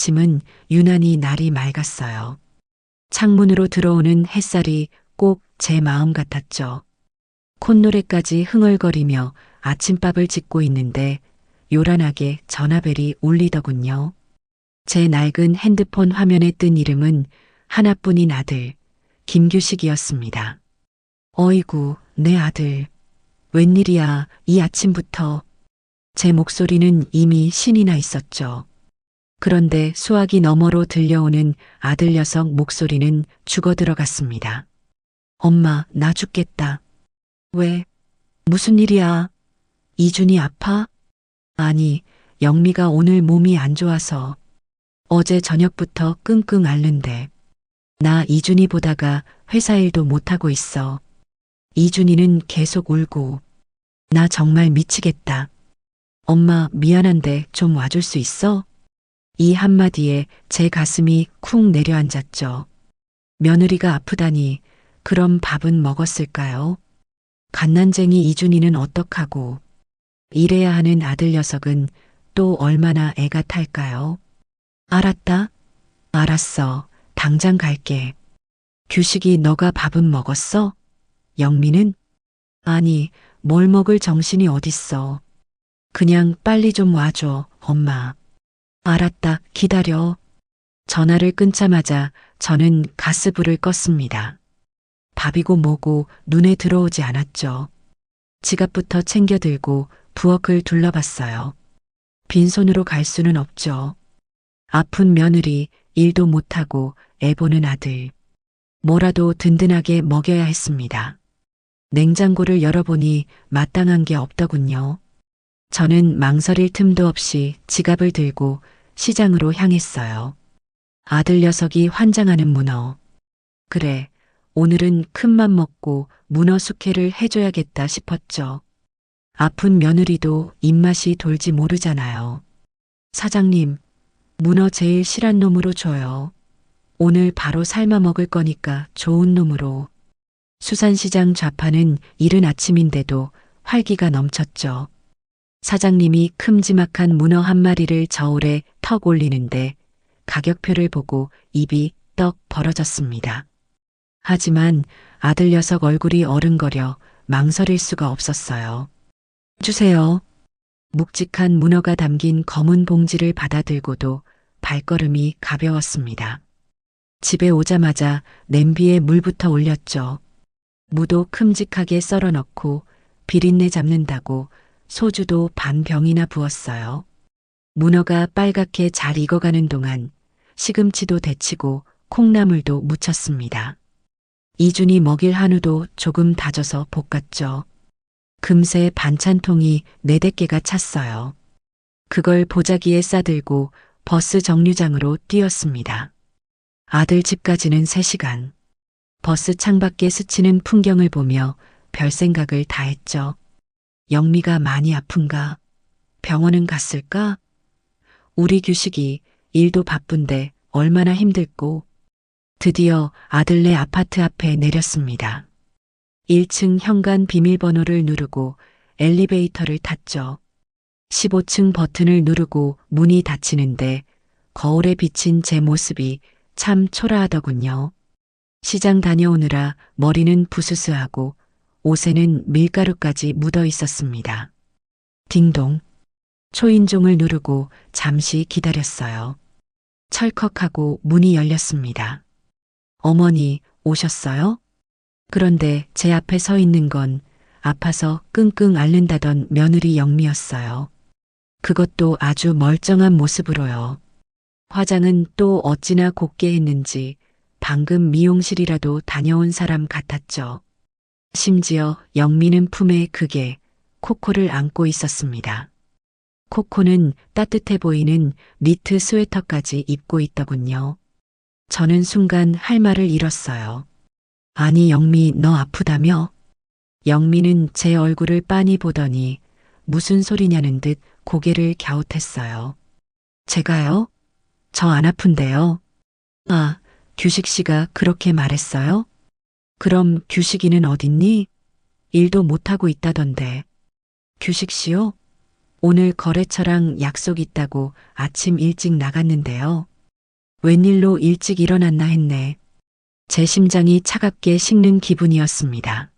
아침은 유난히 날이 맑았어요. 창문으로 들어오는 햇살이 꼭 제 마음 같았죠. 콧노래까지 흥얼거리며 아침밥을 짓고 있는데 요란하게 전화벨이 울리더군요. 제 낡은 핸드폰 화면에 뜬 이름은 하나뿐인 아들, 김규식이었습니다. 어이구, 내 아들. 웬일이야, 이 아침부터. 제 목소리는 이미 신이 나 있었죠. 그런데 수화기 너머로 들려오는 아들 녀석 목소리는 죽어 들어갔습니다. 엄마, 나 죽겠다. 왜? 무슨 일이야? 이준이 아파? 아니, 영미가 오늘 몸이 안 좋아서 어제 저녁부터 끙끙 앓는데 나 이준이 보다가 회사 일도 못하고 있어. 이준이는 계속 울고 나 정말 미치겠다. 엄마 미안한데 좀 와줄 수 있어? 이 한마디에 제 가슴이 쿵 내려앉았죠. 며느리가 아프다니 그럼 밥은 먹었을까요? 갓난쟁이 이준이는 어떡하고 일해야 하는 아들 녀석은 또 얼마나 애가 탈까요? 알았다. 알았어. 당장 갈게. 규식이 너가 밥은 먹었어? 영미는? 아니, 뭘 먹을 정신이 어딨어. 그냥 빨리 좀 와줘, 엄마. 알았다, 기다려. 전화를 끊자마자 저는 가스불을 껐습니다. 밥이고 뭐고 눈에 들어오지 않았죠. 지갑부터 챙겨 들고 부엌을 둘러봤어요. 빈손으로 갈 수는 없죠. 아픈 며느리, 일도 못하고 애 보는 아들. 뭐라도 든든하게 먹여야 했습니다. 냉장고를 열어보니 마땅한 게 없더군요. 저는 망설일 틈도 없이 지갑을 들고 시장으로 향했어요. 아들 녀석이 환장하는 문어. 그래, 오늘은 큰맘 먹고 문어 숙회를 해줘야겠다 싶었죠. 아픈 며느리도 입맛이 돌지 모르잖아요. 사장님, 문어 제일 실한 놈으로 줘요. 오늘 바로 삶아 먹을 거니까 좋은 놈으로. 수산시장 좌파는 이른 아침인데도 활기가 넘쳤죠. 사장님이 큼지막한 문어 한 마리를 저울에 턱 올리는데 가격표를 보고 입이 떡 벌어졌습니다. 하지만 아들 녀석 얼굴이 어른거려 망설일 수가 없었어요. 주세요. 묵직한 문어가 담긴 검은 봉지를 받아들고도 발걸음이 가벼웠습니다. 집에 오자마자 냄비에 물부터 올렸죠. 무도 큼직하게 썰어 넣고 비린내 잡는다고 소주도 반 병이나 부었어요. 문어가 빨갛게 잘 익어가는 동안 시금치도 데치고 콩나물도 무쳤습니다. 이준이 먹일 한우도 조금 다져서 볶았죠. 금세 반찬통이 4-5개가 찼어요. 그걸 보자기에 싸들고 버스 정류장으로 뛰었습니다. 아들 집까지는 3시간. 버스 창밖에 스치는 풍경을 보며 별 생각을 다 했죠. 영미가 많이 아픈가? 병원은 갔을까? 우리 규식이 일도 바쁜데 얼마나 힘들고. 드디어 아들네 아파트 앞에 내렸습니다. 1층 현관 비밀번호를 누르고 엘리베이터를 탔죠. 15층 버튼을 누르고 문이 닫히는데 거울에 비친 제 모습이 참 초라하더군요. 시장 다녀오느라 머리는 부스스하고 옷에는 밀가루까지 묻어 있었습니다. 딩동. 초인종을 누르고 잠시 기다렸어요. 철컥하고 문이 열렸습니다. 어머니 오셨어요? 그런데 제 앞에 서 있는 건 아파서 끙끙 앓는다던 며느리 영미였어요. 그것도 아주 멀쩡한 모습으로요. 화장은 또 어찌나 곱게 했는지 방금 미용실이라도 다녀온 사람 같았죠. 심지어 영미는 품에 그게 코코를 안고 있었습니다. 코코는 따뜻해 보이는 니트 스웨터까지 입고 있더군요. 저는 순간 할 말을 잃었어요. 아니 영미 너 아프다며? 영미는 제 얼굴을 빤히 보더니 무슨 소리냐는 듯 고개를 갸웃했어요. 제가요? 저 안 아픈데요. 아, 규식 씨가 그렇게 말했어요? 그럼 규식이는 어딨니? 일도 못하고 있다던데. 규식 씨요? 오늘 거래처랑 약속 있다고 아침 일찍 나갔는데요. 웬일로 일찍 일어났나 했네. 제 심장이 차갑게 식는 기분이었습니다.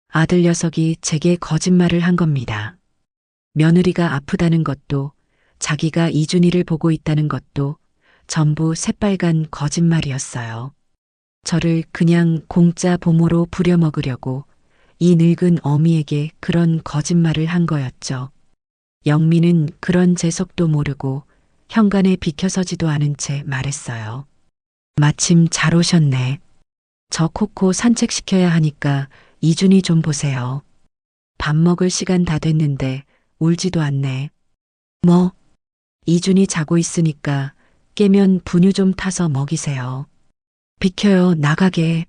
아들 녀석이 제게 거짓말을 한 겁니다. 며느리가 아프다는 것도 자기가 이준이를 보고 있다는 것도 전부 새빨간 거짓말이었어요. 저를 그냥 공짜 보모로 부려먹으려고 이 늙은 어미에게 그런 거짓말을 한 거였죠. 영미는 그런 재석도 모르고 현관에 비켜서지도 않은 채 말했어요. 마침 잘 오셨네. 저 코코 산책시켜야 하니까 이준이 좀 보세요. 밥 먹을 시간 다 됐는데 울지도 않네. 뭐? 이준이 자고 있으니까 깨면 분유 좀 타서 먹이세요. 비켜요, 나가게.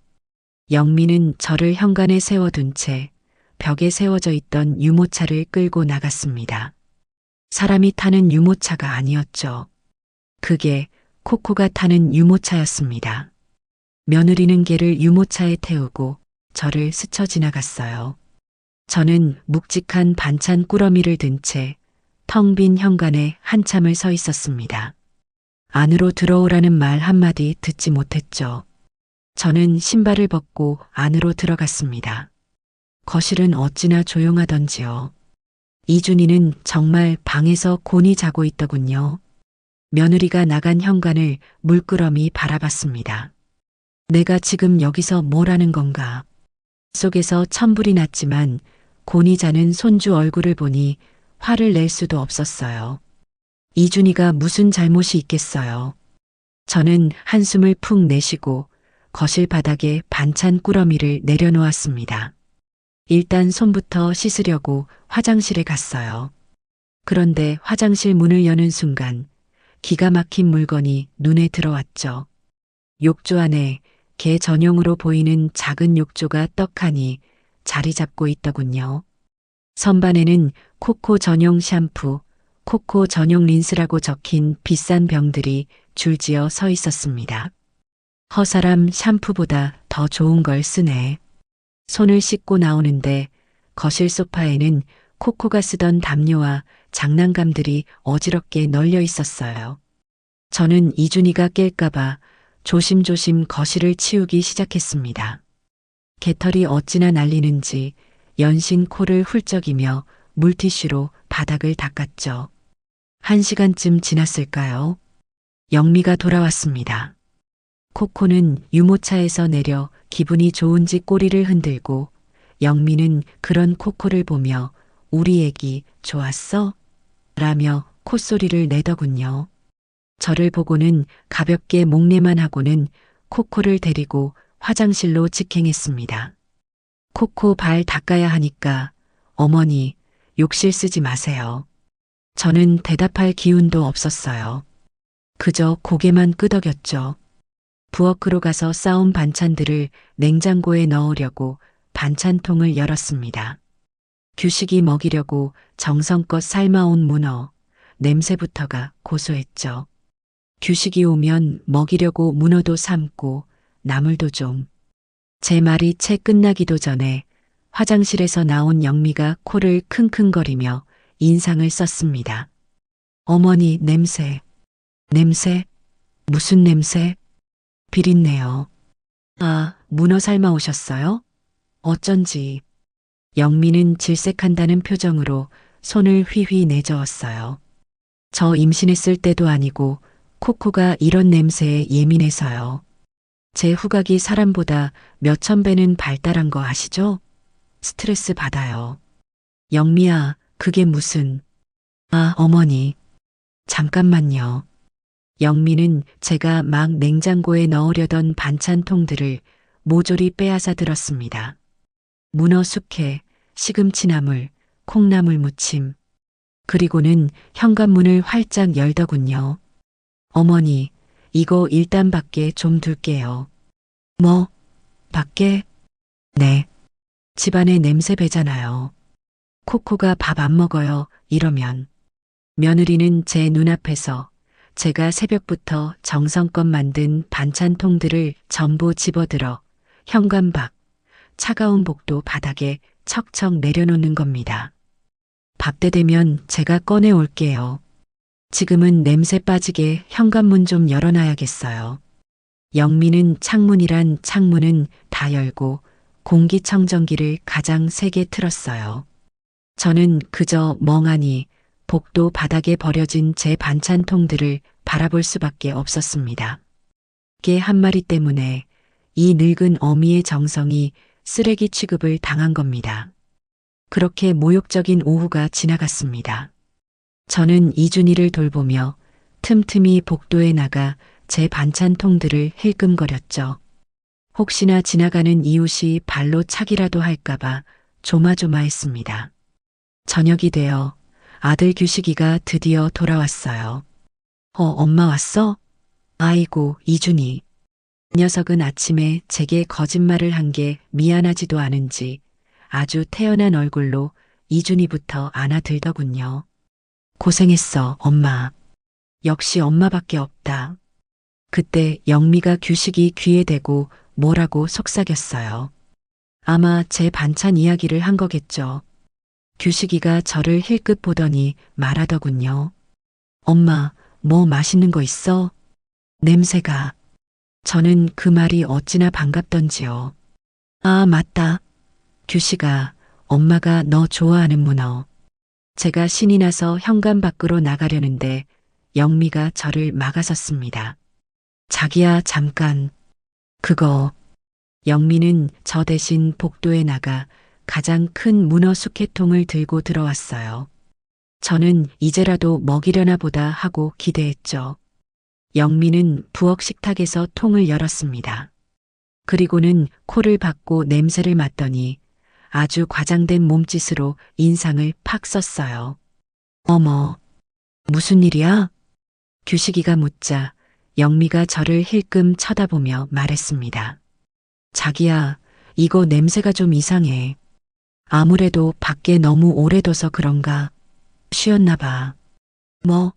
영미는 저를 현관에 세워둔 채 벽에 세워져 있던 유모차를 끌고 나갔습니다. 사람이 타는 유모차가 아니었죠. 그게 코코가 타는 유모차였습니다. 며느리는 걔를 유모차에 태우고 저를 스쳐 지나갔어요. 저는 묵직한 반찬 꾸러미를 든 채 텅 빈 현관에 한참을 서 있었습니다. 안으로 들어오라는 말 한마디 듣지 못했죠. 저는 신발을 벗고 안으로 들어갔습니다. 거실은 어찌나 조용하던지요. 이준이는 정말 방에서 곤히 자고 있더군요. 며느리가 나간 현관을 물끄러미 바라봤습니다. 내가 지금 여기서 뭘 하는 건가? 속에서 천불이 났지만 곤히 자는 손주 얼굴을 보니 화를 낼 수도 없었어요. 이준이가 무슨 잘못이 있겠어요. 저는 한숨을 푹 내쉬고 거실 바닥에 반찬 꾸러미를 내려놓았습니다. 일단 손부터 씻으려고 화장실에 갔어요. 그런데 화장실 문을 여는 순간 기가 막힌 물건이 눈에 들어왔죠. 욕조 안에 개 전용으로 보이는 작은 욕조가 떡하니 자리 잡고 있더군요. 선반에는 코코 전용 샴푸, 코코 전용 린스라고 적힌 비싼 병들이 줄지어 서 있었습니다. 허사람 샴푸보다 더 좋은 걸 쓰네. 손을 씻고 나오는데 거실 소파에는 코코가 쓰던 담요와 장난감들이 어지럽게 널려 있었어요. 저는 이준이가 깰까봐 조심조심 거실을 치우기 시작했습니다. 개털이 어찌나 날리는지 연신 코를 훌쩍이며 물티슈로 바닥을 닦았죠. 1시간쯤 지났을까요? 영미가 돌아왔습니다. 코코는 유모차에서 내려 기분이 좋은지 꼬리를 흔들고 영미는 그런 코코를 보며 우리 애기 좋았어? 라며 콧소리를 내더군요. 저를 보고는 가볍게 목례만 하고는 코코를 데리고 화장실로 직행했습니다. 코코 발 닦아야 하니까 어머니 욕실 쓰지 마세요. 저는 대답할 기운도 없었어요. 그저 고개만 끄덕였죠. 부엌으로 가서 싸온 반찬들을 냉장고에 넣으려고 반찬통을 열었습니다. 규식이 먹이려고 정성껏 삶아온 문어, 냄새부터가 고소했죠. 규식이 오면 먹이려고 문어도 삶고 나물도 좀. 제 말이 채 끝나기도 전에 화장실에서 나온 영미가 코를 킁킁거리며 인상을 썼습니다. 어머니 냄새. 냄새? 무슨 냄새? 비린내요. 아, 문어 삶아 오셨어요? 어쩐지. 영미는 질색한다는 표정으로 손을 휘휘 내저었어요. 저 임신했을 때도 아니고 코코가 이런 냄새에 예민해서요. 제 후각이 사람보다 몇천 배는 발달한 거 아시죠? 스트레스 받아요. 영미야, 그게 무슨... 아, 어머니. 잠깐만요. 영미는 제가 막 냉장고에 넣으려던 반찬통들을 모조리 빼앗아 들었습니다. 문어 숙회, 시금치나물, 콩나물 무침. 그리고는 현관문을 활짝 열더군요. 어머니, 이거 일단 밖에 좀 둘게요. 뭐? 밖에? 네. 집안에 냄새 배잖아요. 코코가 밥 안 먹어요, 이러면. 며느리는 제 눈앞에서 제가 새벽부터 정성껏 만든 반찬통들을 전부 집어들어 현관 밖, 차가운 복도 바닥에 척척 내려놓는 겁니다. 밥때 되면 제가 꺼내 올게요. 지금은 냄새 빠지게 현관문 좀 열어놔야겠어요. 영미는 창문이란 창문은 다 열고 공기청정기를 가장 세게 틀었어요. 저는 그저 멍하니 복도 바닥에 버려진 제 반찬통들을 바라볼 수밖에 없었습니다. 개 한 마리 때문에 이 늙은 어미의 정성이 쓰레기 취급을 당한 겁니다. 그렇게 모욕적인 오후가 지나갔습니다. 저는 이준이를 돌보며 틈틈이 복도에 나가 제 반찬통들을 힐끔거렸죠. 혹시나 지나가는 이웃이 발로 차기라도 할까봐 조마조마했습니다. 저녁이 되어 아들 규식이가 드디어 돌아왔어요. 엄마 왔어? 아이고, 이준이. 이 녀석은 아침에 제게 거짓말을 한 게 미안하지도 않은지 아주 태연한 얼굴로 이준이부터 안아들더군요. 고생했어, 엄마. 역시 엄마밖에 없다. 그때 영미가 규식이 귀에 대고 뭐라고 속삭였어요. 아마 제 반찬 이야기를 한 거겠죠. 규식이가 저를 힐끗 보더니 말하더군요. 엄마, 뭐 맛있는 거 있어? 냄새가. 저는 그 말이 어찌나 반갑던지요. 아, 맞다. 규식아, 엄마가 너 좋아하는 문어. 제가 신이 나서 현관 밖으로 나가려는데 영미가 저를 막아섰습니다. 자기야, 잠깐. 그거. 영미는 저 대신 복도에 나가 가장 큰 문어 숙회통을 들고 들어왔어요. 저는 이제라도 먹이려나 보다 하고 기대했죠. 영미는 부엌 식탁에서 통을 열었습니다. 그리고는 코를 박고 냄새를 맡더니 아주 과장된 몸짓으로 인상을 팍 썼어요. 어머, 무슨 일이야? 규식이가 묻자 영미가 저를 힐끔 쳐다보며 말했습니다. 자기야, 이거 냄새가 좀 이상해. 아무래도 밖에 너무 오래 둬서 그런가? 쉬었나 봐. 뭐?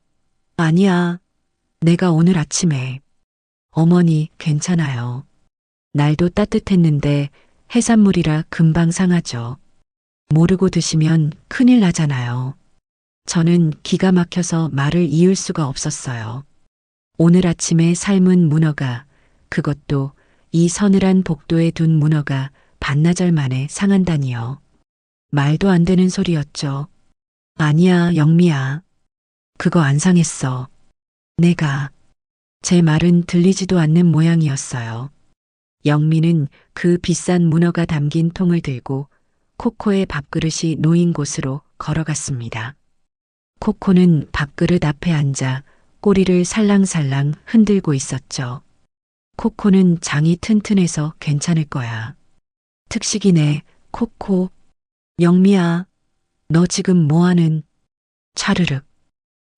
아니야. 내가 오늘 아침에. 어머니, 괜찮아요. 날도 따뜻했는데 해산물이라 금방 상하죠. 모르고 드시면 큰일 나잖아요. 저는 기가 막혀서 말을 이을 수가 없었어요. 오늘 아침에 삶은 문어가, 그것도 이 서늘한 복도에 둔 문어가 반나절 만에 상한다니요. 말도 안 되는 소리였죠. 아니야, 영미야. 그거 안 상했어. 내가. 제 말은 들리지도 않는 모양이었어요. 영미는 그 비싼 문어가 담긴 통을 들고 코코의 밥그릇이 놓인 곳으로 걸어갔습니다. 코코는 밥그릇 앞에 앉아 꼬리를 살랑살랑 흔들고 있었죠. 코코는 장이 튼튼해서 괜찮을 거야. 특식이네, 코코. 영미야, 너 지금 뭐하는? 차르륵.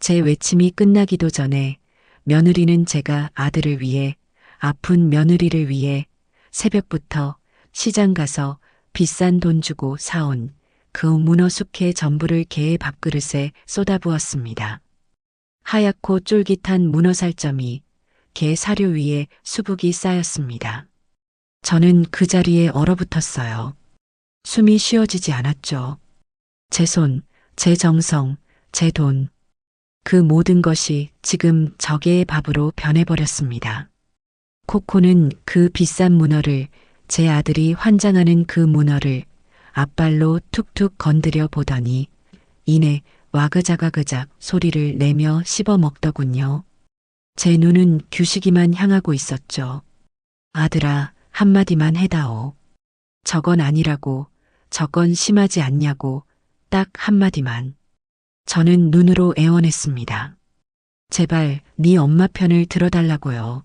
제 외침이 끝나기도 전에 며느리는 제가 아들을 위해, 아픈 며느리를 위해 새벽부터 시장 가서 비싼 돈 주고 사온 그 문어 숙회 전부를 개의 밥그릇에 쏟아부었습니다. 하얗고 쫄깃한 문어 살점이 개 사료 위에 수북이 쌓였습니다. 저는 그 자리에 얼어붙었어요. 숨이 쉬어지지 않았죠. 제 손, 제 정성, 제 돈. 그 모든 것이 지금 저 개의 밥으로 변해버렸습니다. 코코는 그 비싼 문어를, 제 아들이 환장하는 그 문어를 앞발로 툭툭 건드려 보더니 이내 와그작와그작 소리를 내며 씹어 먹더군요. 제 눈은 규식이만 향하고 있었죠. 아들아, 한마디만 해다오. 저건 아니라고, 저건 심하지 않냐고, 딱 한마디만. 저는 눈으로 애원했습니다. 제발 네 엄마 편을 들어달라고요.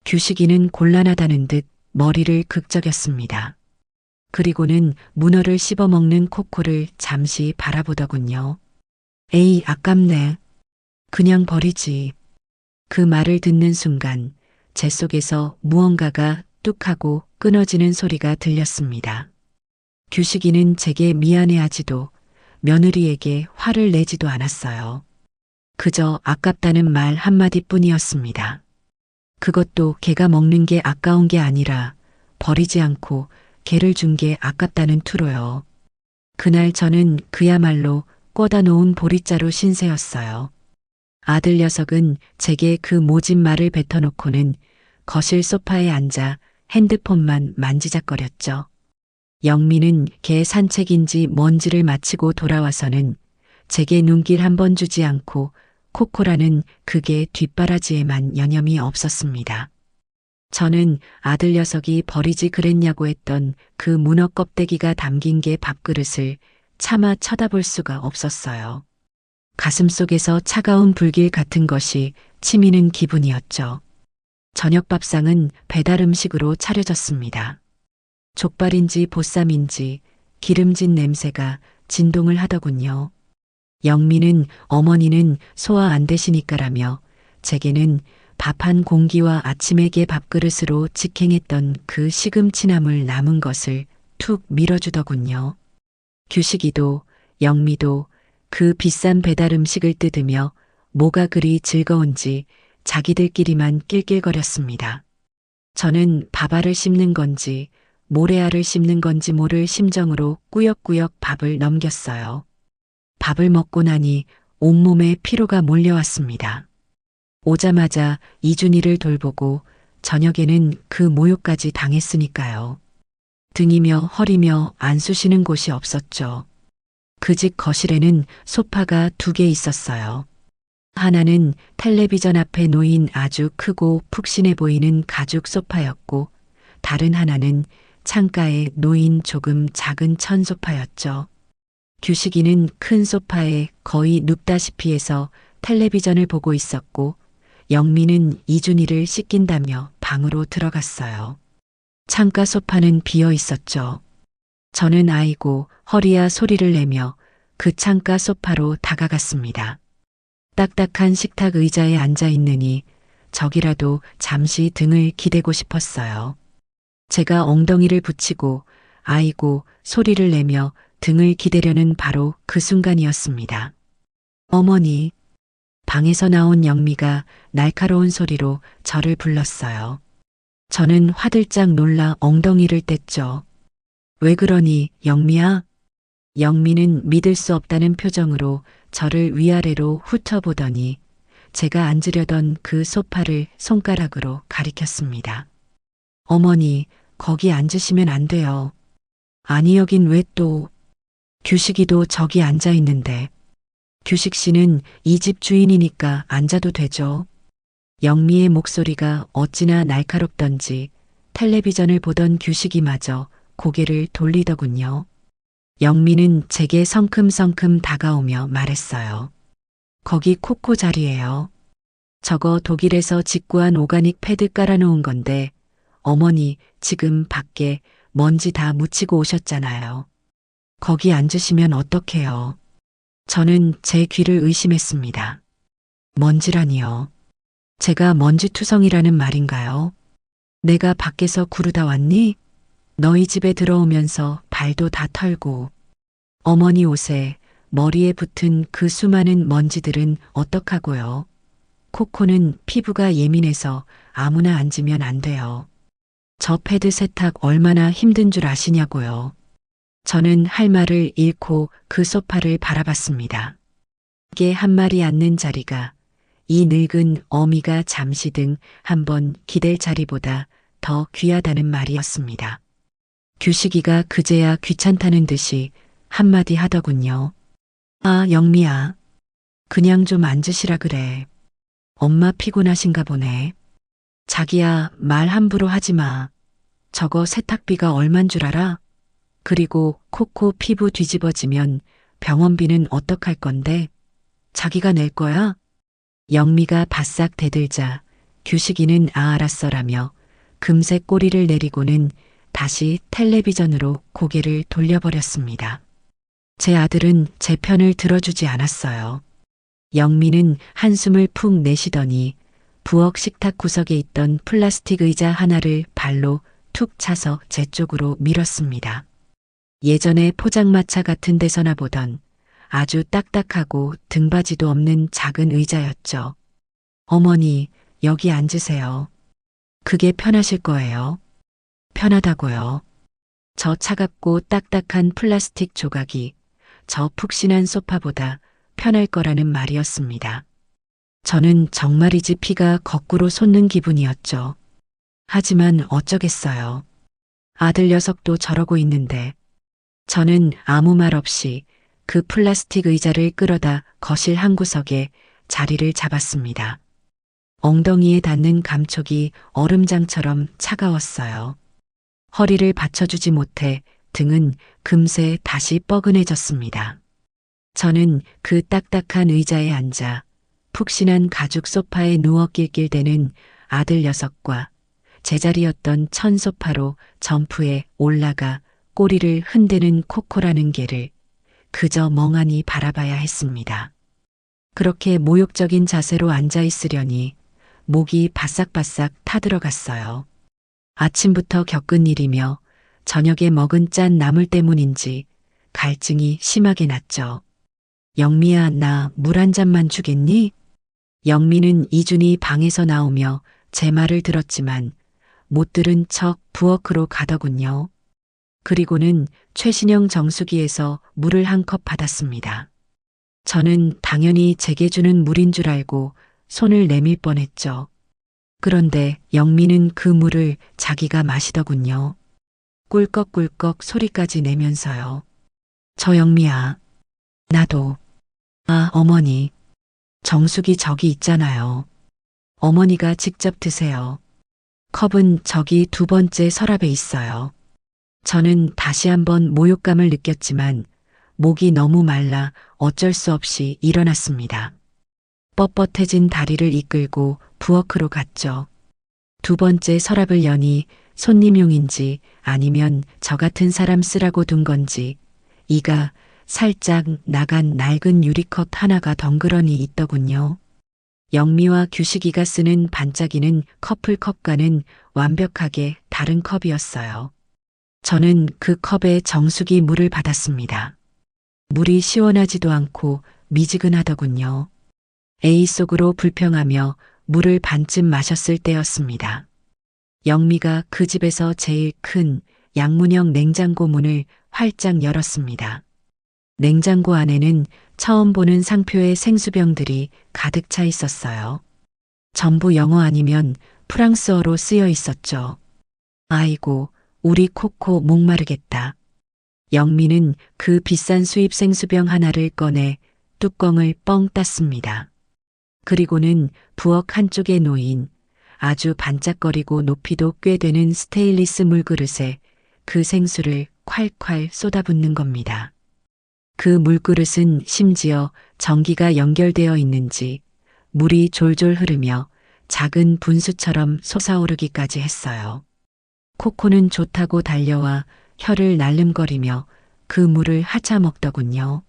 규식이는 곤란하다는 듯 머리를 극적였습니다. 그리고는 문어를 씹어먹는 코코를 잠시 바라보더군요. 에이, 아깝네. 그냥 버리지. 그 말을 듣는 순간 제 속에서 무언가가 뚝 하고 끊어지는 소리가 들렸습니다. 규식이는 제게 미안해하지도 며느리에게 화를 내지도 않았어요. 그저 아깝다는 말 한마디뿐이었습니다. 그것도 개가 먹는 게 아까운 게 아니라 버리지 않고 개를 준 게 아깝다는 투로요. 그날 저는 그야말로 꽂아 놓은 보리자루 신세였어요. 아들 녀석은 제게 그 모진 말을 뱉어놓고는 거실 소파에 앉아 핸드폰만 만지작거렸죠. 영미는 개 산책인지 뭔지를 마치고 돌아와서는 제게 눈길 한 번 주지 않고 코코라는 그게 뒷바라지에만 여념이 없었습니다. 저는 아들 녀석이 버리지 그랬냐고 했던 그 문어 껍데기가 담긴 게 밥그릇을 차마 쳐다볼 수가 없었어요. 가슴속에서 차가운 불길 같은 것이 치미는 기분이었죠. 저녁 밥상은 배달 음식으로 차려졌습니다. 족발인지 보쌈인지 기름진 냄새가 진동을 하더군요. 영미는 어머니는 소화 안 되시니까라며 제게는 밥 한 공기와 아침에 개 밥그릇으로 직행했던 그 시금치나물 남은 것을 툭 밀어주더군요. 규식이도 영미도 그 비싼 배달 음식을 뜯으며 뭐가 그리 즐거운지 자기들끼리만 낄낄거렸습니다. 저는 밥알을 씹는 건지 모래알을 씹는 건지 모를 심정으로 꾸역꾸역 밥을 넘겼어요. 밥을 먹고 나니 온몸에 피로가 몰려왔습니다. 오자마자 이준이를 돌보고 저녁에는 그 모욕까지 당했으니까요. 등이며 허리며 안 쑤시는 곳이 없었죠. 그 집 거실에는 소파가 2개 있었어요. 하나는 텔레비전 앞에 놓인 아주 크고 푹신해 보이는 가죽 소파였고 다른 하나는 창가에 놓인 조금 작은 천 소파였죠. 규식이는 큰 소파에 거의 눕다시피 해서 텔레비전을 보고 있었고 영미는 이준이를 씻긴다며 방으로 들어갔어요. 창가 소파는 비어 있었죠. 저는 아이고 허리야 소리를 내며 그 창가 소파로 다가갔습니다. 딱딱한 식탁 의자에 앉아 있느니 저기라도 잠시 등을 기대고 싶었어요. 제가 엉덩이를 붙이고 아이고 소리를 내며 등을 기대려는 바로 그 순간이었습니다. 어머니, 방에서 나온 영미가 날카로운 소리로 저를 불렀어요. 저는 화들짝 놀라 엉덩이를 뗐죠. 왜 그러니, 영미야? 영미는 믿을 수 없다는 표정으로 저를 위아래로 훑어보더니 제가 앉으려던 그 소파를 손가락으로 가리켰습니다. 어머니, 거기 앉으시면 안 돼요. 아니, 여긴 왜 또? 규식이도 저기 앉아 있는데. 규식 씨는 이 집 주인이니까 앉아도 되죠. 영미의 목소리가 어찌나 날카롭던지 텔레비전을 보던 규식이마저 고개를 돌리더군요. 영미는 제게 성큼성큼 다가오며 말했어요. 거기 코코 자리예요. 저거 독일에서 직구한 오가닉 패드 깔아놓은 건데 어머니 지금 밖에 먼지 다 묻히고 오셨잖아요. 거기 앉으시면 어떡해요. 저는 제 귀를 의심했습니다. 먼지라니요. 제가 먼지투성이라는 말인가요? 내가 밖에서 구르다 왔니? 너희 집에 들어오면서 발도 다 털고 어머니 옷에 머리에 붙은 그 수많은 먼지들은 어떡하고요? 코코는 피부가 예민해서 아무나 앉으면 안 돼요. 저 패드 세탁 얼마나 힘든 줄 아시냐고요. 저는 할 말을 잃고 그 소파를 바라봤습니다. 개 한 마리 앉는 자리가 이 늙은 어미가 잠시 등 한번 기댈 자리보다 더 귀하다는 말이었습니다. 규식이가 그제야 귀찮다는 듯이 한마디 하더군요. 아, 영미야. 그냥 좀 앉으시라 그래. 엄마 피곤하신가 보네. 자기야, 말 함부로 하지 마. 저거 세탁비가 얼만 줄 알아? 그리고 코코 피부 뒤집어지면 병원비는 어떡할 건데? 자기가 낼 거야? 영미가 바싹 대들자 규식이는 아 알았어라며 금세 꼬리를 내리고는 다시 텔레비전으로 고개를 돌려버렸습니다. 제 아들은 제 편을 들어주지 않았어요. 영미는 한숨을 푹 내쉬더니 부엌 식탁 구석에 있던 플라스틱 의자 하나를 발로 툭 차서 제 쪽으로 밀었습니다. 예전에 포장마차 같은 데서나 보던 아주 딱딱하고 등받이도 없는 작은 의자였죠. 어머니, 여기 앉으세요. 그게 편하실 거예요. 편하다고요. 저 차갑고 딱딱한 플라스틱 조각이 저 푹신한 소파보다 편할 거라는 말이었습니다. 저는 정말이지 피가 거꾸로 솟는 기분이었죠. 하지만 어쩌겠어요. 아들 녀석도 저러고 있는데. 저는 아무 말 없이 그 플라스틱 의자를 끌어다 거실 한 구석에 자리를 잡았습니다. 엉덩이에 닿는 감촉이 얼음장처럼 차가웠어요. 허리를 받쳐주지 못해 등은 금세 다시 뻐근해졌습니다. 저는 그 딱딱한 의자에 앉아 푹신한 가죽 소파에 누워 낄낄대는 아들 녀석과 제자리였던 천 소파로 점프해 올라가 꼬리를 흔드는 코코라는 개를 그저 멍하니 바라봐야 했습니다. 그렇게 모욕적인 자세로 앉아 있으려니 목이 바싹바싹 타들어갔어요. 아침부터 겪은 일이며 저녁에 먹은 짠 나물 때문인지 갈증이 심하게 났죠. 영미야, 나 물 한 잔만 주겠니? 영미는 이준이 방에서 나오며 제 말을 들었지만 못 들은 척 부엌으로 가더군요. 그리고는 최신형 정수기에서 물을 한 컵 받았습니다. 저는 당연히 제게 주는 물인 줄 알고 손을 내밀 뻔했죠. 그런데 영미는 그 물을 자기가 마시더군요. 꿀꺽꿀꺽 소리까지 내면서요. 저 영미야. 나도. 아, 어머니. 정수기 저기 있잖아요. 어머니가 직접 드세요. 컵은 저기 두 번째 서랍에 있어요. 저는 다시 한번 모욕감을 느꼈지만 목이 너무 말라 어쩔 수 없이 일어났습니다. 뻣뻣해진 다리를 이끌고 부엌으로 갔죠. 두 번째 서랍을 여니 손님용인지 아니면 저 같은 사람 쓰라고 둔 건지 이가 살짝 나간 낡은 유리컵 하나가 덩그러니 있더군요. 영미와 규식이가 쓰는 반짝이는 커플컵과는 완벽하게 다른 컵이었어요. 저는 그 컵에 정수기 물을 받았습니다. 물이 시원하지도 않고 미지근하더군요. 에이 속으로 불평하며 물을 반쯤 마셨을 때였습니다. 영미가 그 집에서 제일 큰 양문형 냉장고 문을 활짝 열었습니다. 냉장고 안에는 처음 보는 상표의 생수병들이 가득 차 있었어요. 전부 영어 아니면 프랑스어로 쓰여 있었죠. 아이고, 우리 코코 목마르겠다. 영미는 그 비싼 수입 생수병 하나를 꺼내 뚜껑을 뻥 땄습니다. 그리고는 부엌 한쪽에 놓인 아주 반짝거리고 높이도 꽤 되는 스테인리스 물그릇에 그 생수를 콸콸 쏟아붓는 겁니다. 그 물그릇은 심지어 전기가 연결되어 있는지 물이 졸졸 흐르며 작은 분수처럼 솟아오르기까지 했어요. 코코는 좋다고 달려와 혀를 날름거리며 그 물을 하차 먹더군요.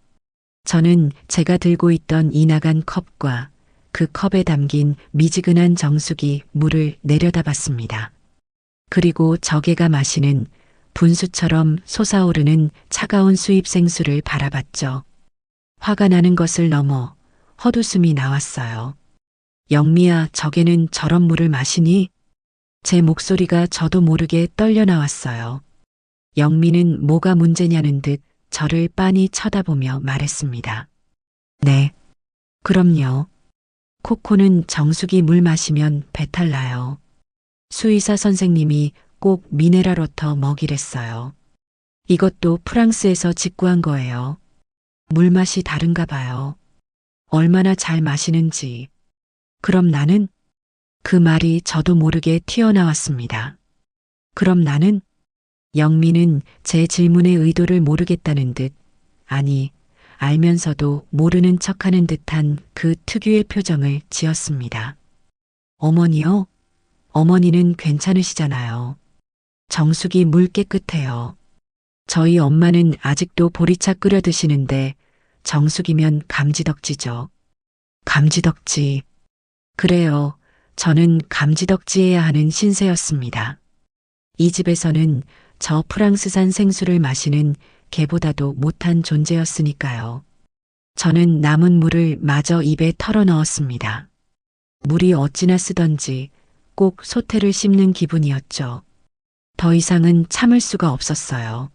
저는 제가 들고 있던 이 나간 컵과 그 컵에 담긴 미지근한 정수기 물을 내려다봤습니다. 그리고 저개가 마시는 분수처럼 솟아오르는 차가운 수입 생수를 바라봤죠. 화가 나는 것을 넘어 헛웃음이 나왔어요. 영미야, 저개는 저런 물을 마시니? 제 목소리가 저도 모르게 떨려 나왔어요. 영미는 뭐가 문제냐는 듯 저를 빤히 쳐다보며 말했습니다. 네. 그럼요. 코코는 정수기 물 마시면 배탈 나요. 수의사 선생님이 꼭 미네랄 워터 먹이랬어요. 이것도 프랑스에서 직구한 거예요. 물맛이 다른가 봐요. 얼마나 잘 마시는지. 그럼 나는? 그 말이 저도 모르게 튀어나왔습니다. 그럼 나는? 영미는 제 질문의 의도를 모르겠다는 듯, 아니, 알면서도 모르는 척하는 듯한 그 특유의 표정을 지었습니다. 어머니요? 어머니는 괜찮으시잖아요. 정수기 물 깨끗해요. 저희 엄마는 아직도 보리차 끓여 드시는데 정수기면 감지덕지죠. 감지덕지. 그래요. 저는 감지덕지해야 하는 신세였습니다. 이 집에서는 저 프랑스산 생수를 마시는 개보다도 못한 존재였으니까요. 저는 남은 물을 마저 입에 털어 넣었습니다. 물이 어찌나 쓰던지 꼭 소태를 씹는 기분이었죠. 더 이상은 참을 수가 없었어요.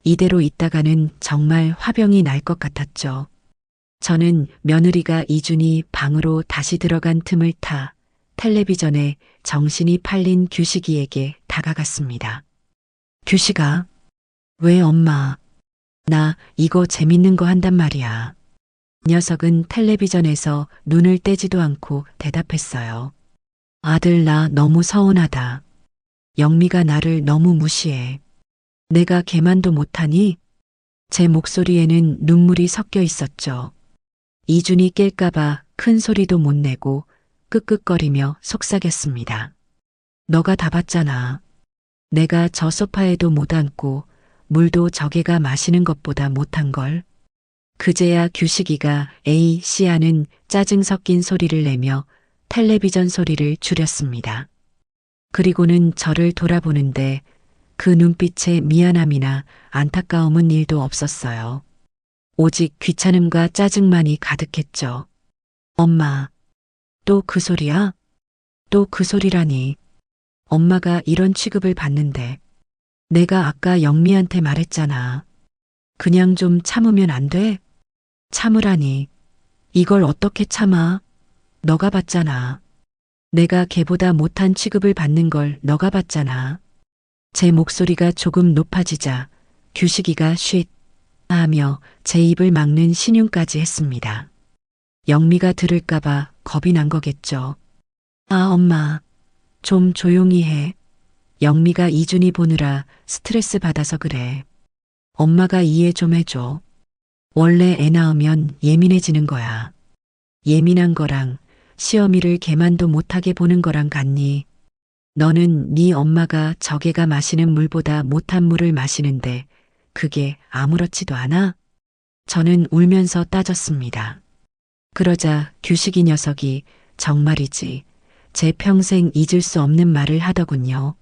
이대로 있다가는 정말 화병이 날 것 같았죠. 저는 며느리가 이준이 방으로 다시 들어간 틈을 타 텔레비전에 정신이 팔린 규식이에게 다가갔습니다. 규식아, 왜 엄마? 나 이거 재밌는 거 한단 말이야. 녀석은 텔레비전에서 눈을 떼지도 않고 대답했어요. 아들, 나 너무 서운하다. 영미가 나를 너무 무시해. 내가 걔만도 못하니? 제 목소리에는 눈물이 섞여 있었죠. 이준이 깰까봐 큰 소리도 못 내고 끄끄거리며 속삭였습니다. 너가 다 봤잖아. 내가 저 소파에도 못 앉고 물도 저개가 마시는 것보다 못한 걸. 그제야 규식이가 에이 씨 하는 짜증 섞인 소리를 내며 텔레비전 소리를 줄였습니다. 그리고는 저를 돌아보는데 그 눈빛에 미안함이나 안타까움은 일도 없었어요. 오직 귀찮음과 짜증만이 가득했죠. 엄마, 또 그 소리야? 또 그 소리라니. 엄마가 이런 취급을 받는데 내가 아까 영미한테 말했잖아. 그냥 좀 참으면 안 돼? 참으라니. 이걸 어떻게 참아? 너가 봤잖아. 내가 걔보다 못한 취급을 받는 걸 너가 봤잖아. 제 목소리가 조금 높아지자 규식이가 쉿 하며 제 입을 막는 신용까지 했습니다. 영미가 들을까봐 겁이 난 거겠죠. 아, 엄마. 좀 조용히 해. 영미가 이준이 보느라 스트레스 받아서 그래. 엄마가 이해 좀 해줘. 원래 애 낳으면 예민해지는 거야. 예민한 거랑 시어미를 걔만도 못하게 보는 거랑 같니? 너는 네 엄마가 저개가 마시는 물보다 못한 물을 마시는데 그게 아무렇지도 않아? 저는 울면서 따졌습니다. 그러자 규식이 녀석이 정말이지 제 평생 잊을 수 없는 말을 하더군요.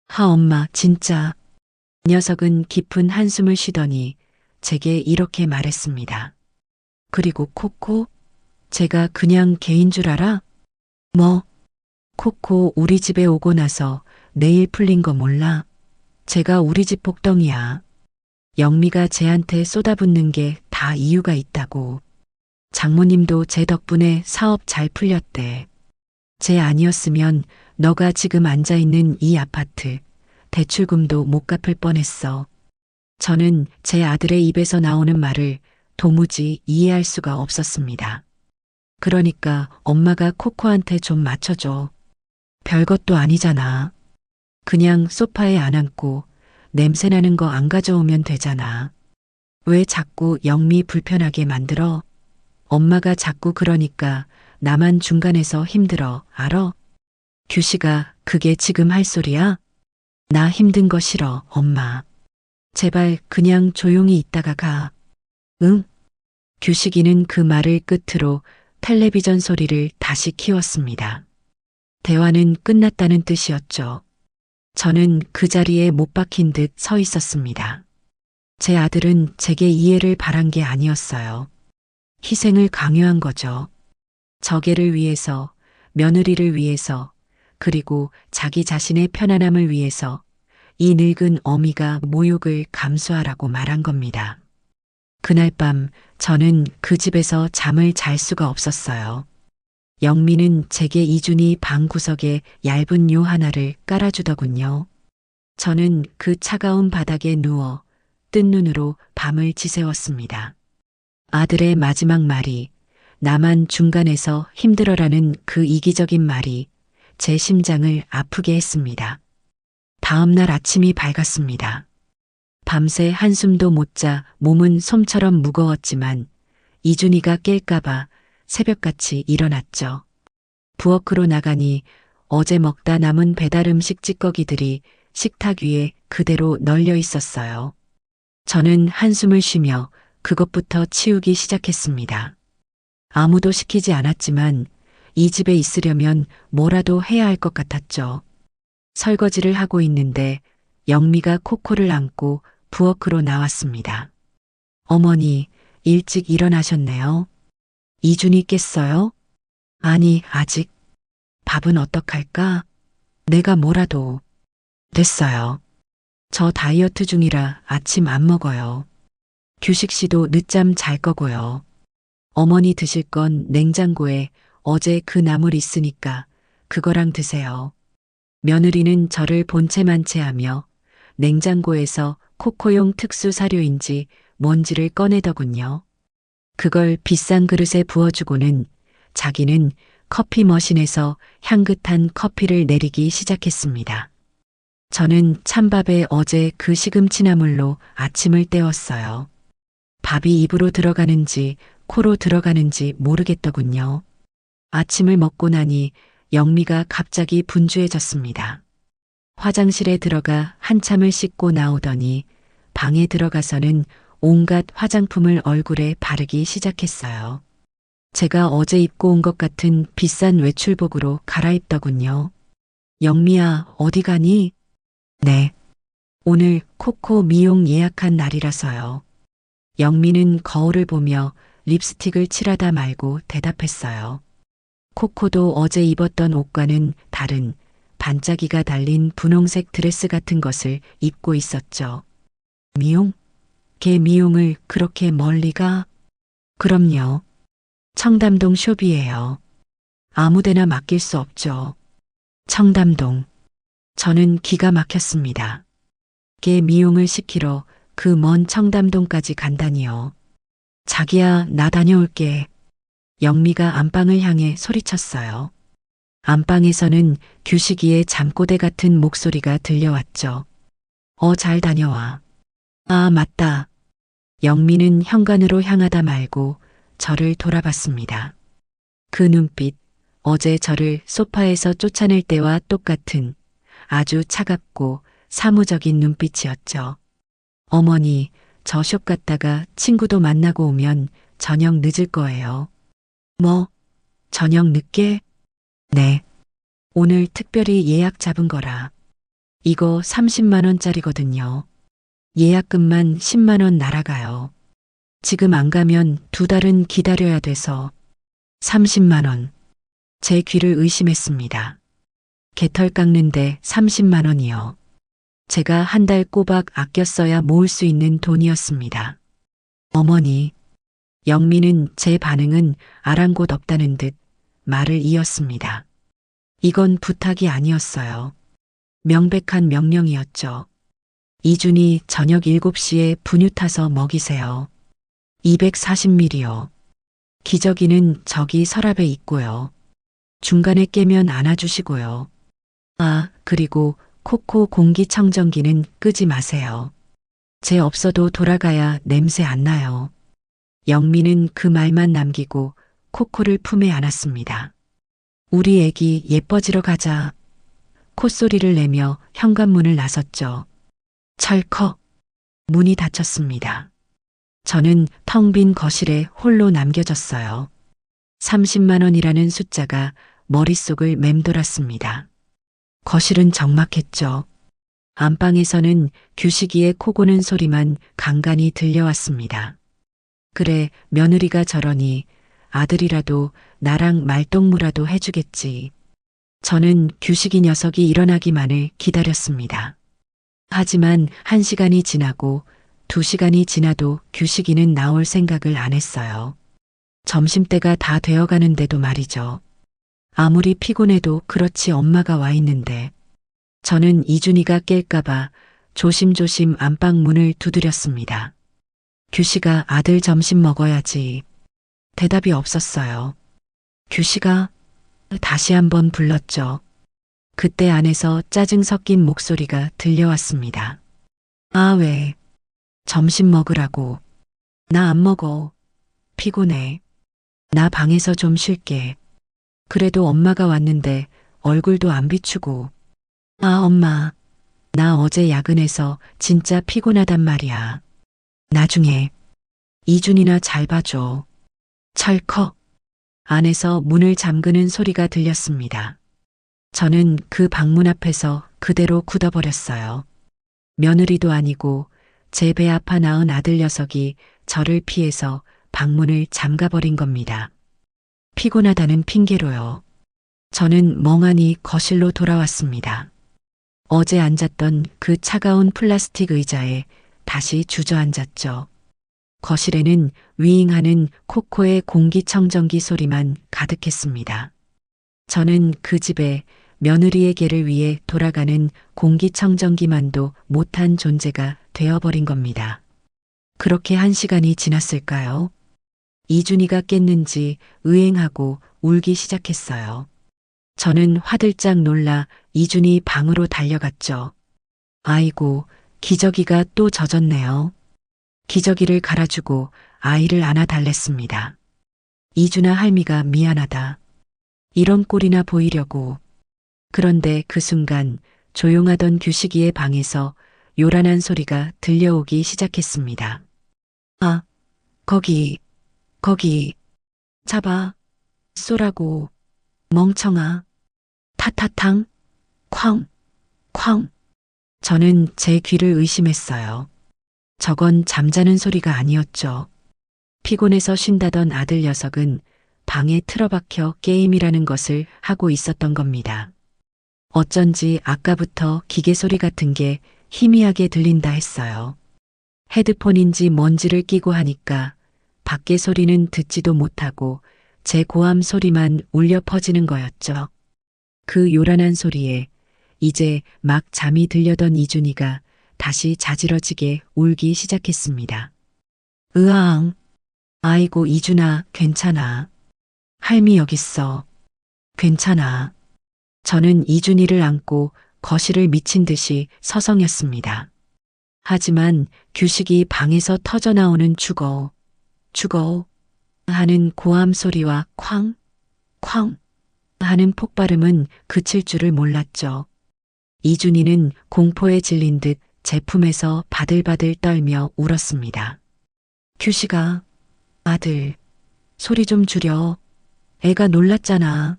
하 엄마 진짜. 녀석은 깊은 한숨을 쉬더니 제게 이렇게 말했습니다. 그리고 코코? 제가 그냥 개인 줄 알아? 뭐? 코코 우리 집에 오고 나서 내일 풀린 거 몰라? 제가 우리 집 복덩이야. 영미가 쟤한테 쏟아붓는 게 다 이유가 있다고. 장모님도 제 덕분에 사업 잘 풀렸대. 쟤 아니었으면 너가 지금 앉아있는 이 아파트 대출금도 못 갚을 뻔했어. 저는 제 아들의 입에서 나오는 말을 도무지 이해할 수가 없었습니다. 그러니까 엄마가 코코한테 좀 맞춰줘. 별것도 아니잖아. 그냥 소파에 안 앉고 냄새나는 거 안 가져오면 되잖아. 왜 자꾸 영미 불편하게 만들어? 엄마가 자꾸 그러니까 나만 중간에서 힘들어, 알어? 규식아, 그게 지금 할 소리야? 나 힘든 거 싫어, 엄마. 제발 그냥 조용히 있다가 가. 응? 규식이는 그 말을 끝으로 텔레비전 소리를 다시 키웠습니다. 대화는 끝났다는 뜻이었죠. 저는 그 자리에 못 박힌 듯 서 있었습니다. 제 아들은 제게 이해를 바란 게 아니었어요. 희생을 강요한 거죠. 저개를 위해서, 며느리를 위해서, 그리고 자기 자신의 편안함을 위해서 이 늙은 어미가 모욕을 감수하라고 말한 겁니다. 그날 밤 저는 그 집에서 잠을 잘 수가 없었어요. 영미는 제게 이준이 방 구석에 얇은 요 하나를 깔아주더군요. 저는 그 차가운 바닥에 누워 뜬 눈으로 밤을 지새웠습니다. 아들의 마지막 말이 나만 중간에서 힘들어라는 그 이기적인 말이 제 심장을 아프게 했습니다. 다음 날 아침이 밝았습니다. 밤새 한숨도 못 자 몸은 솜처럼 무거웠지만 이준이가 깰까봐 새벽같이 일어났죠. 부엌으로 나가니 어제 먹다 남은 배달 음식 찌꺼기들이 식탁 위에 그대로 널려 있었어요. 저는 한숨을 쉬며 그것부터 치우기 시작했습니다. 아무도 시키지 않았지만 이 집에 있으려면 뭐라도 해야 할 것 같았죠. 설거지를 하고 있는데 영미가 코코를 안고 부엌으로 나왔습니다. 어머니, 일찍 일어나셨네요. 이준이 깼어요? 아니, 아직. 밥은 어떡할까? 내가 뭐라도. 됐어요. 저 다이어트 중이라 아침 안 먹어요. 규식 씨도 늦잠 잘 거고요. 어머니 드실 건 냉장고에 어제 그 나물 있으니까 그거랑 드세요. 며느리는 저를 본체만체하며 냉장고에서 코코용 특수 사료인지 뭔지를 꺼내더군요. 그걸 비싼 그릇에 부어주고는 자기는 커피 머신에서 향긋한 커피를 내리기 시작했습니다. 저는 찬밥에 어제 그 시금치나물로 아침을 때웠어요. 밥이 입으로 들어가는지 코로 들어가는지 모르겠더군요. 아침을 먹고 나니 영미가 갑자기 분주해졌습니다. 화장실에 들어가 한참을 씻고 나오더니 방에 들어가서는 온갖 화장품을 얼굴에 바르기 시작했어요. 제가 어제 입고 온 것 같은 비싼 외출복으로 갈아입더군요. 영미야, 어디 가니? 네. 오늘 코코 미용 예약한 날이라서요. 영미는 거울을 보며 립스틱을 칠하다 말고 대답했어요. 코코도 어제 입었던 옷과는 다른 반짝이가 달린 분홍색 드레스 같은 것을 입고 있었죠. 미용? 걔 미용을 그렇게 멀리 가? 그럼요. 청담동 숍이에요. 아무데나 맡길 수 없죠. 청담동. 저는 기가 막혔습니다. 걔 미용을 시키러 그 먼 청담동까지 간다니요. 자기야, 나 다녀올게. 영미가 안방을 향해 소리쳤어요. 안방에서는 규식이의 잠꼬대 같은 목소리가 들려왔죠. 잘 다녀와. 아, 맞다. 영미는 현관으로 향하다 말고 저를 돌아봤습니다. 그 눈빛, 어제 저를 소파에서 쫓아낼 때와 똑같은 아주 차갑고 사무적인 눈빛이었죠. 어머니, 저 숍 갔다가 친구도 만나고 오면 저녁 늦을 거예요. 뭐? 저녁 늦게? 네. 오늘 특별히 예약 잡은 거라. 이거 30만 원짜리거든요. 예약금만 10만 원 날아가요. 지금 안 가면 2달은 기다려야 돼서 30만 원. 제 귀를 의심했습니다. 개털 깎는데 30만 원이요. 제가 한 달 꼬박 아껴 써야 모을 수 있는 돈이었습니다. 어머니, 영미는 제 반응은 아랑곳 없다는 듯 말을 이었습니다. 이건 부탁이 아니었어요. 명백한 명령이었죠. 이준이 저녁 7시에 분유 타서 먹이세요. 240ml요. 기저귀는 저기 서랍에 있고요. 중간에 깨면 안아주시고요. 아, 그리고 코코 공기청정기는 끄지 마세요. 제 없어도 돌아가야 냄새 안 나요. 영미는 그 말만 남기고 코코를 품에 안았습니다. 우리 애기 예뻐지러 가자. 콧소리를 내며 현관문을 나섰죠. 철컥. 문이 닫혔습니다. 저는 텅 빈 거실에 홀로 남겨졌어요. 30만 원이라는 숫자가 머릿속을 맴돌았습니다. 거실은 적막했죠. 안방에서는 규식이의 코 고는 소리만 간간히 들려왔습니다. 그래, 며느리가 저러니 아들이라도 나랑 말동무라도 해주겠지. 저는 규식이 녀석이 일어나기만을 기다렸습니다. 하지만 1시간이 지나고 2시간이 지나도 규식이는 나올 생각을 안 했어요. 점심때가 다 되어가는데도 말이죠. 아무리 피곤해도 그렇지 엄마가 와 있는데 저는 이준이가 깰까봐 조심조심 안방 문을 두드렸습니다. 규식아, 아들 점심 먹어야지. 대답이 없었어요. 규식아, 다시 한번 불렀죠. 그때 안에서 짜증 섞인 목소리가 들려왔습니다. 아, 왜? 점심 먹으라고. 나 안 먹어. 피곤해. 나 방에서 좀 쉴게. 그래도 엄마가 왔는데 얼굴도 안 비추고. 아, 엄마. 나 어제 야근해서 진짜 피곤하단 말이야. 나중에 이준이나 잘 봐줘. 철컥. 안에서 문을 잠그는 소리가 들렸습니다. 저는 그 방문 앞에서 그대로 굳어버렸어요. 며느리도 아니고 제 배 아파 낳은 아들 녀석이 저를 피해서 방문을 잠가버린 겁니다. 피곤하다는 핑계로요. 저는 멍하니 거실로 돌아왔습니다. 어제 앉았던 그 차가운 플라스틱 의자에 다시 주저앉았죠. 거실에는 윙하는 코코의 공기청정기 소리만 가득했습니다. 저는 그 집에 며느리에게를 위해 돌아가는 공기청정기만도 못한 존재가 되어버린 겁니다. 그렇게 1시간이 지났을까요? 이준이가 깼는지 의행하고 울기 시작했어요. 저는 화들짝 놀라 이준이 방으로 달려갔죠. 아이고, 기저귀가 또 젖었네요. 기저귀를 갈아주고 아이를 안아 달랬습니다. 이준아 할미가 미안하다. 이런 꼴이나 보이려고. 그런데 그 순간 조용하던 규식이의 방에서 요란한 소리가 들려오기 시작했습니다. 아, 거기, 잡아, 쏘라고, 멍청아, 타타탕, 쾅, 쾅. 저는 제 귀를 의심했어요. 저건 잠자는 소리가 아니었죠. 피곤해서 쉰다던 아들 녀석은 방에 틀어박혀 게임이라는 것을 하고 있었던 겁니다. 어쩐지 아까부터 기계 소리 같은 게 희미하게 들린다 했어요. 헤드폰인지 뭔지를 끼고 하니까 밖의 소리는 듣지도 못하고 제 고함 소리만 울려 퍼지는 거였죠. 그 요란한 소리에 이제 막 잠이 들려던 이준이가 다시 자지러지게 울기 시작했습니다. 으앙, 아이고 이준아 괜찮아. 할미 여깄어. 괜찮아. 저는 이준이를 안고 거실을 미친 듯이 서성였습니다. 하지만 규식이 방에서 터져나오는 죽어 하는 고함 소리와 쾅 하는 폭발음은 그칠 줄을 몰랐죠. 이준이는 공포에 질린 듯 제 품에서 바들바들 떨며 울었습니다. 규식아, 아들, 소리 좀 줄여. 애가 놀랐잖아.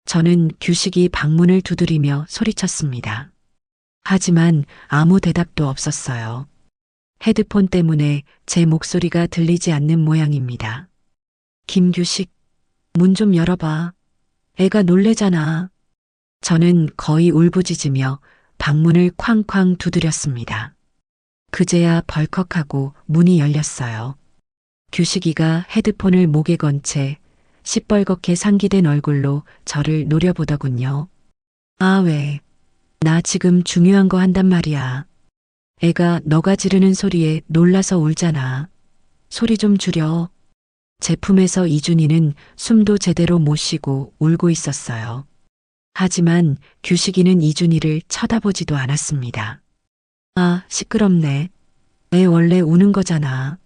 저는 규식이 방문을 두드리며 소리쳤습니다. 하지만 아무 대답도 없었어요. 헤드폰 때문에 제 목소리가 들리지 않는 모양입니다. 김규식, 문 좀 열어봐. 애가 놀래잖아. 저는 거의 울부짖으며 방문을 쾅쾅 두드렸습니다. 그제야 벌컥하고 문이 열렸어요. 규식이가 헤드폰을 목에 건 채 시뻘겋게 상기된 얼굴로 저를 노려보더군요. 아, 왜? 나 지금 중요한 거 한단 말이야. 애가 너가 지르는 소리에 놀라서 울잖아. 소리 좀 줄여. 제 품에서 이준이는 숨도 제대로 못 쉬고 울고 있었어요. 하지만 규식이는 이준이를 쳐다보지도 않았습니다. 아, 시끄럽네. 애 원래 우는 거잖아.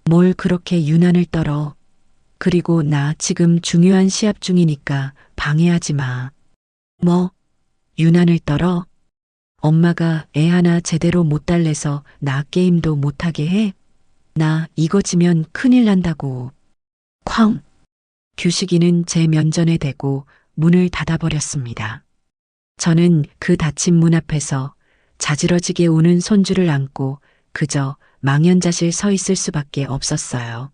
뭘 그렇게 유난을 떨어. 그리고 나 지금 중요한 시합 중이니까 방해하지 마. 뭐? 유난을 떨어? 엄마가 애 하나 제대로 못 달래서 나 게임도 못하게 해? 나 이거 지면 큰일 난다고. 쾅! 규식이는 제 면전에 대고 문을 닫아버렸습니다. 저는 그 닫힌 문 앞에서 자지러지게 우는 손주를 안고 그저 망연자실 서 있을 수밖에 없었어요.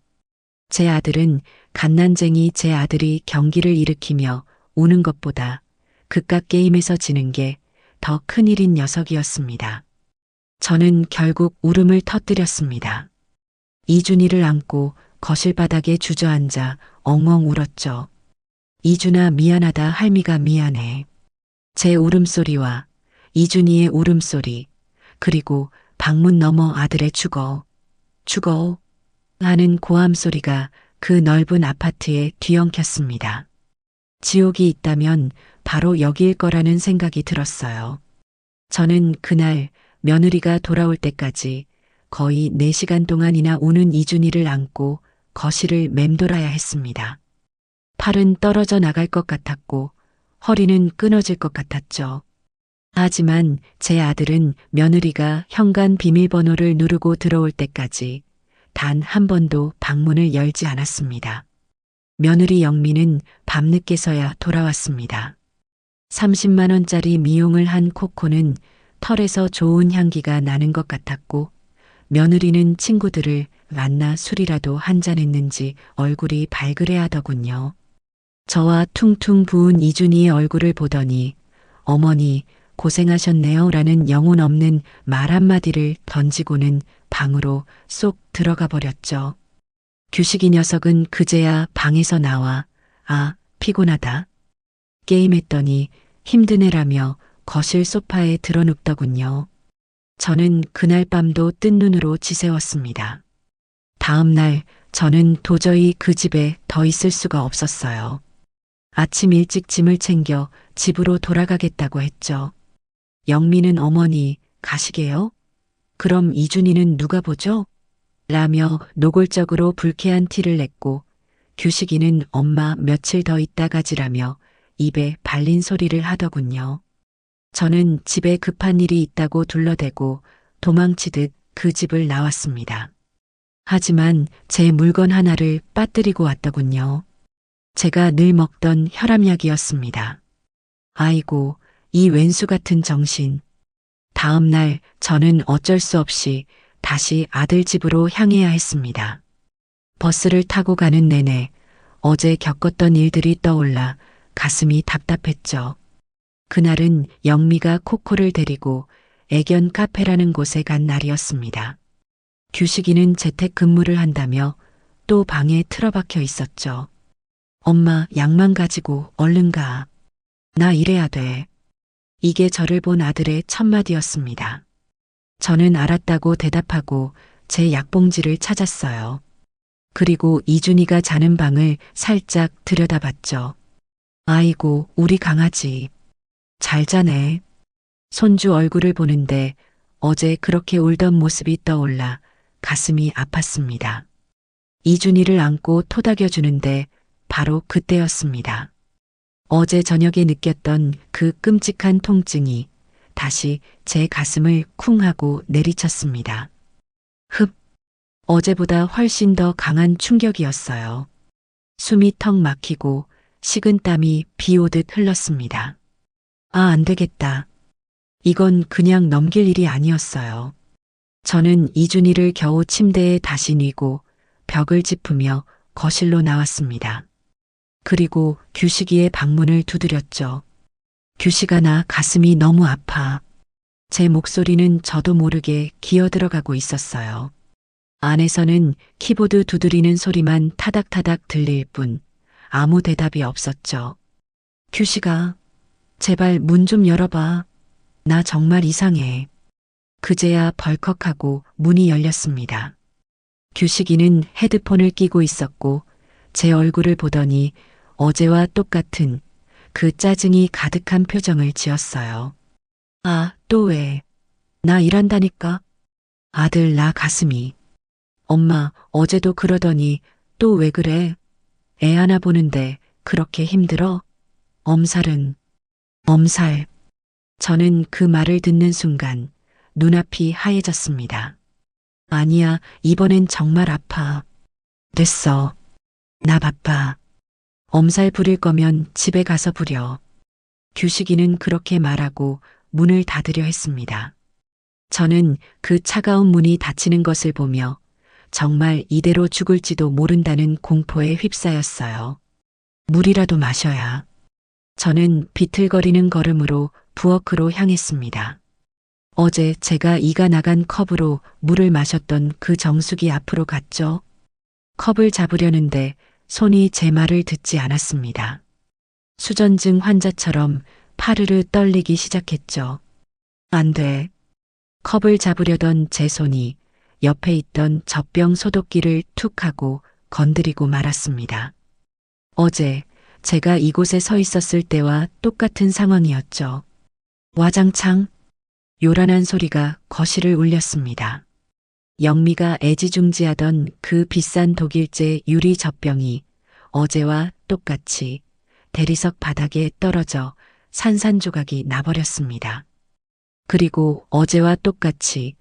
제 아들은 갓난쟁이 제 아들이 경기를 일으키며 우는 것보다 그깟 게임에서 지는 게 더 큰일인 녀석이었습니다. 저는 결국 울음을 터뜨렸습니다. 이준이를 안고 거실 바닥에 주저앉아 엉엉 울었죠. 이준아 미안하다 할미가 미안해. 제 울음소리와 이준이의 울음소리 그리고 방문 너머 아들의 죽어 하는 고함 소리가 그 넓은 아파트에 뒤엉켰습니다. 지옥이 있다면 바로 여기일 거라는 생각이 들었어요. 저는 그날 며느리가 돌아올 때까지 거의 4시간 동안이나 우는 이준이를 안고 거실을 맴돌아야 했습니다. 팔은 떨어져 나갈 것 같았고 허리는 끊어질 것 같았죠. 하지만 제 아들은 며느리가 현관 비밀번호를 누르고 들어올 때까지 단 한 번도 방문을 열지 않았습니다. 며느리 영미는 밤늦게서야 돌아왔습니다. 30만 원짜리 미용을 한 코코는 털에서 좋은 향기가 나는 것 같았고 며느리는 친구들을 만나 술이라도 한잔했는지 얼굴이 발그레하더군요. 저와 퉁퉁 부은 이준이의 얼굴을 보더니 어머니 고생하셨네요 라는 영혼 없는 말 한마디를 던지고는 방으로 쏙 들어가 버렸죠. 규식이 녀석은 그제야 방에서 나와 피곤하다. 게임했더니 힘든 애라며 거실 소파에 드러눕더군요. 저는 그날 밤도 뜬 눈으로 지새웠습니다. 다음 날 저는 도저히 그 집에 더 있을 수가 없었어요. 아침 일찍 짐을 챙겨 집으로 돌아가겠다고 했죠. 영미는 어머니 가시게요? 그럼 이준이는 누가 보죠? 라며 노골적으로 불쾌한 티를 냈고 규식이는 엄마 며칠 더 있다 가지라며 입에 발린 소리를 하더군요. 저는 집에 급한 일이 있다고 둘러대고 도망치듯 그 집을 나왔습니다. 하지만 제 물건 하나를 빠뜨리고 왔더군요. 제가 늘 먹던 혈압약이었습니다. 아이고, 이 왼수 같은 정신. 다음 날 저는 어쩔 수 없이 다시 아들 집으로 향해야 했습니다. 버스를 타고 가는 내내 어제 겪었던 일들이 떠올라 가슴이 답답했죠. 그날은 영미가 코코를 데리고 애견 카페라는 곳에 간 날이었습니다. 규식이는 재택근무를 한다며 또 방에 틀어박혀 있었죠. 엄마 약만 가지고 얼른 가. 나 일해야 돼. 이게 저를 본 아들의 첫마디였습니다. 저는 알았다고 대답하고 제 약봉지를 찾았어요. 그리고 이준이가 자는 방을 살짝 들여다봤죠. 아이고, 우리 강아지. 잘 자네. 손주 얼굴을 보는데 어제 그렇게 울던 모습이 떠올라 가슴이 아팠습니다. 이준이를 안고 토닥여주는데 바로 그때였습니다. 어제 저녁에 느꼈던 그 끔찍한 통증이 다시 제 가슴을 쿵 하고 내리쳤습니다. 어제보다 훨씬 더 강한 충격이었어요. 숨이 턱 막히고 식은땀이 비 오듯 흘렀습니다. 안 되겠다. 이건 그냥 넘길 일이 아니었어요. 저는 이준이를 겨우 침대에 다시 뉘고 벽을 짚으며 거실로 나왔습니다. 그리고 규식이의 방문을 두드렸죠. 규식아, 나 가슴이 너무 아파. 제 목소리는 저도 모르게 기어들어가고 있었어요. 안에서는 키보드 두드리는 소리만 타닥타닥 들릴 뿐 아무 대답이 없었죠. 규식아, 제발 문 좀 열어봐. 나 정말 이상해. 그제야 벌컥하고 문이 열렸습니다. 규식이는 헤드폰을 끼고 있었고 제 얼굴을 보더니 어제와 똑같은 그 짜증이 가득한 표정을 지었어요. 또 왜? 나 일한다니까. 아들, 나 가슴이. 엄마, 어제도 그러더니 또 왜 그래? 애 하나 보는데 그렇게 힘들어? 엄살은. 엄살. 저는 그 말을 듣는 순간 눈앞이 하얘졌습니다. 아니야, 이번엔 정말 아파. 됐어. 나 바빠. 엄살 부릴 거면 집에 가서 부려. 규식이는 그렇게 말하고 문을 닫으려 했습니다. 저는 그 차가운 문이 닫히는 것을 보며 정말 이대로 죽을지도 모른다는 공포에 휩싸였어요. 물이라도 마셔야. 저는 비틀거리는 걸음으로 부엌으로 향했습니다. 어제 제가 이가 나간 컵으로 물을 마셨던 그 정수기 앞으로 갔죠. 컵을 잡으려는데 손이 제 말을 듣지 않았습니다. 수전증 환자처럼 파르르 떨리기 시작했죠. 안 돼. 컵을 잡으려던 제 손이 옆에 있던 젖병 소독기를 툭 하고 건드리고 말았습니다. 어제 제가 이곳에 서 있었을 때와 똑같은 상황이었죠. 와장창 요란한 소리가 거실을 울렸습니다. 영미가 애지중지하던 그 비싼 독일제 유리 젖병이 어제와 똑같이 대리석 바닥에 떨어져 산산조각이 나버렸습니다. 그리고 어제와 똑같이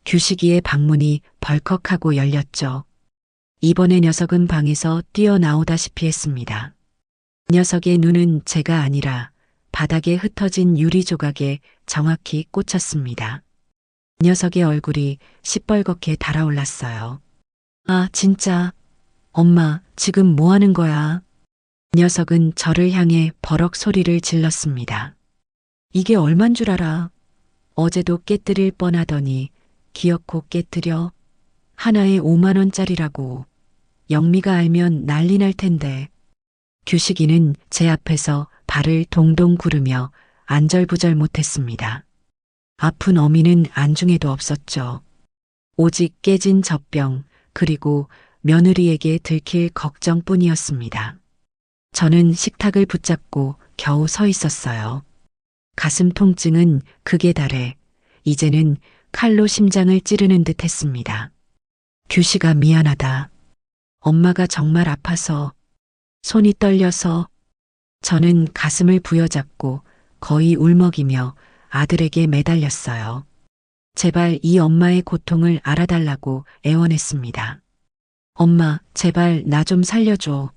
규식이의 방문이 벌컥하고 열렸죠. 이번에 녀석은 방에서 뛰어나오다시피 했습니다. 녀석의 눈은 제가 아니라 바닥에 흩어진 유리 조각에 정확히 꽂혔습니다. 녀석의 얼굴이 시뻘겋게 달아올랐어요. 진짜. 엄마, 지금 뭐 하는 거야? 녀석은 저를 향해 버럭 소리를 질렀습니다. 이게 얼만 줄 알아? 어제도 깨뜨릴 뻔하더니 기어코 깨뜨려. 하나에 5만 원짜리라고. 영미가 알면 난리 날 텐데. 규식이는 제 앞에서 발을 동동 구르며 안절부절 못했습니다. 아픈 어미는 안중에도 없었죠. 오직 깨진 젖병 그리고 며느리에게 들킬 걱정뿐이었습니다. 저는 식탁을 붙잡고 겨우 서 있었어요. 가슴 통증은 극에 달해 이제는 칼로 심장을 찌르는 듯 했습니다. 규식아 미안하다. 엄마가 정말 아파서 손이 떨려서. 저는 가슴을 부여잡고 거의 울먹이며 아들에게 매달렸어요. 제발 이 엄마의 고통을 알아달라고 애원했습니다. 엄마, 제발 나 좀 살려줘.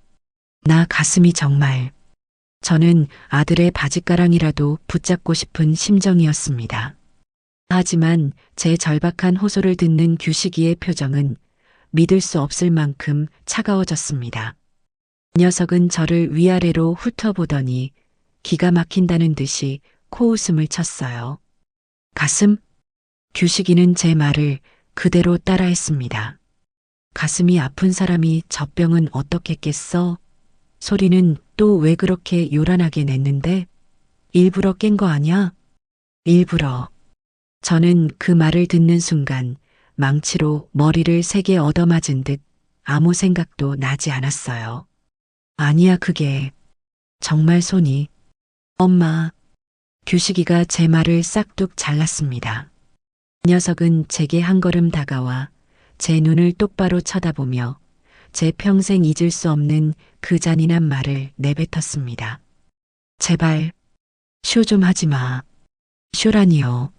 나 가슴이 정말. 저는 아들의 바짓가랑이라도 붙잡고 싶은 심정이었습니다. 하지만 제 절박한 호소를 듣는 규식이의 표정은 믿을 수 없을 만큼 차가워졌습니다. 녀석은 저를 위아래로 훑어보더니 기가 막힌다는 듯이 코웃음을 쳤어요. 가슴? 규식이는 제 말을 그대로 따라했습니다. 가슴이 아픈 사람이 젖병은 어떻게 깼어? 소리는 또 왜 그렇게 요란하게 냈는데? 일부러 깬 거 아냐? 일부러. 저는 그 말을 듣는 순간 망치로 머리를 세게 얻어맞은 듯 아무 생각도 나지 않았어요. 아니야 그게. 정말 손이. 엄마. 규식이가 제 말을 싹둑 잘랐습니다. 녀석은 제게 한 걸음 다가와 제 눈을 똑바로 쳐다보며 제 평생 잊을 수 없는 그 잔인한 말을 내뱉었습니다. 제발 쇼 좀 하지 마. 쇼라니요.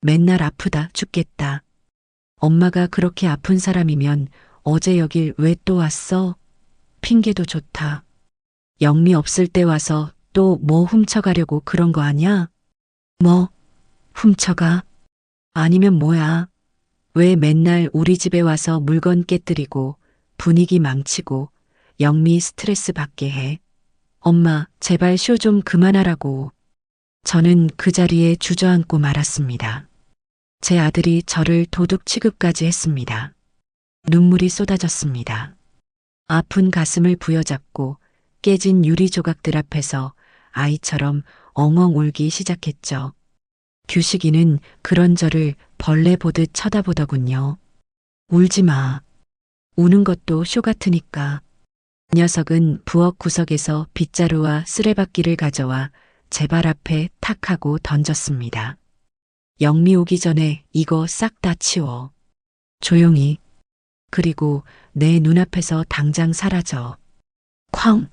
맨날 아프다 죽겠다. 엄마가 그렇게 아픈 사람이면 어제 여길 왜 또 왔어? 핑계도 좋다. 영미 없을 때 와서 또 뭐 훔쳐가려고 그런 거 아냐? 뭐? 훔쳐가? 아니면 뭐야? 왜 맨날 우리 집에 와서 물건 깨뜨리고 분위기 망치고 영미 스트레스 받게 해? 엄마, 제발 쇼 좀 그만하라고. 저는 그 자리에 주저앉고 말았습니다. 제 아들이 저를 도둑 취급까지 했습니다. 눈물이 쏟아졌습니다. 아픈 가슴을 부여잡고 깨진 유리 조각들 앞에서 아이처럼 엉엉 울기 시작했죠. 규식이는 그런 저를 벌레 보듯 쳐다보더군요. 울지 마. 우는 것도 쇼 같으니까. 녀석은 부엌 구석에서 빗자루와 쓰레받기를 가져와 제 발 앞에 탁 하고 던졌습니다. 영미 오기 전에 이거 싹 다 치워. 조용히. 그리고 내 눈앞에서 당장 사라져. 쾅!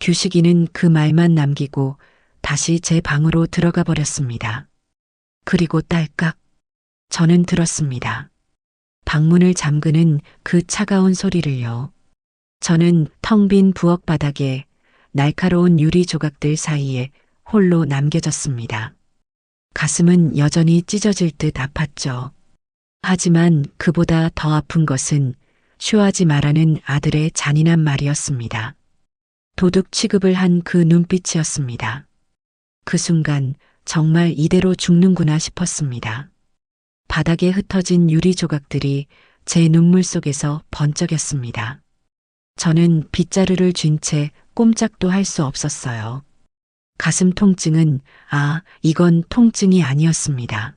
규식이는 그 말만 남기고 다시 제 방으로 들어가 버렸습니다. 그리고 딸깍. 저는 들었습니다. 방문을 잠그는 그 차가운 소리를요. 저는 텅 빈 부엌 바닥에 날카로운 유리 조각들 사이에 홀로 남겨졌습니다. 가슴은 여전히 찢어질 듯 아팠죠. 하지만 그보다 더 아픈 것은 쇼하지 말라는 아들의 잔인한 말이었습니다. 도둑 취급을 한 그 눈빛이었습니다. 그 순간 정말 이대로 죽는구나 싶었습니다. 바닥에 흩어진 유리 조각들이 제 눈물 속에서 번쩍였습니다. 저는 빗자루를 쥔 채 꼼짝도 할 수 없었어요. 가슴 통증은 이건 통증이 아니었습니다.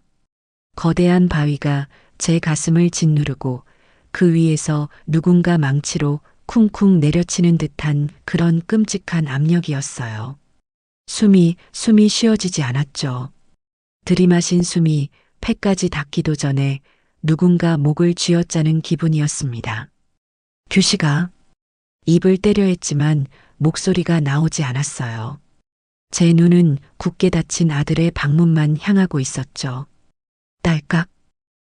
거대한 바위가 제 가슴을 짓누르고 그 위에서 누군가 망치로 쿵쿵 내려치는 듯한 그런 끔찍한 압력이었어요. 숨이 쉬어지지 않았죠. 들이마신 숨이 폐까지 닿기도 전에 누군가 목을 쥐어짜는 기분이었습니다. 규식아. 입을 때려 했지만 목소리가 나오지 않았어요. 제 눈은 굳게 닫힌 아들의 방문만 향하고 있었죠. 딸깍.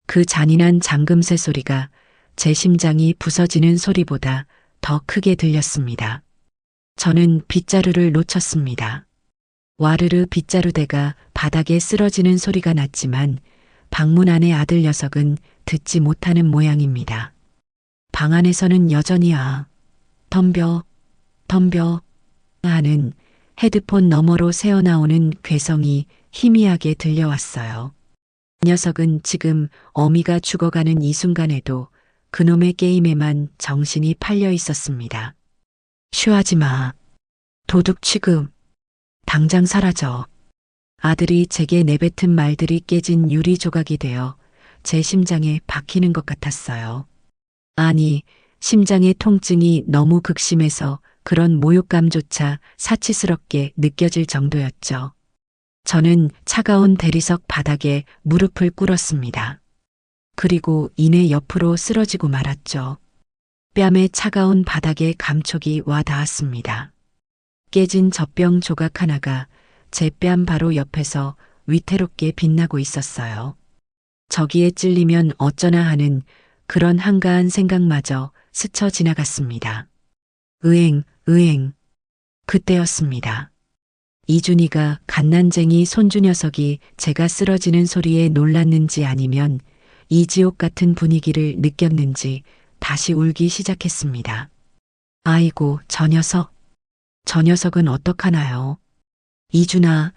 그 잔인한 잠금새 소리가 제 심장이 부서지는 소리보다 더 크게 들렸습니다. 저는 빗자루를 놓쳤습니다. 와르르 빗자루대가 바닥에 쓰러지는 소리가 났지만 방문 안의 아들 녀석은 듣지 못하는 모양입니다. 방 안에서는 여전히 덤벼 하는 헤드폰 너머로 새어나오는 괴성이 희미하게 들려왔어요. 녀석은 지금 어미가 죽어가는 이 순간에도 그놈의 게임에만 정신이 팔려 있었습니다. 쉬하지 마. 도둑 취급. 당장 사라져. 아들이 제게 내뱉은 말들이 깨진 유리 조각이 되어 제 심장에 박히는 것 같았어요. 아니, 심장의 통증이 너무 극심해서 그런 모욕감조차 사치스럽게 느껴질 정도였죠. 저는 차가운 대리석 바닥에 무릎을 꿇었습니다. 그리고 이내 옆으로 쓰러지고 말았죠. 뺨에 차가운 바닥에 감촉이 와 닿았습니다. 깨진 젖병 조각 하나가 제 뺨 바로 옆에서 위태롭게 빛나고 있었어요. 저기에 찔리면 어쩌나 하는 그런 한가한 생각마저 스쳐 지나갔습니다. 으엥. 그때였습니다. 이준이가 갓난쟁이 손주 녀석이 제가 쓰러지는 소리에 놀랐는지 아니면 이 지옥 같은 분위기를 느꼈는지 다시 울기 시작했습니다. 아이고, 저 녀석. 저 녀석은 어떡하나요? 이준아.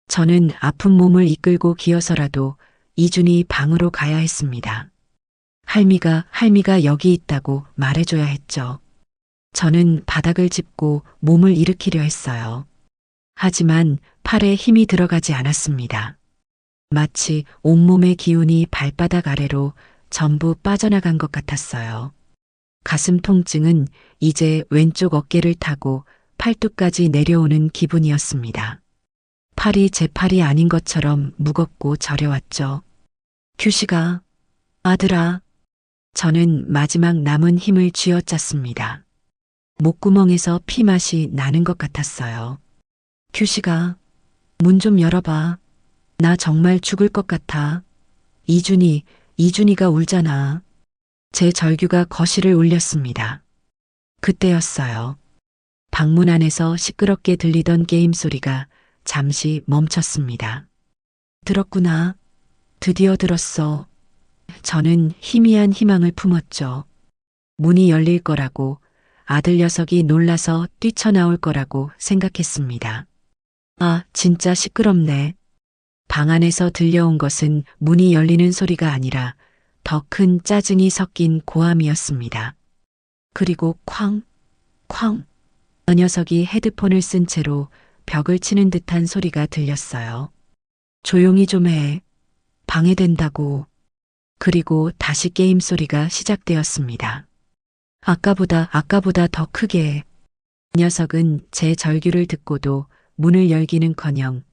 저는 아픈 몸을 이끌고 기어서라도 이준이 방으로 가야 했습니다. 할미가 여기 있다고 말해줘야 했죠. 저는 바닥을 짚고 몸을 일으키려 했어요. 하지만 팔에 힘이 들어가지 않았습니다. 마치 온몸의 기운이 발바닥 아래로 전부 빠져나간 것 같았어요. 가슴 통증은 이제 왼쪽 어깨를 타고 팔뚝까지 내려오는 기분이었습니다. 팔이 제 팔이 아닌 것처럼 무겁고 저려왔죠. 규식아, 아들아. 저는 마지막 남은 힘을 쥐어짰습니다. 목구멍에서 피맛이 나는 것 같았어요. 규식아, 문 좀 열어봐. 나 정말 죽을 것 같아. 이준이가 울잖아. 제 절규가 거실을 울렸습니다. 그때였어요. 방문 안에서 시끄럽게 들리던 게임 소리가 잠시 멈췄습니다. 들었구나. 드디어 들었어. 저는 희미한 희망을 품었죠. 문이 열릴 거라고, 아들 녀석이 놀라서 뛰쳐나올 거라고 생각했습니다. 아, 진짜 시끄럽네. 방 안에서 들려온 것은 문이 열리는 소리가 아니라 더 큰 짜증이 섞인 고함이었습니다. 그리고 쾅. 그 녀석이 헤드폰을 쓴 채로 벽을 치는 듯한 소리가 들렸어요. 조용히 좀 해. 방해된다고. 그리고 다시 게임 소리가 시작되었습니다. 아까보다 더 크게. 녀석은 제 절규를 듣고도 문을 열기는커녕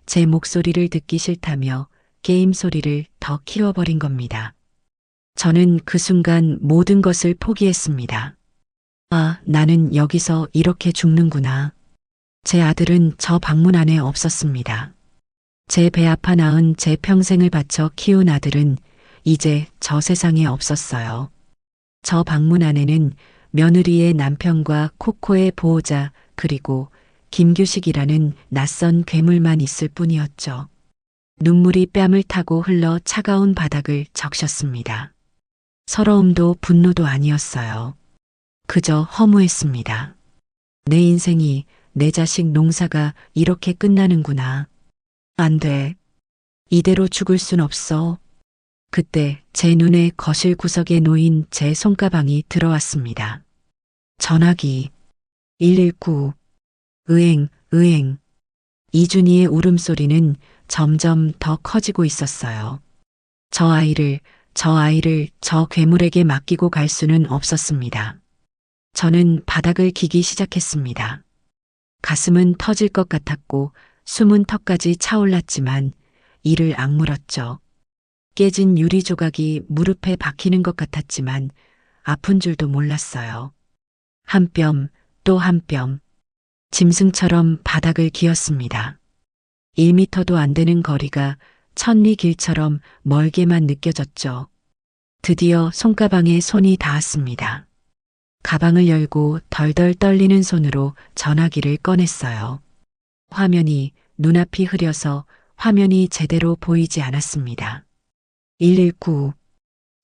제 목소리를 듣기 싫다며 게임 소리를 더 키워버린 겁니다. 저는 그 순간 모든 것을 포기했습니다. 아, 나는 여기서 이렇게 죽는구나. 제 아들은 저 방문 안에 없었습니다. 제 배 아파 낳은 제 평생을 바쳐 키운 아들은 이제 저 세상에 없었어요. 저 방문 안에는 며느리의 남편과 코코의 보호자 그리고 김규식이라는 낯선 괴물만 있을 뿐이었죠. 눈물이 뺨을 타고 흘러 차가운 바닥을 적셨습니다. 서러움도 분노도 아니었어요. 그저 허무했습니다. 내 인생이, 내 자식 농사가 이렇게 끝나는구나. 안 돼. 이대로 죽을 순 없어. 그때 제 눈에 거실 구석에 놓인 제 손가방이 들어왔습니다. 전화기. 119. 으엥. 이준이의 울음소리는 점점 더 커지고 있었어요. 저 아이를 저 괴물에게 맡기고 갈 수는 없었습니다. 저는 바닥을 기기 시작했습니다. 가슴은 터질 것 같았고 숨은 턱까지 차올랐지만 이를 악물었죠. 깨진 유리 조각이 무릎에 박히는 것 같았지만 아픈 줄도 몰랐어요. 한 뼘, 또 한 뼘. 짐승처럼 바닥을 기었습니다. 1미터도 안 되는 거리가 천리 길처럼 멀게만 느껴졌죠. 드디어 손가방에 손이 닿았습니다. 가방을 열고 덜덜 떨리는 손으로 전화기를 꺼냈어요. 화면이 눈앞이 흐려서 화면이 제대로 보이지 않았습니다. 119.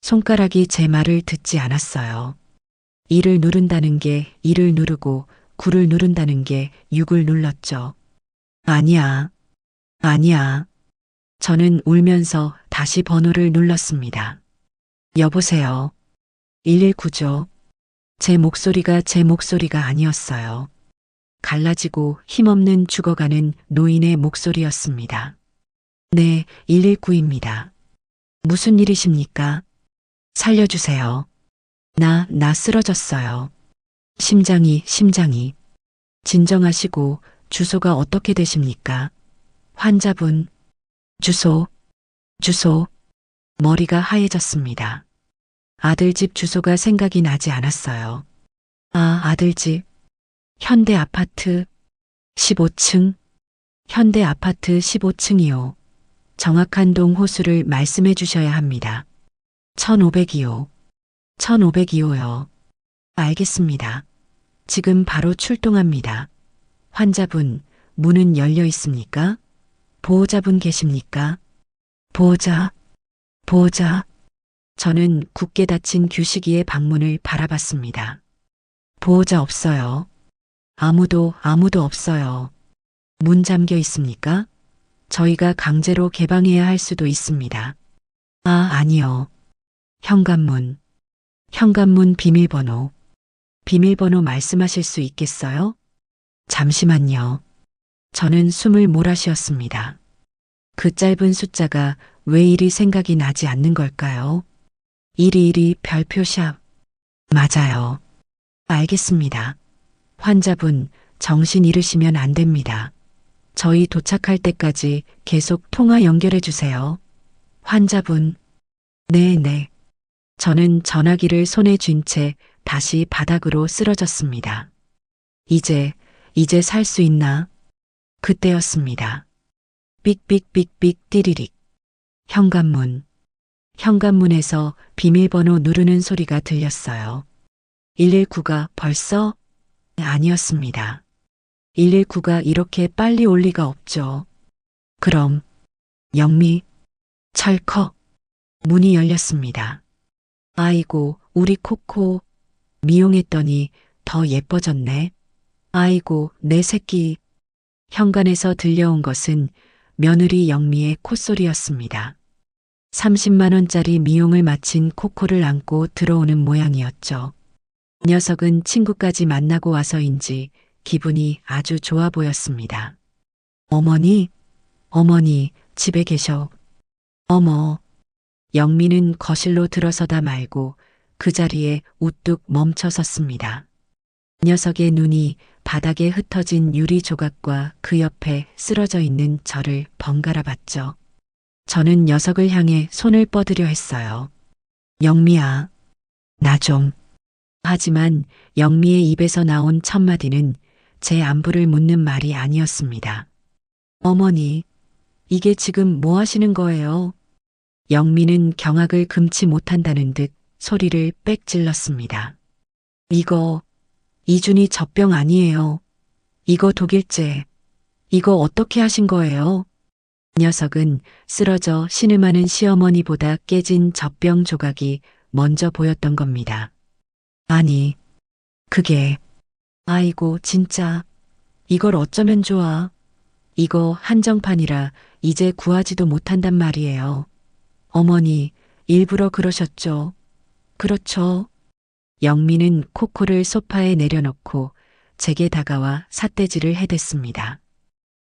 손가락이 제 말을 듣지 않았어요. 1을 누른다는 게 1을 누르고 9를 누른다는 게 6을 눌렀죠. 아니야. 아니야. 저는 울면서 다시 번호를 눌렀습니다. 여보세요. 119죠. 제 목소리가 아니었어요. 갈라지고 힘없는 죽어가는 노인의 목소리였습니다. 네, 119입니다. 무슨 일이십니까? 살려주세요. 나 쓰러졌어요. 심장이. 진정하시고 주소가 어떻게 되십니까? 환자분, 주소. 머리가 하얘졌습니다. 아들 집 주소가 생각이 나지 않았어요. 아, 아들 집. 현대 아파트 15층. 현대 아파트 15층이요. 정확한 동 호수를 말씀해 주셔야 합니다. 1502호. 1502호요. 알겠습니다. 지금 바로 출동합니다. 환자분, 문은 열려 있습니까? 보호자분 계십니까? 보호자. 저는 굳게 닫힌 규식이의 방문을 바라봤습니다. 보호자 없어요. 아무도 없어요. 문 잠겨 있습니까? 저희가 강제로 개방해야 할 수도 있습니다. 아, 아니요. 현관문 비밀번호. 비밀번호 말씀하실 수 있겠어요? 잠시만요. 저는 숨을 몰아쉬었습니다. 그 짧은 숫자가 왜 이리 생각이 나지 않는 걸까요? 122 별표샵. 맞아요. 알겠습니다. 환자분, 정신 잃으시면 안 됩니다. 저희 도착할 때까지 계속 통화 연결해 주세요. 환자분. 네. 저는 전화기를 손에 쥔 채 다시 바닥으로 쓰러졌습니다. 이제 살 수 있나? 그때였습니다. 삑삑삑삑 띠리릭. 현관문에서 비밀번호 누르는 소리가 들렸어요. 119가 벌써? 아니었습니다. 119가 이렇게 빨리 올 리가 없죠. 그럼 영미, 철컥. 문이 열렸습니다. 아이고, 우리 코코. 미용했더니 더 예뻐졌네. 아이고, 내 새끼. 현관에서 들려온 것은 며느리 영미의 콧소리였습니다. 30만 원짜리 미용을 마친 코코를 안고 들어오는 모양이었죠. 녀석은 친구까지 만나고 와서인지 기분이 아주 좋아 보였습니다. 어머니, 집에 계셔. 어머. 영미는 거실로 들어서다 말고 그 자리에 우뚝 멈춰 섰습니다. 녀석의 눈이 바닥에 흩어진 유리 조각과 그 옆에 쓰러져 있는 저를 번갈아 봤죠. 저는 녀석을 향해 손을 뻗으려 했어요. 영미야, 나 좀. 하지만 영미의 입에서 나온 첫마디는 제 안부를 묻는 말이 아니었습니다. 어머니, 이게 지금 뭐 하시는 거예요? 영미는 경악을 금치 못한다는 듯 소리를 빽 질렀습니다. 이거, 이준이 젖병 아니에요. 이거 독일제. 이거 어떻게 하신 거예요? 녀석은 쓰러져 신음하는 시어머니보다 깨진 젖병 조각이 먼저 보였던 겁니다. 아니, 그게, 아이고, 진짜, 이걸 어쩌면 좋아. 이거 한정판이라 이제 구하지도 못한단 말이에요. 어머니, 일부러 그러셨죠? 그렇죠. 영미는 코코를 소파에 내려놓고 제게 다가와 삿대질을 해댔습니다.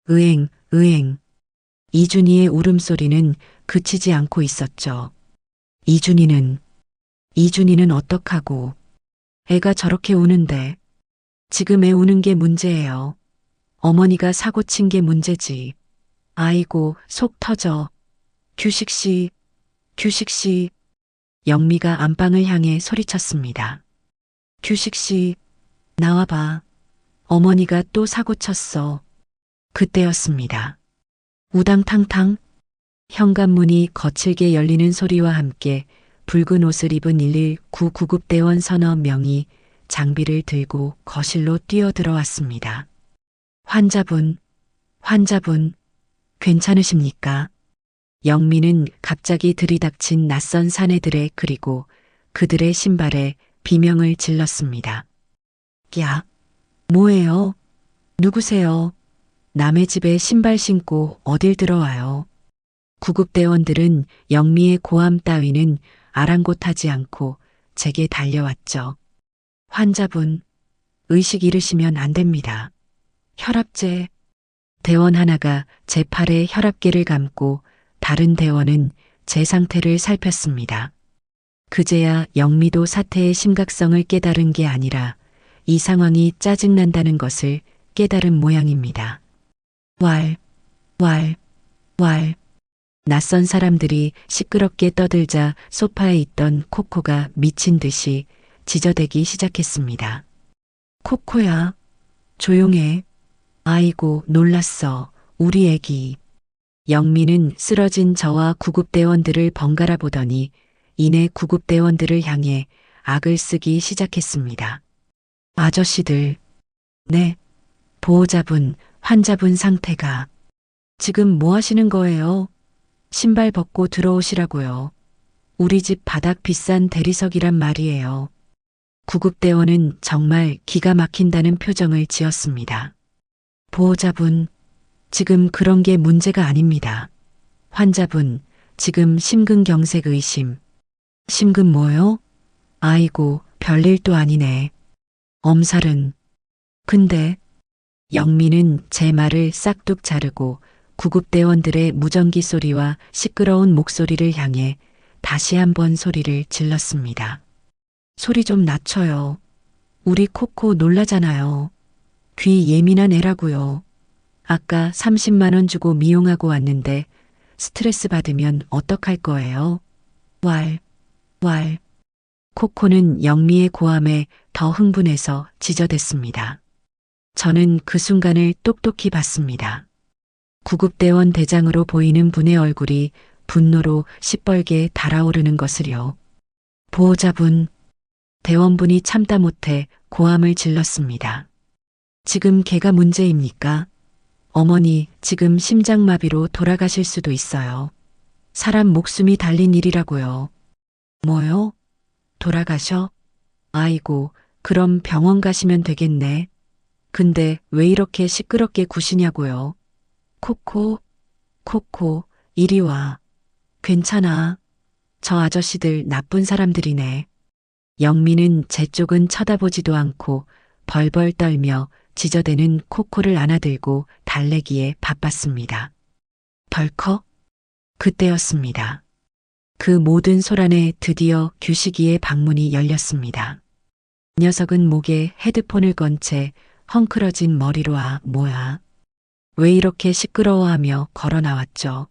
으엥. 이준이의 울음소리는 그치지 않고 있었죠. 이준이는 어떡하고. 애가 저렇게 우는데. 지금 애 우는 게 문제예요. 어머니가 사고 친 게 문제지. 아이고, 속 터져. 규식 씨. 영미가 안방을 향해 소리쳤습니다. 규식 씨, 나와봐. 어머니가 또 사고 쳤어. 그때였습니다. 우당탕탕. 현관문이 거칠게 열리는 소리와 함께 붉은 옷을 입은 119 구급대원 서너 명이 장비를 들고 거실로 뛰어들어왔습니다. 환자분, 괜찮으십니까? 영미는 갑자기 들이닥친 낯선 사내들의 그리고 그들의 신발에 비명을 질렀습니다. 야, 뭐예요? 누구세요? 남의 집에 신발 신고 어딜 들어와요. 구급대원들은 영미의 고함 따위는 아랑곳하지 않고 제게 달려왔죠. 환자분, 의식 잃으시면 안 됩니다. 혈압제. 대원 하나가 제 팔에 혈압계를 감고 다른 대원은 제 상태를 살폈습니다. 그제야 영미도 사태의 심각성을 깨달은 게 아니라 이 상황이 짜증난다는 것을 깨달은 모양입니다. 왈, 왈, 왈. 낯선 사람들이 시끄럽게 떠들자 소파에 있던 코코가 미친 듯이 지저대기 시작했습니다. 코코야, 조용해. 아이고, 놀랐어. 우리 애기. 영미는 쓰러진 저와 구급대원들을 번갈아 보더니 이내 구급대원들을 향해 악을 쓰기 시작했습니다. 아저씨들. 네. 보호자분, 환자분 상태가. 지금 뭐 하시는 거예요? 신발 벗고 들어오시라고요. 우리 집 바닥 비싼 대리석이란 말이에요. 구급대원은 정말 기가 막힌다는 표정을 지었습니다. 보호자분, 지금 그런 게 문제가 아닙니다. 환자분, 지금 심근경색 의심. 심근 뭐요? 아이고, 별일도 아니네. 엄살은. 근데 영미는 제 말을 싹둑 자르고 구급대원들의 무전기 소리와 시끄러운 목소리를 향해 다시 한번 소리를 질렀습니다. 소리 좀 낮춰요. 우리 코코 놀라잖아요. 귀 예민한 애라고요. 아까 30만 원 주고 미용하고 왔는데 스트레스 받으면 어떡할 거예요? 왈, 왈. 코코는 영미의 고함에 더 흥분해서 지저댔습니다. 저는 그 순간을 똑똑히 봤습니다. 구급대원 대장으로 보이는 분의 얼굴이 분노로 시뻘게 달아오르는 것을요. 보호자분, 대원분이 참다 못해 고함을 질렀습니다. 지금 걔가 문제입니까? 어머니, 지금 심장마비로 돌아가실 수도 있어요. 사람 목숨이 달린 일이라고요. 뭐요? 돌아가셔? 아이고, 그럼 병원 가시면 되겠네. 근데 왜 이렇게 시끄럽게 구시냐고요? 코코, 코코, 이리 와. 괜찮아. 저 아저씨들 나쁜 사람들이네. 영미는 제 쪽은 쳐다보지도 않고 벌벌 떨며 지저대는 코코를 안아들고 달래기에 바빴습니다. 덜컥? 그때였습니다. 그 모든 소란에 드디어 규식이의 방문이 열렸습니다. 녀석은 목에 헤드폰을 건 채 헝클어진 머리로 뭐야. 왜 이렇게 시끄러워하며 걸어 나왔죠.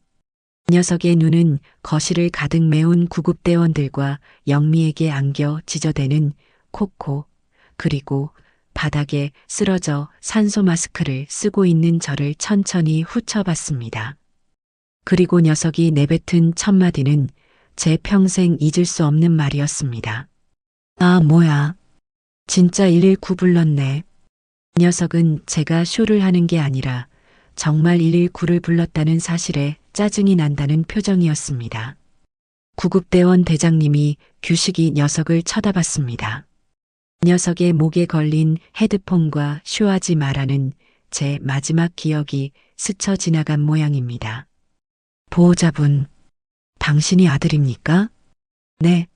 녀석의 눈은 거실을 가득 메운 구급대원들과 영미에게 안겨 지저대는 코코, 그리고 바닥에 쓰러져 산소 마스크를 쓰고 있는 저를 천천히 훑어봤습니다. 그리고 녀석이 내뱉은 첫 마디는 제 평생 잊을 수 없는 말이었습니다. 아, 뭐야. 진짜 119 불렀네. 녀석은 제가 쇼를 하는 게 아니라 정말 119를 불렀다는 사실에 짜증이 난다는 표정이었습니다. 구급대원 대장님이 규식이 녀석을 쳐다봤습니다. 녀석의 목에 걸린 헤드폰과 쇼하지 마라는 제 마지막 기억이 스쳐 지나간 모양입니다. 보호자분, 당신이 아들입니까? 네.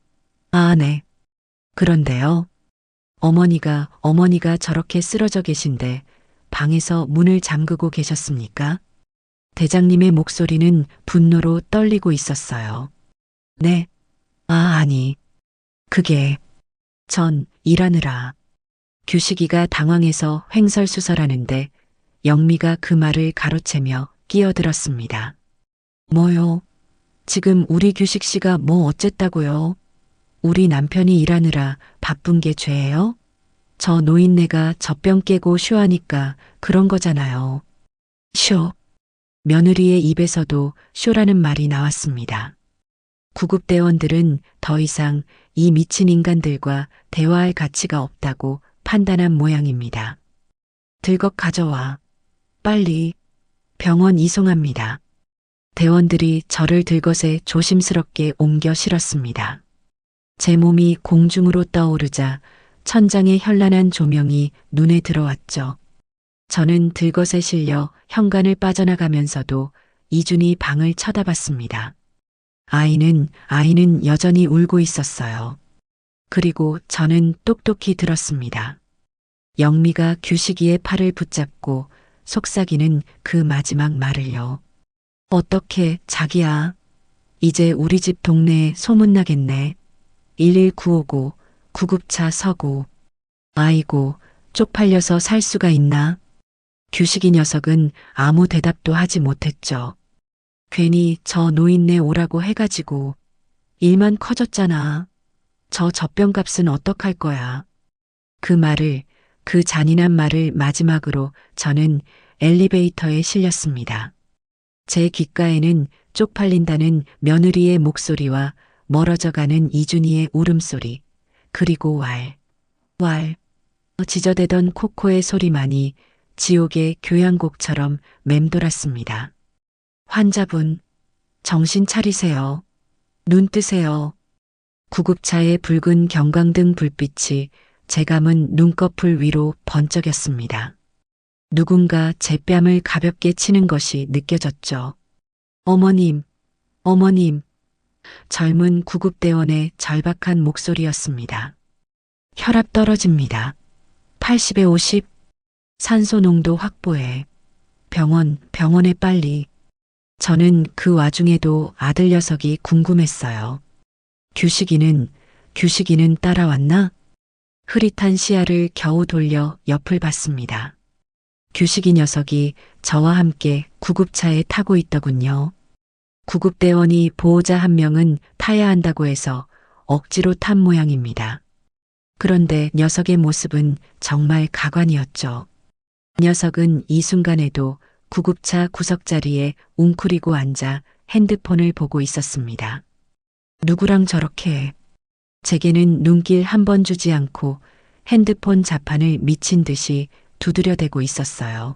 아, 네. 그런데요. 어머니가 저렇게 쓰러져 계신데 방에서 문을 잠그고 계셨습니까? 대장님의 목소리는 분노로 떨리고 있었어요. 네. 아, 아니. 그게 전 일하느라. 규식이가 당황해서 횡설수설하는데 영미가 그 말을 가로채며 끼어들었습니다. 뭐요? 지금 우리 규식 씨가 뭐 어쨌다고요? 우리 남편이 일하느라 바쁜 게 죄예요? 저 노인네가 젖병 깨고 쇼하니까 그런 거잖아요. 쇼. 며느리의 입에서도 쇼라는 말이 나왔습니다. 구급대원들은 더 이상 이 미친 인간들과 대화할 가치가 없다고 판단한 모양입니다. 들것 가져와. 빨리. 병원 이송합니다. 대원들이 저를 들것에 조심스럽게 옮겨 실었습니다. 제 몸이 공중으로 떠오르자 천장의 현란한 조명이 눈에 들어왔죠. 저는 들것에 실려 현관을 빠져나가면서도 이준이 방을 쳐다봤습니다. 아이는 여전히 울고 있었어요. 그리고 저는 똑똑히 들었습니다. 영미가 규식이의 팔을 붙잡고 속삭이는 그 마지막 말을요. 어떻게 자기야. 이제 우리 집 동네에 소문나겠네. 119오고 구급차 서고. 아이고 쪽팔려서 살 수가 있나. 규식이 녀석은 아무 대답도 하지 못했죠. 괜히 저 노인네 오라고 해가지고 일만 커졌잖아. 저 젖병값은 어떡할 거야. 그 잔인한 말을 마지막으로 저는 엘리베이터에 실렸습니다. 제 귓가에는 쪽팔린다는 며느리의 목소리와 멀어져가는 이준희의 울음소리, 그리고 왈, 지저대던 코코의 소리만이 지옥의 교향곡처럼 맴돌았습니다. 환자분, 정신 차리세요. 눈 뜨세요. 구급차의 붉은 경광등 불빛이 제 감은 눈꺼풀 위로 번쩍였습니다. 누군가 제 뺨을 가볍게 치는 것이 느껴졌죠. 어머님, 어머님. 젊은 구급대원의 절박한 목소리였습니다. 혈압 떨어집니다. 80에 50. 산소 농도 확보해. 병원에 빨리. 저는 그 와중에도 아들 녀석이 궁금했어요. 규식이는 따라왔나? 흐릿한 시야를 겨우 돌려 옆을 봤습니다. 규식이 녀석이 저와 함께 구급차에 타고 있더군요. 구급대원이 보호자 한 명은 타야 한다고 해서 억지로 탄 모양입니다. 그런데 녀석의 모습은 정말 가관이었죠. 녀석은 이 순간에도 구급차 구석자리에 웅크리고 앉아 핸드폰을 보고 있었습니다. 누구랑 저렇게 해? 제게는 눈길 한 번 주지 않고 핸드폰 자판을 미친 듯이 두드려대고 있었어요.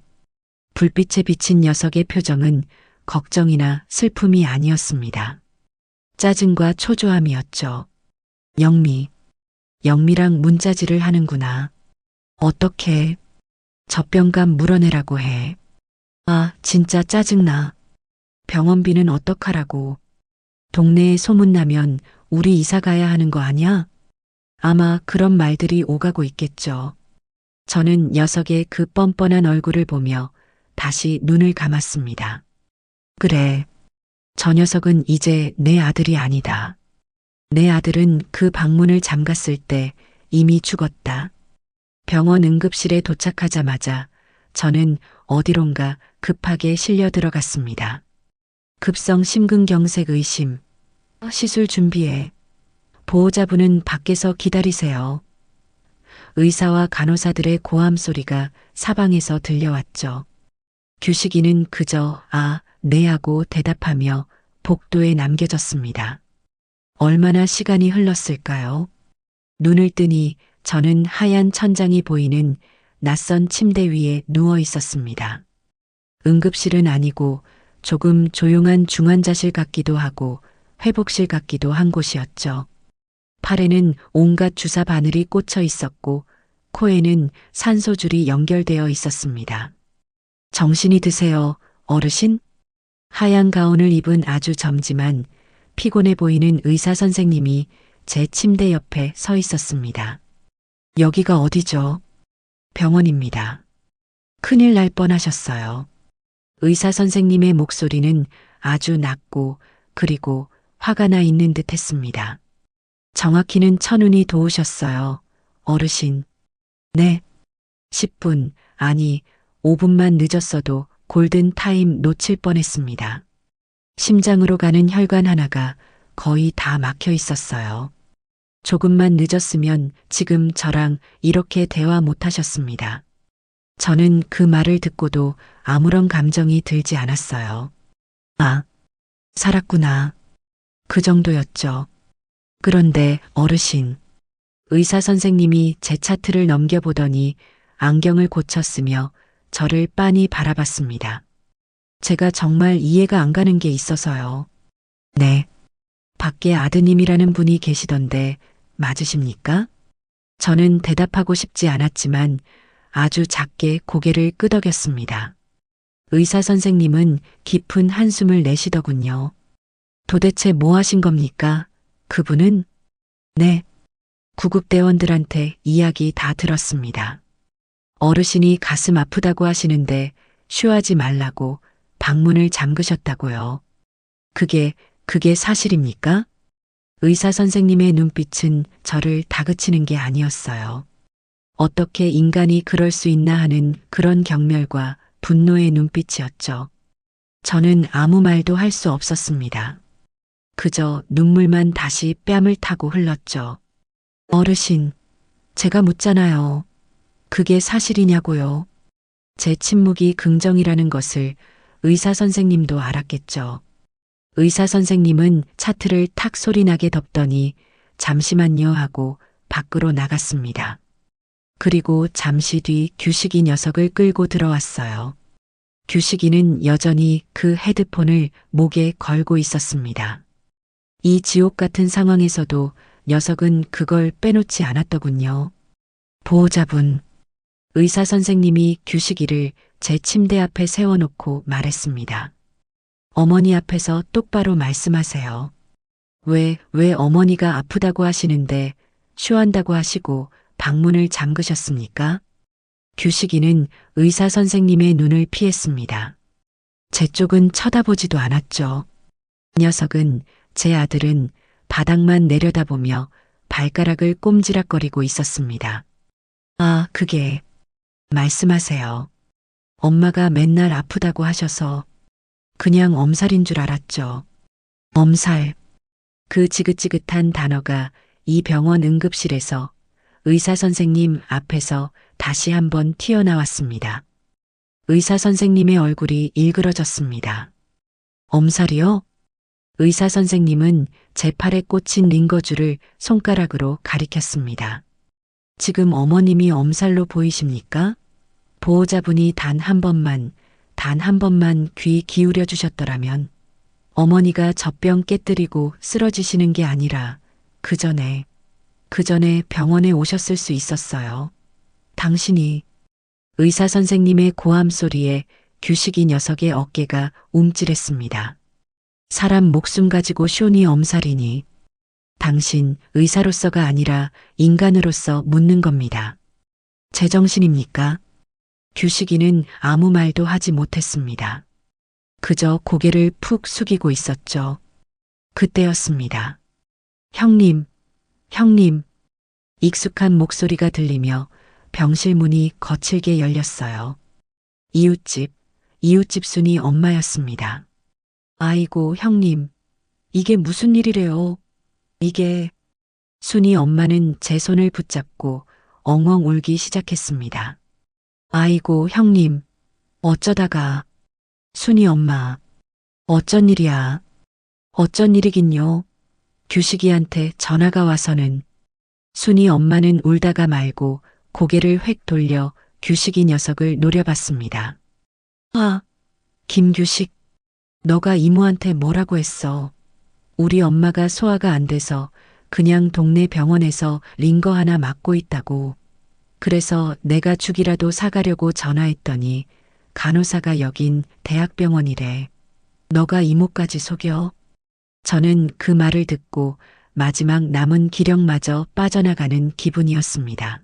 불빛에 비친 녀석의 표정은 걱정이나 슬픔이 아니었습니다. 짜증과 초조함이었죠. 영미랑 문자질을 하는구나. 어떻게 젖병감 물어내라고 해. 아, 진짜 짜증나. 병원비는 어떡하라고. 동네에 소문나면 우리 이사 가야 하는 거 아냐? 아마 그런 말들이 오가고 있겠죠. 저는 녀석의 그 뻔뻔한 얼굴을 보며 다시 눈을 감았습니다. 그래, 저 녀석은 이제 내 아들이 아니다. 내 아들은 그 방문을 잠갔을 때 이미 죽었다. 병원 응급실에 도착하자마자 저는 어디론가 급하게 실려 들어갔습니다. 급성 심근경색 의심. 시술 준비해. 보호자분은 밖에서 기다리세요. 의사와 간호사들의 고함 소리가 사방에서 들려왔죠. 규식이는 그저 네 하고 대답하며 복도에 남겨졌습니다. 얼마나 시간이 흘렀을까요? 눈을 뜨니 저는 하얀 천장이 보이는 낯선 침대 위에 누워 있었습니다. 응급실은 아니고 조금 조용한 중환자실 같기도 하고 회복실 같기도 한 곳이었죠. 팔에는 온갖 주사 바늘이 꽂혀 있었고 코에는 산소줄이 연결되어 있었습니다. 정신이 드세요, 어르신? 하얀 가운을 입은 아주 젊지만 피곤해 보이는 의사 선생님이 제 침대 옆에 서 있었습니다. 여기가 어디죠? 병원입니다. 큰일 날 뻔하셨어요. 의사 선생님의 목소리는 아주 낮고 그리고 화가 나 있는 듯 했습니다. 정확히는 천운이 도우셨어요, 어르신. 네. 10분, 아니 5분만 늦었어도 골든 타임 놓칠 뻔했습니다. 심장으로 가는 혈관 하나가 거의 다 막혀 있었어요. 조금만 늦었으면 지금 저랑 이렇게 대화 못 하셨습니다. 저는 그 말을 듣고도 아무런 감정이 들지 않았어요. 아, 살았구나. 그 정도였죠. 그런데 어르신, 의사 선생님이 제 차트를 넘겨보더니 안경을 고쳤으며 저를 빤히 바라봤습니다. 제가 정말 이해가 안 가는 게 있어서요. 네. 밖에 아드님이라는 분이 계시던데 맞으십니까? 저는 대답하고 싶지 않았지만 아주 작게 고개를 끄덕였습니다. 의사 선생님은 깊은 한숨을 내쉬더군요. 도대체 뭐 하신 겁니까? 그분은? 네. 구급대원들한테 이야기 다 들었습니다. 어르신이 가슴 아프다고 하시는데 쉬하지 말라고 방문을 잠그셨다고요. 그게 사실입니까? 의사 선생님의 눈빛은 저를 다그치는 게 아니었어요. 어떻게 인간이 그럴 수 있나 하는 그런 경멸과 분노의 눈빛이었죠. 저는 아무 말도 할 수 없었습니다. 그저 눈물만 다시 뺨을 타고 흘렀죠. 어르신, 제가 묻잖아요. 그게 사실이냐고요. 제 침묵이 긍정이라는 것을 의사 선생님도 알았겠죠. 의사 선생님은 차트를 탁 소리나게 덮더니 잠시만요 하고 밖으로 나갔습니다. 그리고 잠시 뒤 규식이 녀석을 끌고 들어왔어요. 규식이는 여전히 그 헤드폰을 목에 걸고 있었습니다. 이 지옥 같은 상황에서도 녀석은 그걸 빼놓지 않았더군요. 보호자분, 의사 선생님이 규식이를 제 침대 앞에 세워놓고 말했습니다. 어머니 앞에서 똑바로 말씀하세요. 왜 어머니가 아프다고 하시는데 쉬한다고 하시고 방문을 잠그셨습니까? 규식이는 의사 선생님의 눈을 피했습니다. 제 쪽은 쳐다보지도 않았죠. 이 녀석은 제 아들은 바닥만 내려다보며 발가락을 꼼지락거리고 있었습니다. 아, 그게 말씀하세요. 엄마가 맨날 아프다고 하셔서 그냥 엄살인 줄 알았죠. 엄살. 그 지긋지긋한 단어가 이 병원 응급실에서 의사 선생님 앞에서 다시 한번 튀어나왔습니다. 의사 선생님의 얼굴이 일그러졌습니다. 엄살이요? 의사 선생님은 제 팔에 꽂힌 링거줄을 손가락으로 가리켰습니다. 지금 어머님이 엄살로 보이십니까? 보호자분이 단 한 번만 귀 기울여 주셨더라면 어머니가 젖병 깨뜨리고 쓰러지시는 게 아니라 그 전에 병원에 오셨을 수 있었어요. 당신이 의사 선생님의 고함 소리에 규식이 녀석의 어깨가 움찔했습니다. 사람 목숨 가지고 쇼니 엄살이니 당신 의사로서가 아니라 인간으로서 묻는 겁니다. 제정신입니까? 규식이는 아무 말도 하지 못했습니다. 그저 고개를 푹 숙이고 있었죠. 그때였습니다. 형님. 익숙한 목소리가 들리며 병실 문이 거칠게 열렸어요. 이웃집 순이 엄마였습니다. 아이고, 형님. 이게 무슨 일이래요? 이게. 순이 엄마는 제 손을 붙잡고 엉엉 울기 시작했습니다. 아이고, 형님. 어쩌다가. 순이 엄마. 어쩐 일이야. 어쩐 일이긴요. 규식이한테 전화가 와서는. 순이 엄마는 울다가 말고 고개를 획 돌려 규식이 녀석을 노려봤습니다. 아, 김규식. 너가 이모한테 뭐라고 했어? 우리 엄마가 소화가 안 돼서 그냥 동네 병원에서 링거 하나 맞고 있다고. 그래서 내가 죽이라도 사가려고 전화했더니 간호사가 여긴 대학병원이래. 너가 이모까지 속여? 저는 그 말을 듣고 마지막 남은 기력마저 빠져나가는 기분이었습니다.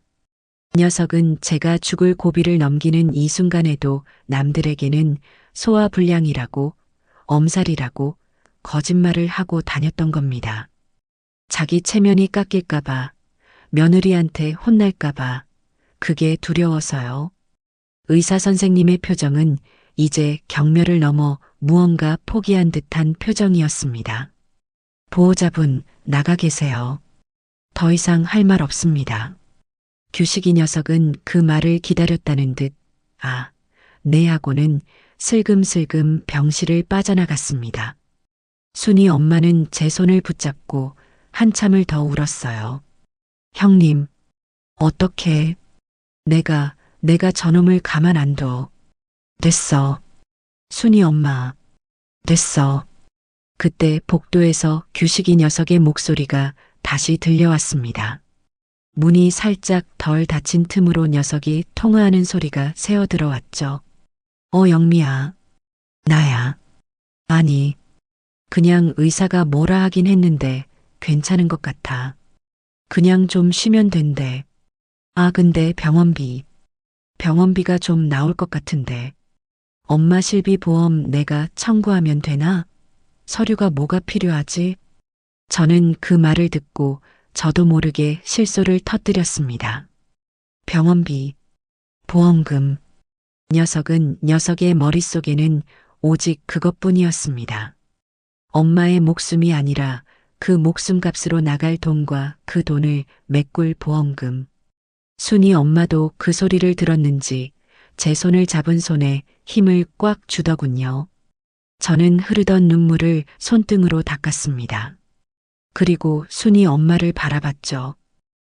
이 녀석은 제가 죽을 고비를 넘기는 이 순간에도 남들에게는 소화불량이라고 엄살이라고 거짓말을 하고 다녔던 겁니다. 자기 체면이 깎일까봐, 며느리한테 혼날까봐, 그게 두려워서요. 의사 선생님의 표정은 이제 경멸을 넘어 무언가 포기한 듯한 표정이었습니다. 보호자분, 나가 계세요. 더 이상 할 말 없습니다. 규식이 녀석은 그 말을 기다렸다는 듯, 네 하고는 슬금슬금 병실을 빠져나갔습니다. 순이 엄마는 제 손을 붙잡고 한참을 더 울었어요. 형님, 어떻게, 내가 저놈을 가만 안 둬. 됐어. 순이 엄마, 됐어. 그때 복도에서 규식이 녀석의 목소리가 다시 들려왔습니다. 문이 살짝 덜 닫힌 틈으로 녀석이 통화하는 소리가 새어 들어왔죠. 영미야. 나야. 아니, 그냥 의사가 뭐라 하긴 했는데 괜찮은 것 같아. 그냥 좀 쉬면 된대. 근데 병원비가 좀 나올 것 같은데. 엄마 실비 보험 내가 청구하면 되나? 서류가 뭐가 필요하지? 저는 그 말을 듣고 저도 모르게 실소를 터뜨렸습니다. 병원비, 보험금. 녀석의 머릿속에는 오직 그것뿐이었습니다. 엄마의 목숨이 아니라 그 목숨값으로 나갈 돈과 그 돈을 메꿀 보험금. 순이 엄마도 그 소리를 들었는지 제 손을 잡은 손에 힘을 꽉 주더군요. 저는 흐르던 눈물을 손등으로 닦았습니다. 그리고 순이 엄마를 바라봤죠.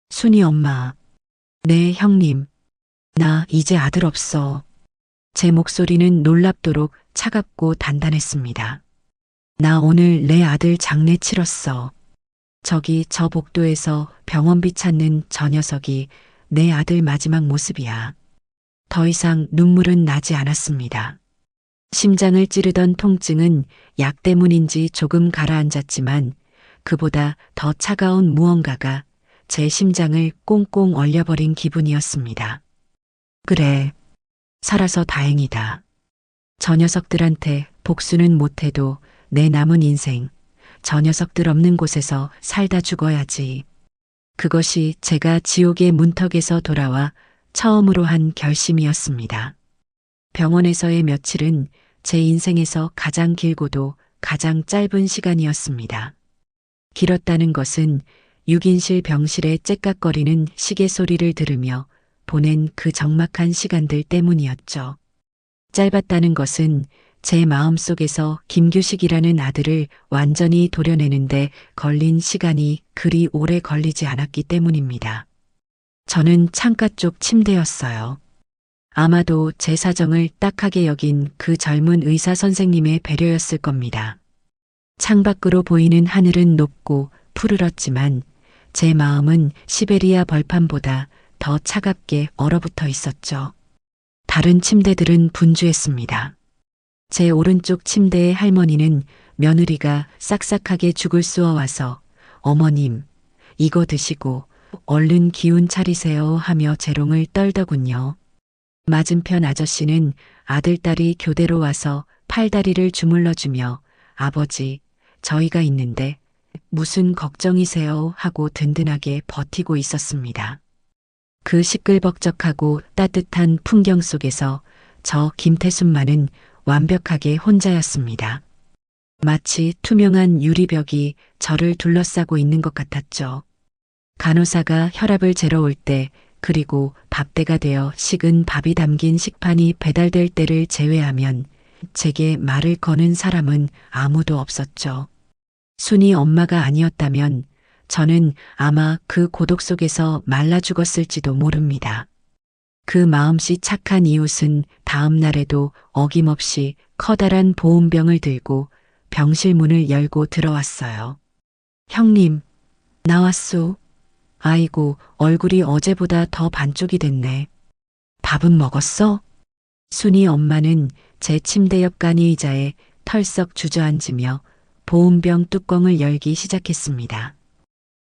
순이 엄마. 네, 형님. 나 이제 아들 없어. 제 목소리는 놀랍도록 차갑고 단단했습니다. 나 오늘 내 아들 장례 치렀어. 저기 저 복도에서 병원비 찾는 저 녀석이 내 아들 마지막 모습이야. 더 이상 눈물은 나지 않았습니다. 심장을 찌르던 통증은 약 때문인지 조금 가라앉았지만 그보다 더 차가운 무언가가 제 심장을 꽁꽁 얼려버린 기분이었습니다. 그래, 살아서 다행이다. 저 녀석들한테 복수는 못해도 내 남은 인생, 저 녀석들 없는 곳에서 살다 죽어야지. 그것이 제가 지옥의 문턱에서 돌아와 처음으로 한 결심이었습니다. 병원에서의 며칠은 제 인생에서 가장 길고도 가장 짧은 시간이었습니다. 길었다는 것은 6인실 병실의 째깍거리는 시계 소리를 들으며 보낸 그 적막한 시간들 때문이었죠. 짧았다는 것은 제 마음속에서 김규식이라는 아들을 완전히 도려내는데 걸린 시간이 그리 오래 걸리지 않았기 때문입니다. 저는 창가 쪽 침대였어요. 아마도 제 사정을 딱하게 여긴 그 젊은 의사 선생님의 배려였을 겁니다. 창밖으로 보이는 하늘은 높고 푸르렀지만 제 마음은 시베리아 벌판보다 더 차갑게 얼어붙어 있었죠. 다른 침대들은 분주했습니다. 제 오른쪽 침대의 할머니는 며느리가 싹싹하게 죽을 쑤어와서 어머님, 이거 드시고 얼른 기운 차리세요 하며 재롱을 떨더군요. 맞은편 아저씨는 아들딸이 교대로 와서 팔다리를 주물러주며 아버지, 저희가 있는데 무슨 걱정이세요 하고 든든하게 버티고 있었습니다. 그 시끌벅적하고 따뜻한 풍경 속에서 저 김태순만은 완벽하게 혼자였습니다. 마치 투명한 유리벽이 저를 둘러싸고 있는 것 같았죠. 간호사가 혈압을 재러 올 때, 그리고 밥때가 되어 식은 밥이 담긴 식판이 배달될 때를 제외하면 제게 말을 거는 사람은 아무도 없었죠. 순이 엄마가 아니었다면 저는 아마 그 고독 속에서 말라 죽었을지도 모릅니다. 그 마음씨 착한 이웃은 다음 날에도 어김없이 커다란 보온병을 들고 병실 문을 열고 들어왔어요. 형님, 나왔소. 아이고, 얼굴이 어제보다 더 반쪽이 됐네. 밥은 먹었어? 순이 엄마는 제 침대 옆 간이 의자에 털썩 주저앉으며 보온병 뚜껑을 열기 시작했습니다.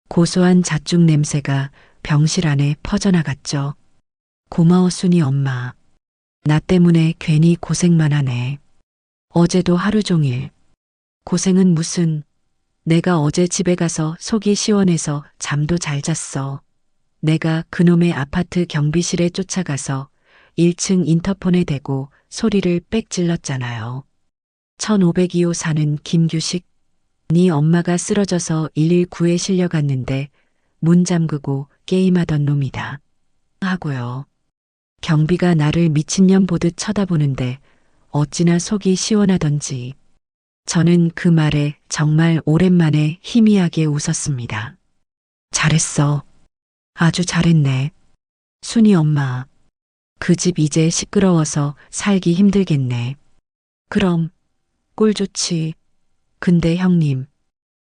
고소한 잣죽 냄새가 병실 안에 퍼져나갔죠. 고마워 순이 엄마. 나 때문에 괜히 고생만 하네. 어제도 하루 종일. 고생은 무슨. 내가 어제 집에 가서 속이 시원해서 잠도 잘 잤어. 내가 그놈의 아파트 경비실에 쫓아가서 1층 인터폰에 대고 소리를 빽 질렀잖아요. 1502호 사는 김규식. 네 엄마가 쓰러져서 119에 실려갔는데 문 잠그고 게임하던 놈이다. 하고요. 경비가 나를 미친년 보듯 쳐다보는데 어찌나 속이 시원하던지. 저는 그 말에 정말 오랜만에 희미하게 웃었습니다. 잘했어. 아주 잘했네. 순이 엄마. 그 집 이제 시끄러워서 살기 힘들겠네. 그럼 꼴 좋지. 근데 형님,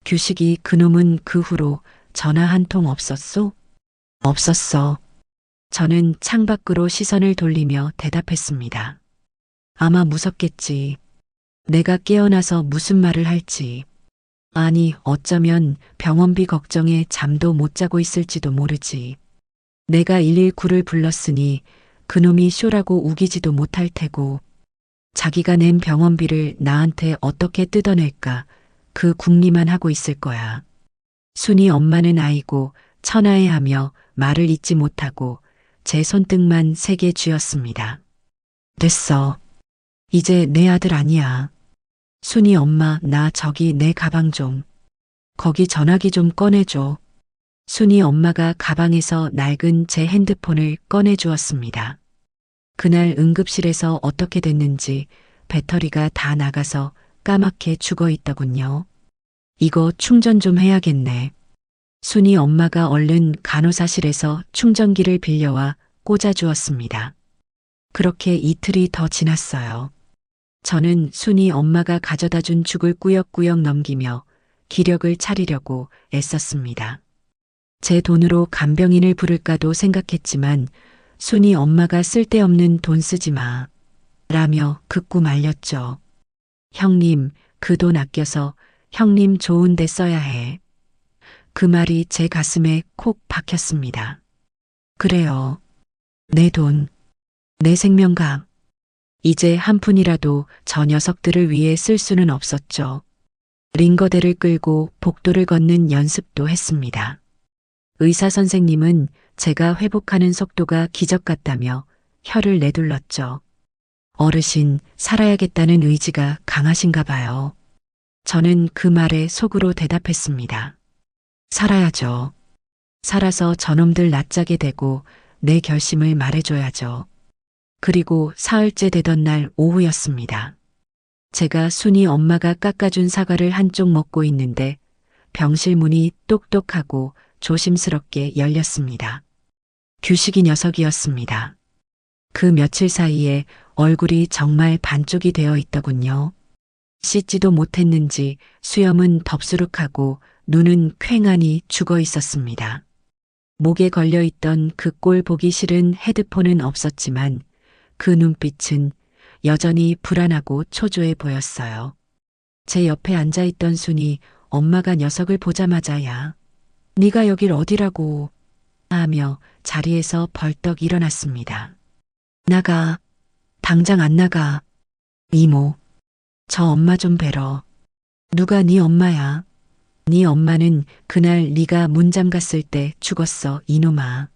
규식이 그놈은 그 후로 전화 한 통 없었소? 없었어. 저는 창밖으로 시선을 돌리며 대답했습니다. 아마 무섭겠지. 내가 깨어나서 무슨 말을 할지. 아니, 어쩌면 병원비 걱정에 잠도 못 자고 있을지도 모르지. 내가 119를 불렀으니 그놈이 쇼라고 우기지도 못할 테고, 자기가 낸 병원비를 나한테 어떻게 뜯어낼까 그 궁리만 하고 있을 거야. 순이 엄마는 아이고 천하에하며 말을 잇지 못하고 제 손등만 세게 쥐었습니다. 됐어. 이제 내 아들 아니야. 순이 엄마, 나 저기 내 가방 좀. 거기 전화기 좀 꺼내줘. 순이 엄마가 가방에서 낡은 제 핸드폰을 꺼내주었습니다. 그날 응급실에서 어떻게 됐는지 배터리가 다 나가서 까맣게 죽어 있더군요. 이거 충전 좀 해야겠네. 순이 엄마가 얼른 간호사실에서 충전기를 빌려와 꽂아주었습니다. 그렇게 이틀이 더 지났어요. 저는 순이 엄마가 가져다 준 죽을 꾸역꾸역 넘기며 기력을 차리려고 애썼습니다. 제 돈으로 간병인을 부를까도 생각했지만 순이 엄마가 쓸데없는 돈 쓰지 마. 라며 극구 말렸죠. 형님, 그 돈 아껴서 형님 좋은 데 써야 해. 그 말이 제 가슴에 콕 박혔습니다. 그래요. 내 돈, 내 생명감. 이제 한 푼이라도 저 녀석들을 위해 쓸 수는 없었죠. 링거대를 끌고 복도를 걷는 연습도 했습니다. 의사 선생님은 제가 회복하는 속도가 기적 같다며 혀를 내둘렀죠. 어르신, 살아야겠다는 의지가 강하신가 봐요. 저는 그 말에 속으로 대답했습니다. 살아야죠. 살아서 저놈들 낯짜게 되고 내 결심을 말해줘야죠. 그리고 사흘째 되던 날 오후였습니다. 제가 순이 엄마가 깎아준 사과를 한쪽 먹고 있는데 병실 문이 똑똑하고 조심스럽게 열렸습니다. 규식이 녀석이었습니다. 그 며칠 사이에 얼굴이 정말 반쪽이 되어 있더군요. 씻지도 못했는지 수염은 덥수룩하고 눈은 퀭하니 죽어 있었습니다. 목에 걸려 있던 그 꼴 보기 싫은 헤드폰은 없었지만 그 눈빛은 여전히 불안하고 초조해 보였어요. 제 옆에 앉아있던 순이 엄마가 녀석을 보자마자 야, 네가 여길 어디라고 하며 자리에서 벌떡 일어났습니다. 나가. 당장 안 나가. 이모. 저 엄마 좀 뵈러. 누가 네 엄마야? 네 엄마는 그날 네가 문 잠갔을 때 죽었어, 이놈아.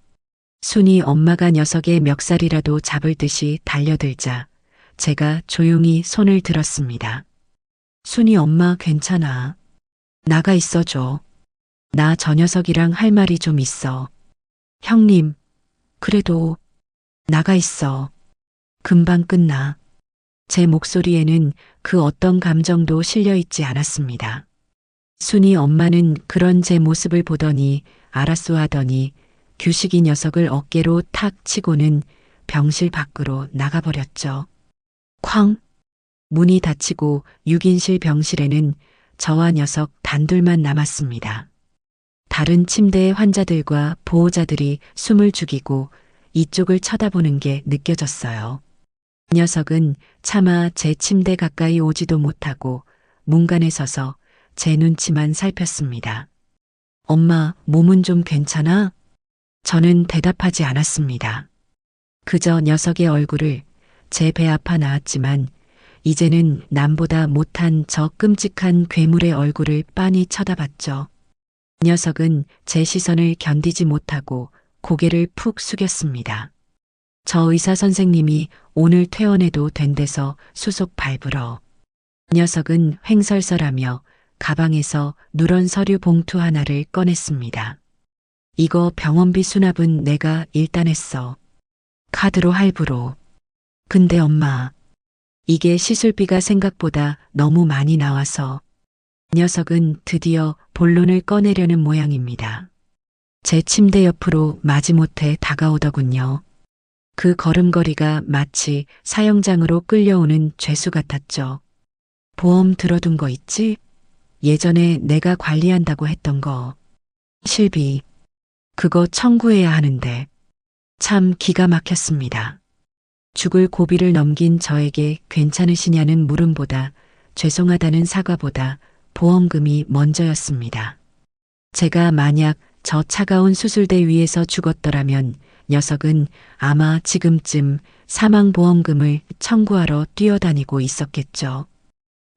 순이 엄마가 녀석의 멱살이라도 잡을 듯이 달려들자 제가 조용히 손을 들었습니다. 순이 엄마 괜찮아. 나가 있어줘. 나 저 녀석이랑 할 말이 좀 있어. 형님, 그래도 나가 있어. 금방 끝나. 제 목소리에는 그 어떤 감정도 실려 있지 않았습니다. 순이 엄마는 그런 제 모습을 보더니 알았소 하더니 규식이 녀석을 어깨로 탁 치고는 병실 밖으로 나가버렸죠. 쾅! 문이 닫히고 6인실 병실에는 저와 녀석 단둘만 남았습니다. 다른 침대의 환자들과 보호자들이 숨을 죽이고 이쪽을 쳐다보는 게 느껴졌어요. 녀석은 차마 제 침대 가까이 오지도 못하고 문간에 서서 제 눈치만 살폈습니다. 엄마, 몸은 좀 괜찮아? 저는 대답하지 않았습니다. 그저 녀석의 얼굴을 제 배 아파 나았지만 이제는 남보다 못한 저 끔찍한 괴물의 얼굴을 빤히 쳐다봤죠. 녀석은 제 시선을 견디지 못하고 고개를 푹 숙였습니다. 저 의사 선생님이 오늘 퇴원해도 된대서 수속 밟으러. 녀석은 횡설설하며 가방에서 누런 서류 봉투 하나를 꺼냈습니다. 이거 병원비 수납은 내가 일단 했어. 카드로 할부로. 근데 엄마, 이게 시술비가 생각보다 너무 많이 나와서. 녀석은 드디어 본론을 꺼내려는 모양입니다. 제 침대 옆으로 마지못해 다가오더군요. 그 걸음걸이가 마치 사형장으로 끌려오는 죄수 같았죠. 보험 들어둔 거 있지? 예전에 내가 관리한다고 했던 거. 실비. 그거 청구해야 하는데. 참 기가 막혔습니다. 죽을 고비를 넘긴 저에게 괜찮으시냐는 물음보다 죄송하다는 사과보다 보험금이 먼저였습니다. 제가 만약 저 차가운 수술대 위에서 죽었더라면 녀석은 아마 지금쯤 사망보험금을 청구하러 뛰어다니고 있었겠죠.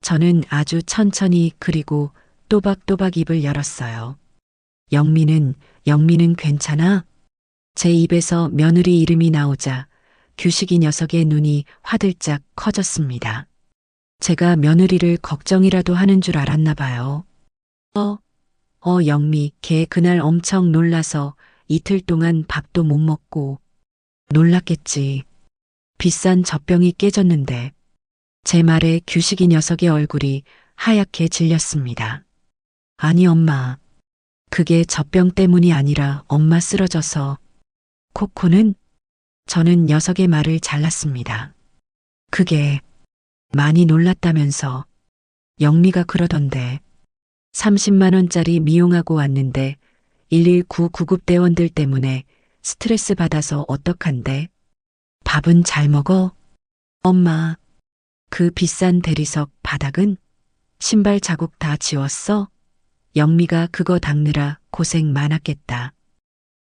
저는 아주 천천히 그리고 또박또박 입을 열었어요. 영민은 괜찮아? 제 입에서 며느리 이름이 나오자 규식이 녀석의 눈이 화들짝 커졌습니다. 제가 며느리를 걱정이라도 하는 줄 알았나 봐요. 영미, 걔 그날 엄청 놀라서 이틀 동안 밥도 못 먹고. 놀랐겠지. 비싼 젖병이 깨졌는데. 제 말에 규식이 녀석의 얼굴이 하얗게 질렸습니다. 아니 엄마. 그게 젖병 때문이 아니라 엄마 쓰러져서. 코코는? 저는 녀석의 말을 잘랐습니다. 그게 많이 놀랐다면서. 영미가 그러던데. 30만 원짜리 미용하고 왔는데 119 구급대원들 때문에 스트레스 받아서 어떡한데? 밥은 잘 먹어? 엄마, 그 비싼 대리석 바닥은? 신발 자국 다 지웠어? 영미가 그거 닦느라 고생 많았겠다.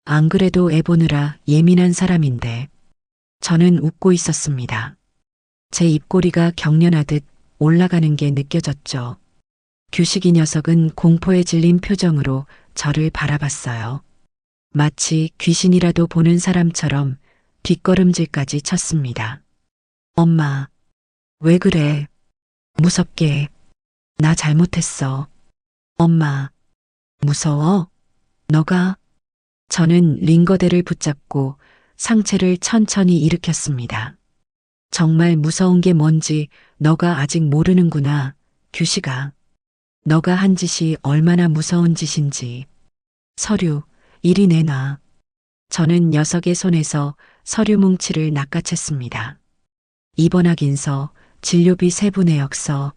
안 그래도 애 보느라 예민한 사람인데. 저는 웃고 있었습니다. 제 입꼬리가 경련하듯 올라가는 게 느껴졌죠. 규식이 녀석은 공포에 질린 표정으로 저를 바라봤어요. 마치 귀신이라도 보는 사람처럼 뒷걸음질까지 쳤습니다. 엄마, 왜 그래? 무섭게. 나 잘못했어. 엄마, 무서워? 너가? 저는 링거대를 붙잡고 상체를 천천히 일으켰습니다. 정말 무서운 게 뭔지 너가 아직 모르는구나, 규식아. 너가 한 짓이 얼마나 무서운 짓인지. 서류, 이리 내놔. 저는 녀석의 손에서 서류 뭉치를 낚아챘습니다. 입원 확인서, 진료비 세부 내역서,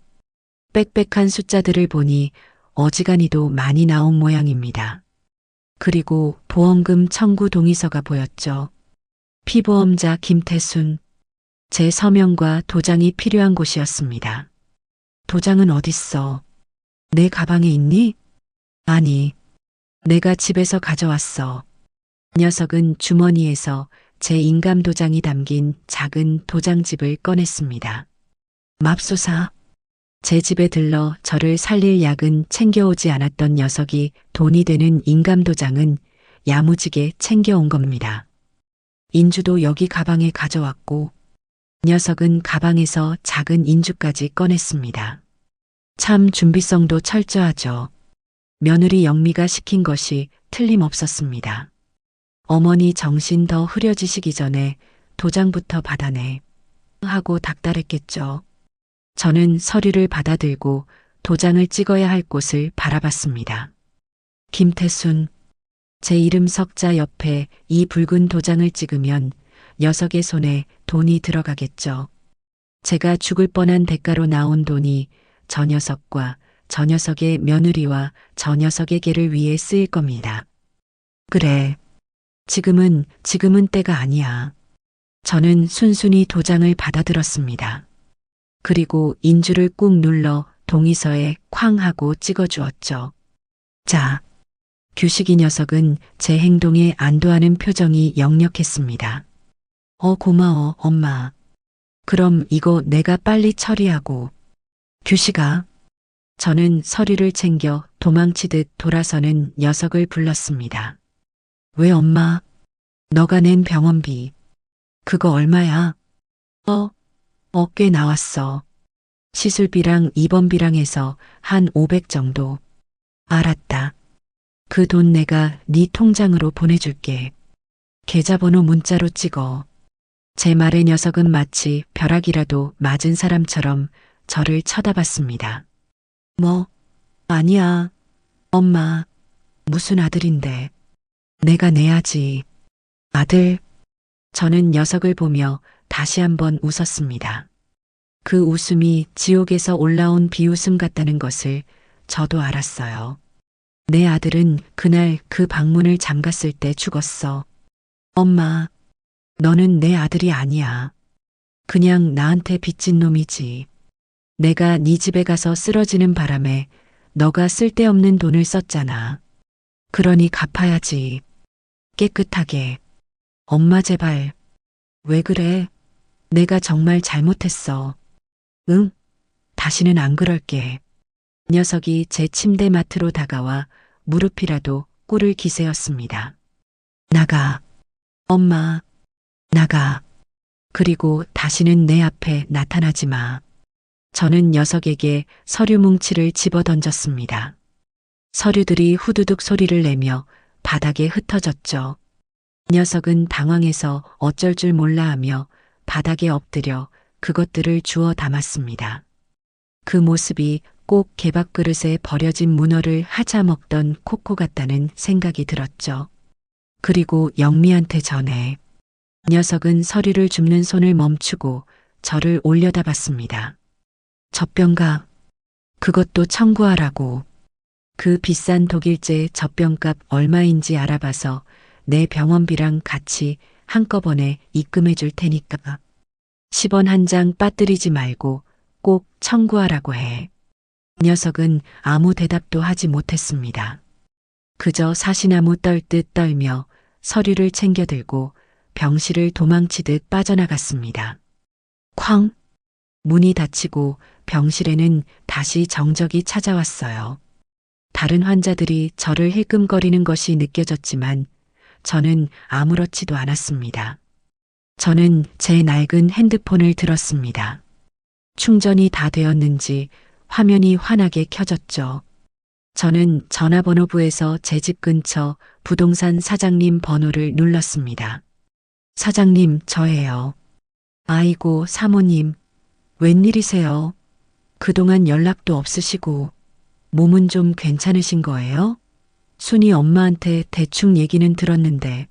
빽빽한 숫자들을 보니 어지간히도 많이 나온 모양입니다. 그리고 보험금 청구 동의서가 보였죠. 피보험자 김태순. 제 서명과 도장이 필요한 곳이었습니다. 도장은 어딨어? 내 가방에 있니? 아니, 내가 집에서 가져왔어. 녀석은 주머니에서 제 인감 도장이 담긴 작은 도장집을 꺼냈습니다. 맙소사. 제 집에 들러 저를 살릴 약은 챙겨오지 않았던 녀석이 돈이 되는 인감 도장은 야무지게 챙겨온 겁니다. 인주도 여기 가방에 가져왔고. 녀석은 가방에서 작은 인주까지 꺼냈습니다. 참 준비성도 철저하죠. 며느리 영미가 시킨 것이 틀림없었습니다. 어머니 정신 더 흐려지시기 전에 도장부터 받아내 하고 닥달했겠죠. 저는 서류를 받아들고 도장을 찍어야 할 곳을 바라봤습니다. 김태순. 제 이름 석자 옆에 이 붉은 도장을 찍으면 녀석의 손에 돈이 들어가겠죠. 제가 죽을 뻔한 대가로 나온 돈이 저 녀석과 저 녀석의 며느리와 저 녀석의 개를 위해 쓰일 겁니다. 그래. 지금은 때가 아니야. 저는 순순히 도장을 받아들었습니다. 그리고 인주를 꾹 눌러 동의서에 쾅 하고 찍어주었죠. 자, 규식이 녀석은 제 행동에 안도하는 표정이 역력했습니다. 고마워, 엄마. 그럼 이거 내가 빨리 처리하고. 규식아. 저는 서류를 챙겨 도망치듯 돌아서는 녀석을 불렀습니다. 왜 엄마? 너가 낸 병원비. 그거 얼마야? 꽤 나왔어. 시술비랑 입원비랑 해서 한 500 정도. 알았다. 그 돈 내가 네 통장으로 보내줄게. 계좌번호 문자로 찍어. 제 말에 녀석은 마치 벼락이라도 맞은 사람처럼 저를 쳐다봤습니다. 아니야. 엄마, 무슨 아들인데. 내가 내야지. 아들. 저는 녀석을 보며 다시 한번 웃었습니다. 그 웃음이 지옥에서 올라온 비웃음 같다는 것을 저도 알았어요. 내 아들은 그날 그 방문을 잠갔을 때 죽었어. 엄마, 너는 내 아들이 아니야. 그냥 나한테 빚진 놈이지. 내가 네 집에 가서 쓰러지는 바람에 너가 쓸데없는 돈을 썼잖아. 그러니 갚아야지. 깨끗하게. 엄마 제발. 왜 그래? 내가 정말 잘못했어. 응? 다시는 안 그럴게. 녀석이 제 침대 맡으로 다가와 무릎이라도 꿇을 기세였습니다. 나가. 엄마. 나가. 그리고 다시는 내 앞에 나타나지 마. 저는 녀석에게 서류 뭉치를 집어 던졌습니다. 서류들이 후두둑 소리를 내며 바닥에 흩어졌죠. 녀석은 당황해서 어쩔 줄 몰라 하며 바닥에 엎드려 그것들을 주워 담았습니다. 그 모습이 꼭 개밥그릇에 버려진 문어를 하자 먹던 코코 같다는 생각이 들었죠. 그리고 영미한테 전해. 녀석은 서류를 줍는 손을 멈추고 저를 올려다봤습니다. 젖병가. 그것도 청구하라고. 그 비싼 독일제 젖병값 얼마인지 알아봐서 내 병원비랑 같이 한꺼번에 입금해 줄 테니까. 10원 한 장 빠뜨리지 말고 꼭 청구하라고 해. 녀석은 아무 대답도 하지 못했습니다. 그저 사시나무 떨듯 떨며 서류를 챙겨들고 병실을 도망치듯 빠져나갔습니다. 쾅! 문이 닫히고 병실에는 다시 정적이 찾아왔어요. 다른 환자들이 저를 힐끔거리는 것이 느껴졌지만 저는 아무렇지도 않았습니다. 저는 제 낡은 핸드폰을 들었습니다. 충전이 다 되었는지 화면이 환하게 켜졌죠. 저는 전화번호부에서 제 집 근처 부동산 사장님 번호를 눌렀습니다. 사장님, 저예요. 아이고, 사모님, 웬일이세요? 그동안 연락도 없으시고 몸은 좀 괜찮으신 거예요? 순이 엄마한테 대충 얘기는 들었는데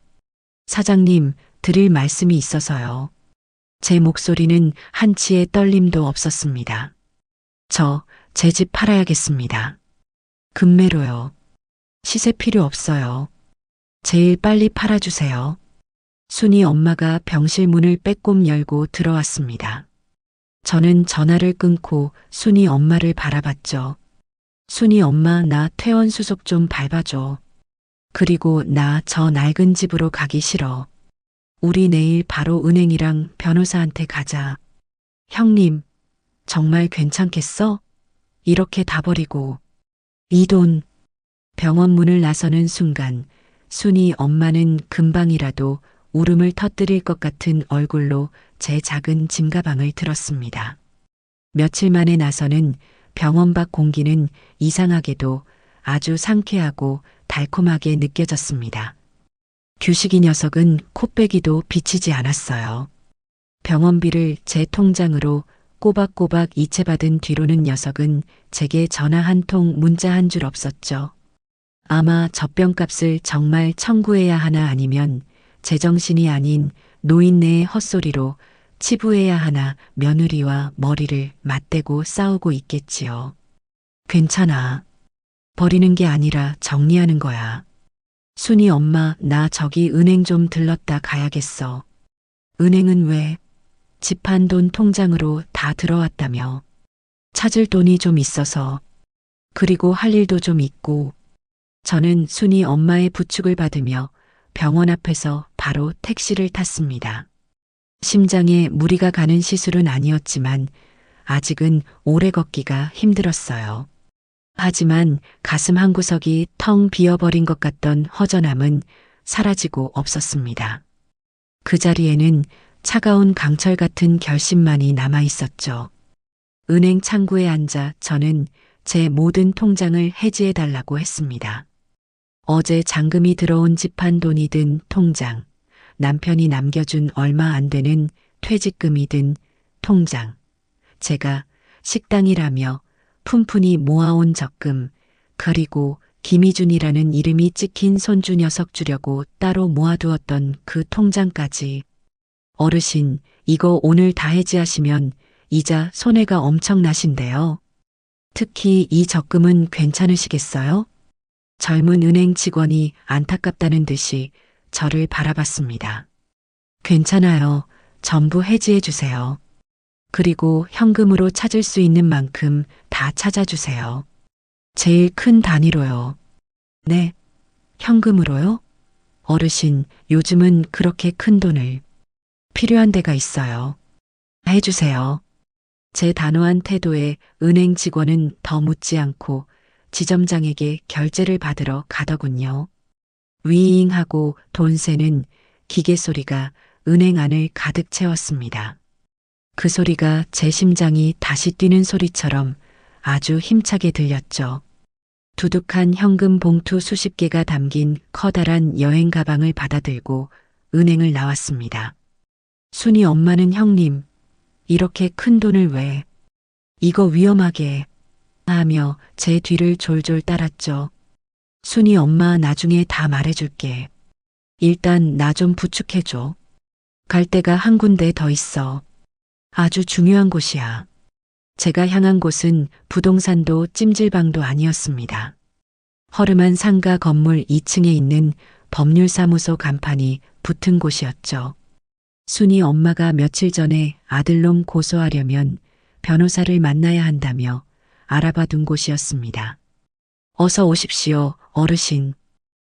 사장님, 드릴 말씀이 있어서요. 제 목소리는 한치의 떨림도 없었습니다. 제 집 팔아야겠습니다. 금매로요. 시세 필요 없어요. 제일 빨리 팔아주세요. 순이 엄마가 병실 문을 빼꼼 열고 들어왔습니다. 저는 전화를 끊고 순이 엄마를 바라봤죠. 순이 엄마, 나 퇴원 수속 좀 밟아줘. 그리고 나 저 낡은 집으로 가기 싫어. 우리 내일 바로 은행이랑 변호사한테 가자. 형님, 정말 괜찮겠어? 이렇게 다 버리고. 이 돈. 병원 문을 나서는 순간 순이 엄마는 금방이라도 울음을 터뜨릴 것 같은 얼굴로 제 작은 짐가방을 들었습니다. 며칠 만에 나서는 병원 밖 공기는 이상하게도 아주 상쾌하고 달콤하게 느껴졌습니다. 규식이 녀석은 코빼기도 비치지 않았어요. 병원비를 제 통장으로 꼬박꼬박 이체받은 뒤로는 녀석은 제게 전화 한 통, 문자 한 줄 없었죠. 아마 젖병값을 정말 청구해야 하나 아니면 제정신이 아닌 노인네의 헛소리로 치부해야 하나 며느리와 머리를 맞대고 싸우고 있겠지요. 괜찮아. 버리는 게 아니라 정리하는 거야. 순이 엄마, 나 저기 은행 좀 들렀다 가야겠어. 은행은 왜? 집 판 돈 통장으로 다 들어왔다며. 찾을 돈이 좀 있어서. 그리고 할 일도 좀 있고. 저는 순이 엄마의 부축을 받으며 병원 앞에서 바로 택시를 탔습니다. 심장에 무리가 가는 시술은 아니었지만 아직은 오래 걷기가 힘들었어요. 하지만 가슴 한구석이 텅 비어버린 것 같던 허전함은 사라지고 없었습니다. 그 자리에는 차가운 강철 같은 결심만이 남아 있었죠. 은행 창구에 앉아 저는 제 모든 통장을 해지해달라고 했습니다. 어제 잔금이 들어온 집한 돈이 든 통장, 남편이 남겨준 얼마 안 되는 퇴직금이 든 통장, 제가 식당이라며 푼푼히 모아온 적금, 그리고 김희준이라는 이름이 찍힌 손주 녀석 주려고 따로 모아두었던 그 통장까지. 어르신, 이거 오늘 다 해지하시면 이자 손해가 엄청나신데요. 특히 이 적금은 괜찮으시겠어요? 젊은 은행 직원이 안타깝다는 듯이 저를 바라봤습니다. 괜찮아요. 전부 해지해 주세요. 그리고 현금으로 찾을 수 있는 만큼 다 찾아주세요. 제일 큰 단위로요. 네, 현금으로요? 어르신, 요즘은 그렇게 큰 돈을 필요한 데가 있어요. 해주세요. 제 단호한 태도에 은행 직원은 더 묻지 않고 지점장에게 결제를 받으러 가더군요. 위잉하고 돈 세는 기계 소리가 은행 안을 가득 채웠습니다. 그 소리가 제 심장이 다시 뛰는 소리처럼 아주 힘차게 들렸죠. 두둑한 현금 봉투 수십 개가 담긴 커다란 여행 가방을 받아들고 은행을 나왔습니다. 순이 엄마는 형님, 이렇게 큰 돈을 왜, 이거 위험하게 하며 제 뒤를 졸졸 따랐죠. 순이 엄마 나중에 다 말해줄게. 일단 나 좀 부축해줘. 갈 데가 한 군데 더 있어. 아주 중요한 곳이야. 제가 향한 곳은 부동산도 찜질방도 아니었습니다. 허름한 상가 건물 2층에 있는 법률사무소 간판이 붙은 곳이었죠. 순이 엄마가 며칠 전에 아들놈 고소하려면 변호사를 만나야 한다며 알아봐 둔 곳이었습니다. 어서 오십시오, 어르신.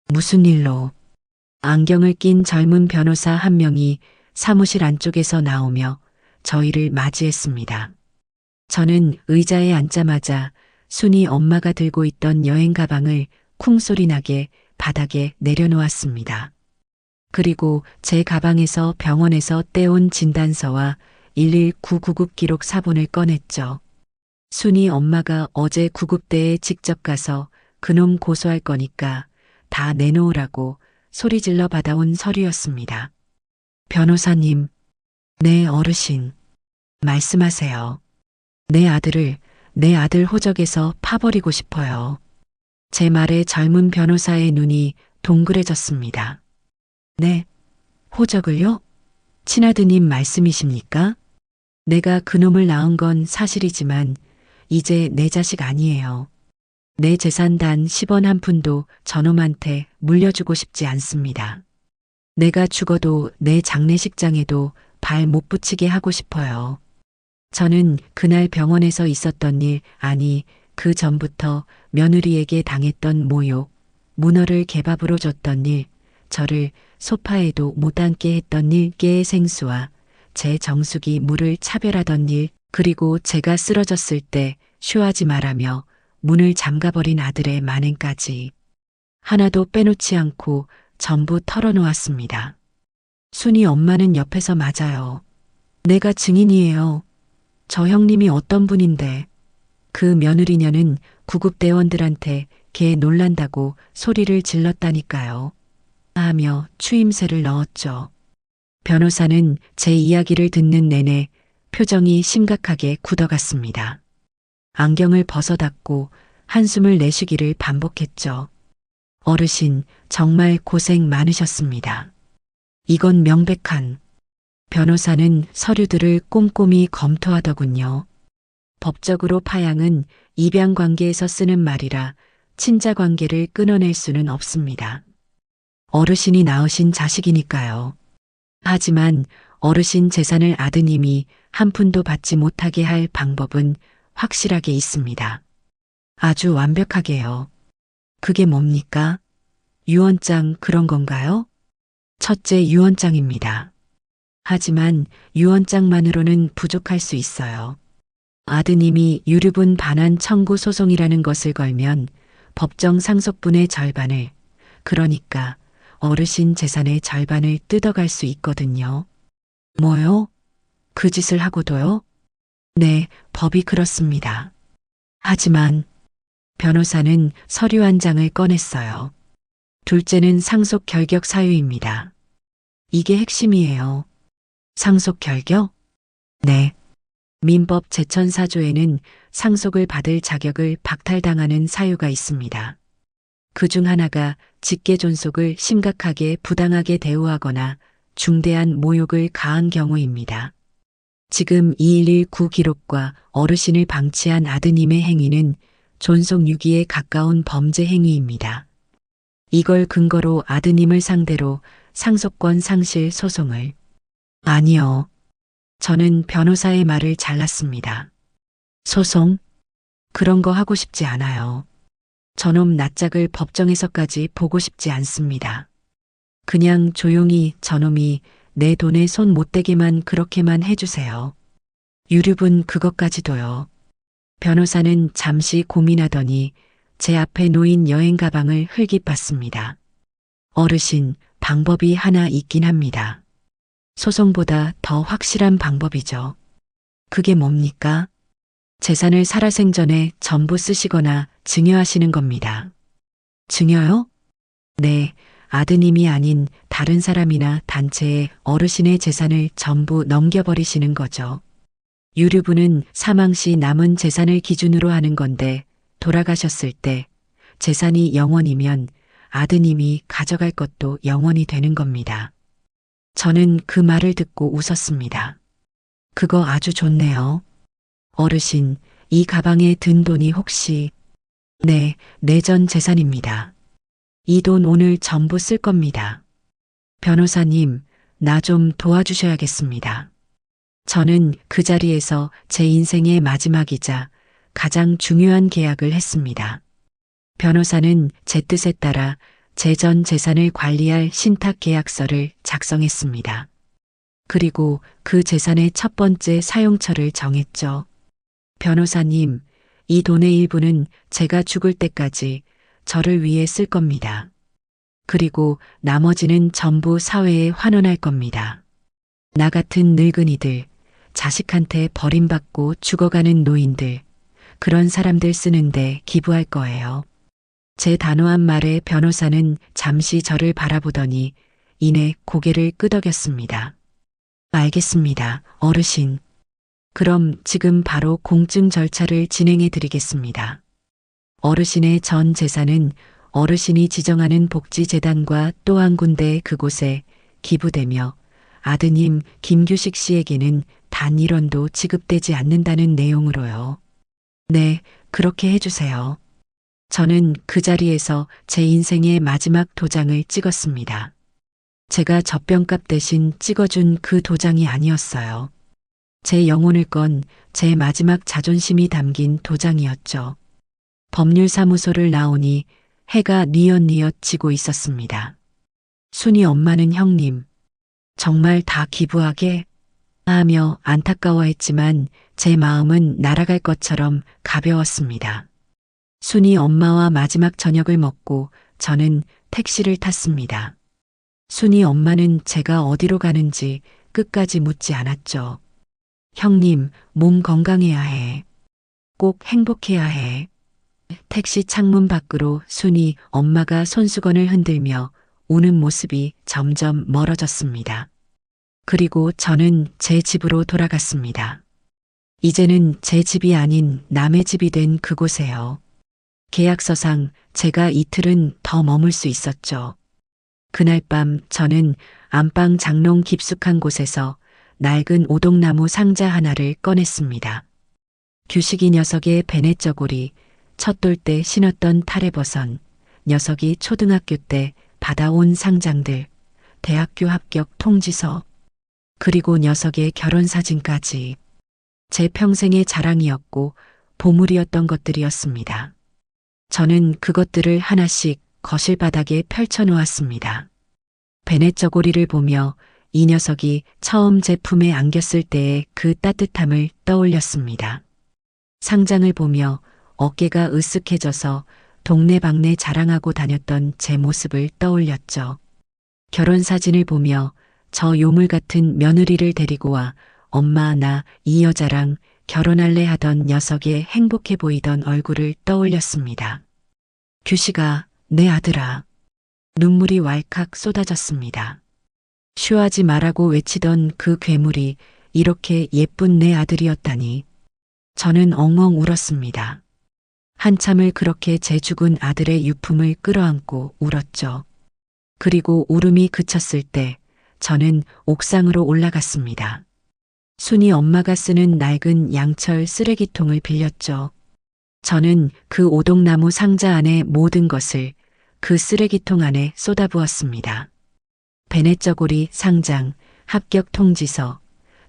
무슨 일로? 안경을 낀 젊은 변호사 한 명이 사무실 안쪽에서 나오며 저희를 맞이했습니다. 저는 의자에 앉자마자 순이 엄마가 들고 있던 여행 가방을 쿵소리 나게 바닥에 내려놓았습니다. 그리고 제 가방에서 병원에서 떼온 진단서와 119 구급 기록 사본을 꺼냈죠. 순이 엄마가 어제 구급대에 직접 가서 그놈 고소할 거니까 다 내놓으라고 소리질러 받아온 서류였습니다. 변호사님, 네 어르신, 말씀하세요. 내 아들 호적에서 파버리고 싶어요. 제 말에 젊은 변호사의 눈이 동그래졌습니다. 네, 호적을요? 친아드님 말씀이십니까? 내가 그놈을 낳은 건 사실이지만 이제 내 자식 아니에요. 내 재산 단 10원 한 푼도 저놈한테 물려주고 싶지 않습니다. 내가 죽어도 내 장례식장에도 발 못 붙이게 하고 싶어요. 저는 그날 병원에서 있었던 일, 아니 그 전부터 며느리에게 당했던 모욕, 문어를 개밥으로 줬던 일, 저를 소파에도 못 앉게 했던 일, 깨의 생수와 제 정수기 물을 차별하던 일, 그리고 제가 쓰러졌을 때 쉬하지 말라며 문을 잠가버린 아들의 만행까지 하나도 빼놓지 않고 전부 털어놓았습니다. 순이 엄마는 옆에서 맞아요. 내가 증인이에요. 저 형님이 어떤 분인데 그 며느리녀는 구급대원들한테 걔 놀란다고 소리를 질렀다니까요. 하며 추임새를 넣었죠. 변호사는 제 이야기를 듣는 내내 표정이 심각하게 굳어갔습니다. 안경을 벗어닫고 한숨을 내쉬기를 반복했죠. 어르신, 정말 고생 많으셨습니다. 이건 명백한. 변호사는 서류들을 꼼꼼히 검토하더군요. 법적으로 파양은 입양 관계에서 쓰는 말이라 친자 관계를 끊어낼 수는 없습니다. 어르신이 낳으신 자식이니까요. 하지만 어르신 재산을 아드님이 한 푼도 받지 못하게 할 방법은 확실하게 있습니다. 아주 완벽하게요. 그게 뭡니까? 유언장 그런 건가요? 첫째 유언장입니다. 하지만 유언장만으로는 부족할 수 있어요. 아드님이 유류분 반환 청구 소송이라는 것을 걸면 법정 상속분의 절반을, 그러니까 어르신 재산의 절반을 뜯어갈 수 있거든요. 뭐요? 그 짓을 하고도요? 네, 법이 그렇습니다. 하지만 변호사는 서류 한 장을 꺼냈어요. 둘째는 상속 결격 사유입니다. 이게 핵심이에요. 상속 결격? 네. 민법 제1004조에는 상속을 받을 자격을 박탈당하는 사유가 있습니다. 그 중 하나가 직계존속을 심각하게 부당하게 대우하거나 중대한 모욕을 가한 경우입니다. 지금 2119 기록과 어르신을 방치한 아드님의 행위는 존속 유기에 가까운 범죄 행위입니다. 이걸 근거로 아드님을 상대로 상속권 상실 소송을. 아니요. 저는 변호사의 말을 잘랐습니다. 소송? 그런 거 하고 싶지 않아요. 저놈 낯짝을 법정에서까지 보고 싶지 않습니다. 그냥 조용히 저놈이 내 돈에 손 못 대게만 그렇게만 해주세요. 유류분 그것까지도요. 변호사는 잠시 고민하더니 제 앞에 놓인 여행 가방을 흘깃봤습니다. 어르신, 방법이 하나 있긴 합니다. 소송보다 더 확실한 방법이죠. 그게 뭡니까? 재산을 살아생전에 전부 쓰시거나 증여하시는 겁니다. 증여요? 네, 아드님이 아닌 다른 사람이나 단체에 어르신의 재산을 전부 넘겨버리시는 거죠. 유류분은 사망 시 남은 재산을 기준으로 하는 건데 돌아가셨을 때 재산이 0원이면 아드님이 가져갈 것도 0원이 되는 겁니다. 저는 그 말을 듣고 웃었습니다. 그거 아주 좋네요. 어르신, 이 가방에 든 돈이 혹시... 네, 내전 재산입니다. 이 돈 오늘 전부 쓸 겁니다. 변호사님, 나 좀 도와주셔야겠습니다. 저는 그 자리에서 제 인생의 마지막이자 가장 중요한 계약을 했습니다. 변호사는 제 뜻에 따라 제 전 재산을 관리할 신탁 계약서를 작성했습니다. 그리고 그 재산의 첫 번째 사용처를 정했죠. 변호사님, 이 돈의 일부는 제가 죽을 때까지 저를 위해 쓸 겁니다. 그리고 나머지는 전부 사회에 환원할 겁니다. 나 같은 늙은이들, 자식한테 버림받고 죽어가는 노인들, 그런 사람들 쓰는데 기부할 거예요. 제 단호한 말에 변호사는 잠시 저를 바라보더니 이내 고개를 끄덕였습니다. 알겠습니다, 어르신. 그럼 지금 바로 공증 절차를 진행해 드리겠습니다. 어르신의 전 재산은 어르신이 지정하는 복지재단과 또 한 군데 그곳에 기부되며 아드님 김규식 씨에게는 단 1원도 지급되지 않는다는 내용으로요. 네, 그렇게 해주세요. 저는 그 자리에서 제 인생의 마지막 도장을 찍었습니다. 제가 젖병값 대신 찍어준 그 도장이 아니었어요. 제 영혼을 건 제 마지막 자존심이 담긴 도장이었죠. 법률사무소를 나오니 해가 뉘엿뉘엿 지고 있었습니다. 순이 엄마는 형님, 정말 다 기부하게? 하며 안타까워했지만 제 마음은 날아갈 것처럼 가벼웠습니다. 순이 엄마와 마지막 저녁을 먹고 저는 택시를 탔습니다. 순이 엄마는 제가 어디로 가는지 끝까지 묻지 않았죠. 형님, 몸 건강해야 해. 꼭 행복해야 해. 택시 창문 밖으로 순이 엄마가 손수건을 흔들며 우는 모습이 점점 멀어졌습니다. 그리고 저는 제 집으로 돌아갔습니다. 이제는 제 집이 아닌 남의 집이 된 그곳에요. 계약서상 제가 이틀은 더 머물 수 있었죠. 그날 밤 저는 안방 장롱 깊숙한 곳에서 낡은 오동나무 상자 하나를 꺼냈습니다. 규식이 녀석의 베넷저고리, 첫 돌 때 신었던 탈의버선, 녀석이 초등학교 때 받아온 상장들, 대학교 합격 통지서, 그리고 녀석의 결혼사진까지 제 평생의 자랑이었고 보물이었던 것들이었습니다. 저는 그것들을 하나씩 거실 바닥에 펼쳐놓았습니다. 베넷저고리를 보며 이 녀석이 처음 제 품에 안겼을 때의 그 따뜻함을 떠올렸습니다. 상장을 보며 어깨가 으쓱해져서 동네방네 자랑하고 다녔던 제 모습을 떠올렸죠. 결혼사진을 보며 저 요물 같은 며느리를 데리고 와 엄마 나 이 여자랑 결혼할래 하던 녀석의 행복해 보이던 얼굴을 떠올렸습니다. 규식아, 내 아들아. 눈물이 왈칵 쏟아졌습니다. 쉬하지 말라고 외치던 그 괴물이 이렇게 예쁜 내 아들이었다니. 저는 엉엉 울었습니다. 한참을 그렇게 제 죽은 아들의 유품을 끌어안고 울었죠. 그리고 울음이 그쳤을 때 저는 옥상으로 올라갔습니다. 순이 엄마가 쓰는 낡은 양철 쓰레기통을 빌렸죠. 저는 그 오동나무 상자 안의 모든 것을 그 쓰레기통 안에 쏟아부었습니다. 베넷저고리 상장, 합격 통지서,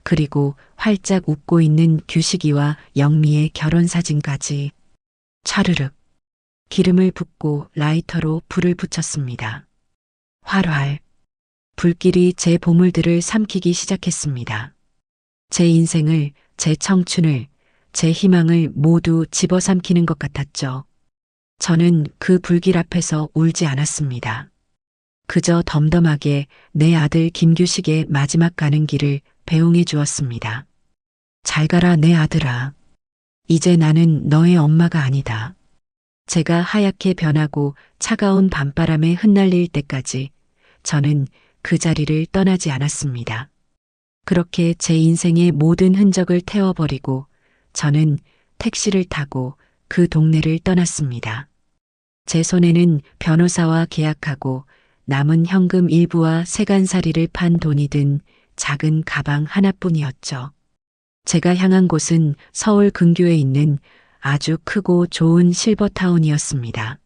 그리고 활짝 웃고 있는 규식이와 영미의 결혼사진까지. 차르륵. 기름을 붓고 라이터로 불을 붙였습니다. 활활. 불길이 제 보물들을 삼키기 시작했습니다. 제 인생을, 제 청춘을, 제 희망을 모두 집어삼키는 것 같았죠. 저는 그 불길 앞에서 울지 않았습니다. 그저 덤덤하게 내 아들 김규식의 마지막 가는 길을 배웅해 주었습니다. 잘 가라 내 아들아. 이제 나는 너의 엄마가 아니다. 제가 하얗게 변하고 차가운 밤바람에 흩날릴 때까지 저는 그 자리를 떠나지 않았습니다. 그렇게 제 인생의 모든 흔적을 태워버리고 저는 택시를 타고 그 동네를 떠났습니다. 제 손에는 변호사와 계약하고 남은 현금 일부와 세간살이를 판 돈이 든 작은 가방 하나뿐이었죠. 제가 향한 곳은 서울 근교에 있는 아주 크고 좋은 실버타운이었습니다.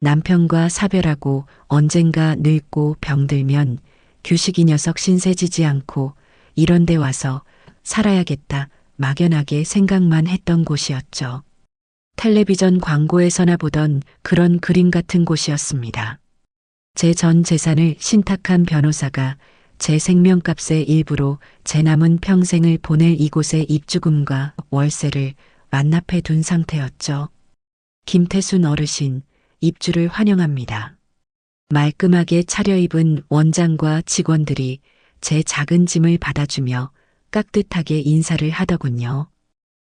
남편과 사별하고 언젠가 늙고 병들면 규식이 녀석 신세지지 않고 이런 데 와서 살아야겠다 막연하게 생각만 했던 곳이었죠. 텔레비전 광고에서나 보던 그런 그림 같은 곳이었습니다. 제 전 재산을 신탁한 변호사가 제 생명값의 일부로 제 남은 평생을 보낼 이곳의 입주금과 월세를 완납해 둔 상태였죠. 김태순 어르신, 입주를 환영합니다. 말끔하게 차려입은 원장과 직원들이 제 작은 짐을 받아주며 깍듯하게 인사를 하더군요.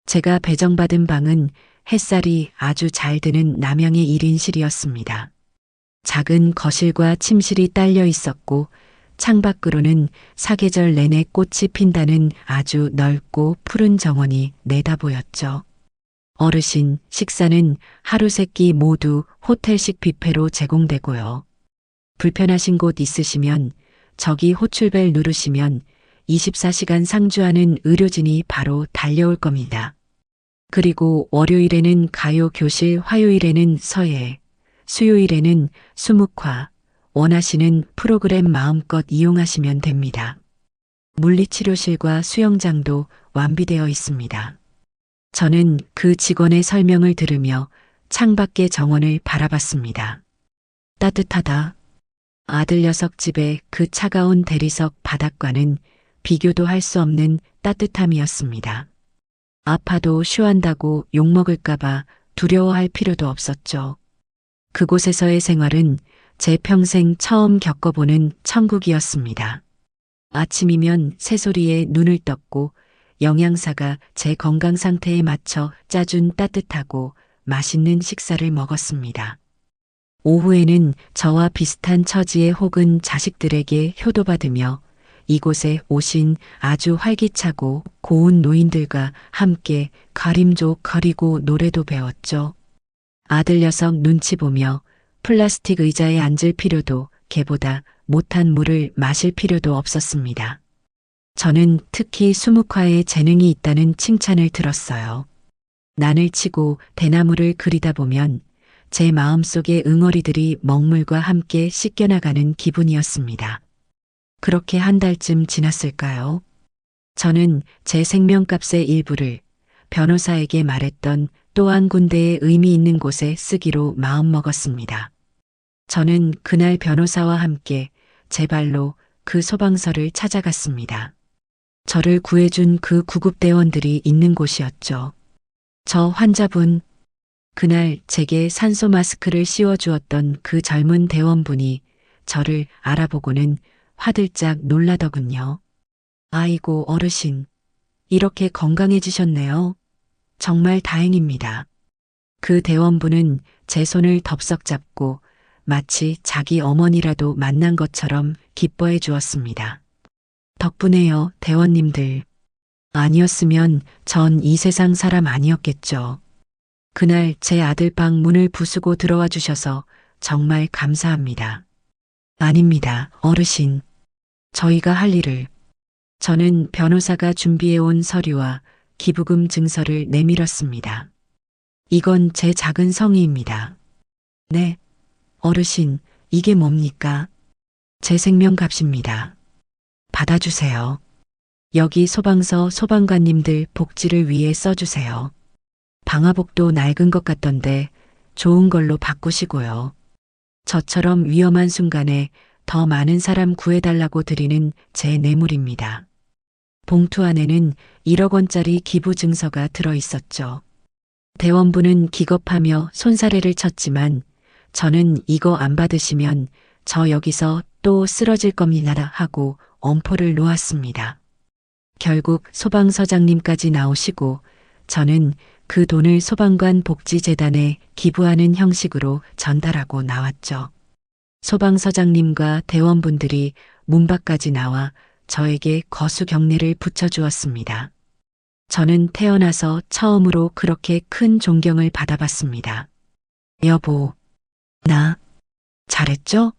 제가 배정받은 방은 햇살이 아주 잘 드는 남향의 1인실이었습니다. 작은 거실과 침실이 딸려 있었고 창밖으로는 사계절 내내 꽃이 핀다는 아주 넓고 푸른 정원이 내다보였죠. 어르신, 식사는 하루 세 끼 모두 호텔식 뷔페로 제공되고요. 불편하신 곳 있으시면 저기 호출벨 누르시면 24시간 상주하는 의료진이 바로 달려올 겁니다. 그리고 월요일에는 가요 교실, 화요일에는 서예, 수요일에는 수묵화, 원하시는 프로그램 마음껏 이용하시면 됩니다. 물리치료실과 수영장도 완비되어 있습니다. 저는 그 직원의 설명을 들으며 창밖의 정원을 바라봤습니다. 따뜻하다. 아들 녀석 집의 그 차가운 대리석 바닥과는 비교도 할 수 없는 따뜻함이었습니다. 아파도 쉬한다고 욕먹을까봐 두려워할 필요도 없었죠. 그곳에서의 생활은 제 평생 처음 겪어보는 천국이었습니다. 아침이면 새소리에 눈을 떴고 영양사가 제 건강 상태에 맞춰 짜준 따뜻하고 맛있는 식사를 먹었습니다. 오후에는 저와 비슷한 처지의 혹은 자식들에게 효도받으며 이곳에 오신 아주 활기차고 고운 노인들과 함께 가림족거리고 노래도 배웠죠. 아들 녀석 눈치 보며 플라스틱 의자에 앉을 필요도 개보다 못한 물을 마실 필요도 없었습니다. 저는 특히 수묵화에 재능이 있다는 칭찬을 들었어요. 난을 치고 대나무를 그리다 보면 제 마음속의 응어리들이 먹물과 함께 씻겨나가는 기분이었습니다. 그렇게 한 달쯤 지났을까요? 저는 제 생명값의 일부를 변호사에게 말했던 또 한 군데의 의미 있는 곳에 쓰기로 마음먹었습니다. 저는 그날 변호사와 함께 제 발로 그 소방서를 찾아갔습니다. 저를 구해준 그 구급대원들이 있는 곳이었죠. 저 환자분, 그날 제게 산소 마스크를 씌워주었던 그 젊은 대원분이 저를 알아보고는 화들짝 놀라더군요. 아이고 어르신, 이렇게 건강해지셨네요. 정말 다행입니다. 그 대원분은 제 손을 덥석 잡고 마치 자기 어머니라도 만난 것처럼 기뻐해 주었습니다. 덕분에요, 대원님들. 아니었으면 전 이 세상 사람 아니었겠죠. 그날 제 아들 방 문을 부수고 들어와 주셔서 정말 감사합니다. 아닙니다, 어르신. 저희가 할 일을. 저는 변호사가 준비해온 서류와 기부금 증서를 내밀었습니다. 이건 제 작은 성의입니다. 네, 어르신, 이게 뭡니까? 제 생명값입니다. 받아주세요. 여기 소방서 소방관님들 복지를 위해 써주세요. 방화복도 낡은 것 같던데 좋은 걸로 바꾸시고요. 저처럼 위험한 순간에 더 많은 사람 구해달라고 드리는 제 뇌물입니다. 봉투 안에는 1억 원짜리 기부 증서가 들어 있었죠. 대원부는 기겁하며 손사래를 쳤지만 저는 이거 안 받으시면 저 여기서 또 쓰러질 겁니다 하고 엄포를 놓았습니다. 결국 소방서장님까지 나오시고 저는 그 돈을 소방관 복지재단에 기부하는 형식으로 전달하고 나왔죠. 소방서장님과 대원분들이 문 밖까지 나와 저에게 거수 경례를 붙여주었습니다. 저는 태어나서 처음으로 그렇게 큰 존경을 받아봤습니다. 여보, 나 잘했죠?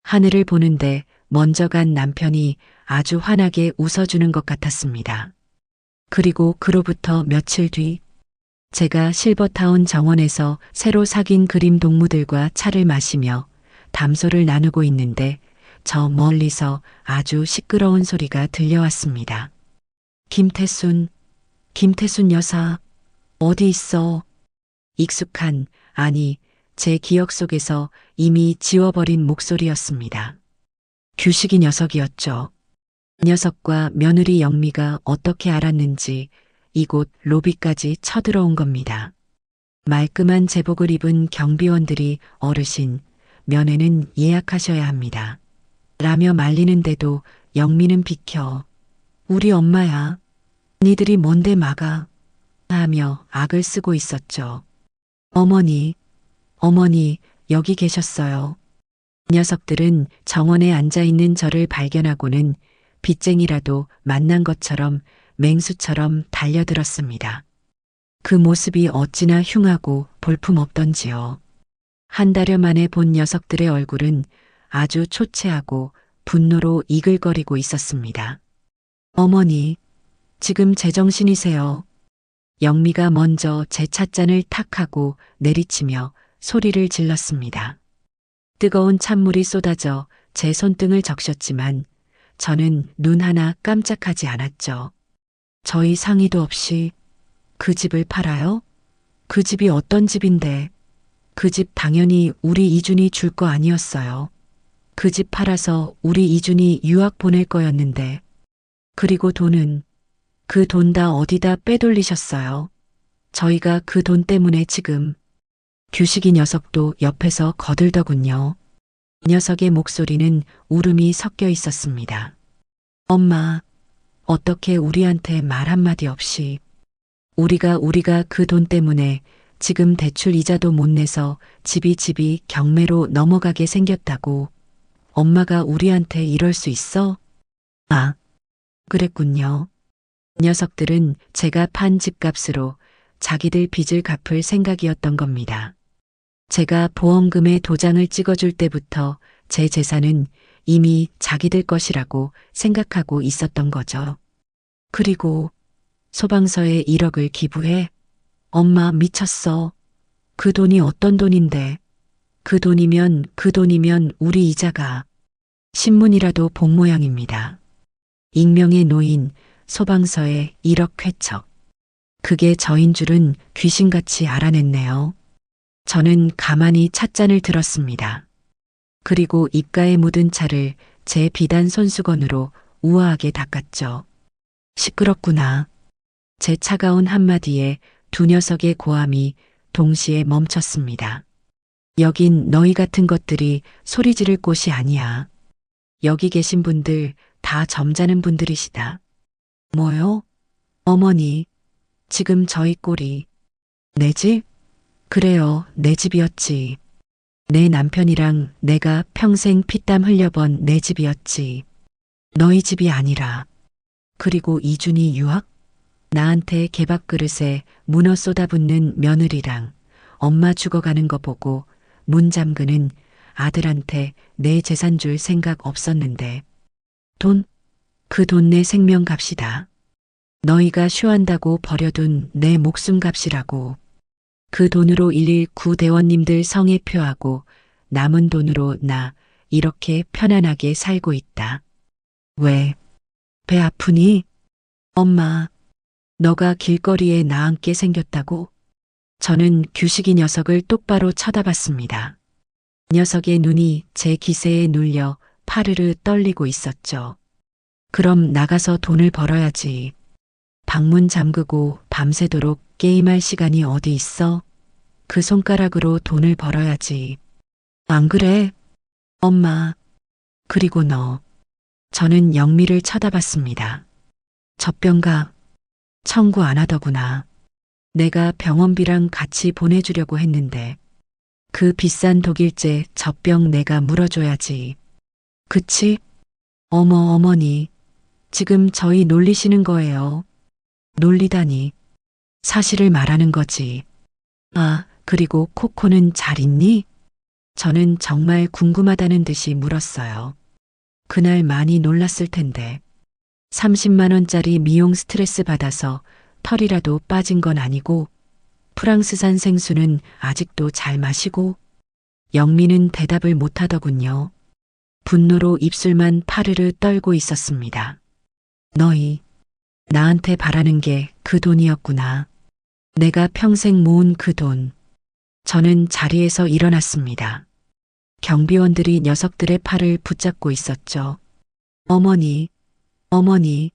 하늘을 보는데 먼저 간 남편이 아주 환하게 웃어주는 것 같았습니다. 그리고 그로부터 며칠 뒤 제가 실버타운 정원에서 새로 사귄 그림 동무들과 차를 마시며 담소를 나누고 있는데 저 멀리서 아주 시끄러운 소리가 들려왔습니다. 김태순 여사, 어디 있어? 익숙한, 아니, 제 기억 속에서 이미 지워버린 목소리였습니다. 규식이 녀석이었죠. 녀석과 며느리 영미가 어떻게 알았는지 이곳 로비까지 쳐들어온 겁니다. 말끔한 제복을 입은 경비원들이 어르신, 면회는 예약하셔야 합니다. 라며 말리는데도 영미는 비켜. 우리 엄마야. 니들이 뭔데 막아. 하며 악을 쓰고 있었죠. 어머니, 여기 계셨어요. 녀석들은 정원에 앉아있는 저를 발견하고는 빚쟁이라도 만난 것처럼 맹수처럼 달려들었습니다. 그 모습이 어찌나 흉하고 볼품없던지요. 한 달여 만에 본 녀석들의 얼굴은 아주 초췌하고 분노로 이글거리고 있었습니다. 어머니, 지금 제정신이세요. 영미가 먼저 제 찻잔을 탁 하고 내리치며 소리를 질렀습니다. 뜨거운 찬물이 쏟아져 제 손등을 적셨지만 저는 눈 하나 깜짝하지 않았죠. 저희 상의도 없이 그 집을 팔아요? 그 집이 어떤 집인데? 그 집 당연히 우리 이준이 줄 거 아니었어요. 그 집 팔아서 우리 이준이 유학 보낼 거였는데. 그리고 돈은 그 돈 다 어디다 빼돌리셨어요. 저희가 그 돈 때문에 지금 규식이 녀석도 옆에서 거들더군요. 녀석의 목소리는 울음이 섞여 있었습니다. 엄마, 어떻게 우리한테 말 한마디 없이 우리가 그 돈 때문에 지금 대출 이자도 못 내서 집이 경매로 넘어가게 생겼다고 엄마가 우리한테 이럴 수 있어? 아, 그랬군요. 녀석들은 제가 판 집값으로 자기들 빚을 갚을 생각이었던 겁니다. 제가 보험금에 도장을 찍어줄 때부터 제 재산은 이미 자기들 것이라고 생각하고 있었던 거죠. 그리고 소방서에 1억을 기부해? 엄마 미쳤어. 그 돈이 어떤 돈인데. 그 돈이면 우리 이자가 신문이라도 본 모양입니다. 익명의 노인 소방서에 1억 쾌척. 그게 저인 줄은 귀신같이 알아냈네요. 저는 가만히 찻잔을 들었습니다. 그리고 입가에 묻은 차를 제 비단 손수건으로 우아하게 닦았죠. 시끄럽구나. 제 차가운 한마디에 두 녀석의 고함이 동시에 멈췄습니다. 여긴 너희 같은 것들이 소리 지를 곳이 아니야. 여기 계신 분들 다 점잖은 분들이시다. 뭐요? 어머니, 지금 저희 꼴이. 내 집? 그래요, 내 집이었지. 내 남편이랑 내가 평생 피땀 흘려본 내 집이었지. 너희 집이 아니라. 그리고 이준이 유학? 나한테 개밥그릇에 문어 쏟아붓는 며느리랑 엄마 죽어가는 거 보고 문 잠그는 아들한테 내 재산 줄 생각 없었는데. 돈? 그 돈 내 생명값이다. 너희가 쇼한다고 버려둔 내 목숨값이라고. 그 돈으로 119 대원님들 성에 표하고 남은 돈으로 나 이렇게 편안하게 살고 있다. 왜? 배 아프니? 엄마, 너가 길거리에 나앉게 생겼다고? 저는 규식이 녀석을 똑바로 쳐다봤습니다. 녀석의 눈이 제 기세에 눌려 파르르 떨리고 있었죠. 그럼 나가서 돈을 벌어야지. 방문 잠그고 밤새도록 게임할 시간이 어디 있어? 그 손가락으로 돈을 벌어야지. 안 그래? 엄마. 그리고 너. 저는 영미를 쳐다봤습니다. 젖병가 청구 안 하더구나. 내가 병원비랑 같이 보내주려고 했는데 그 비싼 독일제 젖병 내가 물어줘야지. 그치? 어머니. 지금 저희 놀리시는 거예요. 놀리다니. 사실을 말하는 거지. 아, 그리고 코코는 잘 있니? 저는 정말 궁금하다는 듯이 물었어요. 그날 많이 놀랐을 텐데. 30만 원짜리 미용 스트레스 받아서 털이라도 빠진 건 아니고 프랑스산 생수는 아직도 잘 마시고 영미는 대답을 못 하더군요. 분노로 입술만 파르르 떨고 있었습니다. 너희 나한테 바라는 게 그 돈이었구나. 내가 평생 모은 그 돈. 저는 자리에서 일어났습니다. 경비원들이 녀석들의 팔을 붙잡고 있었죠. 어머니,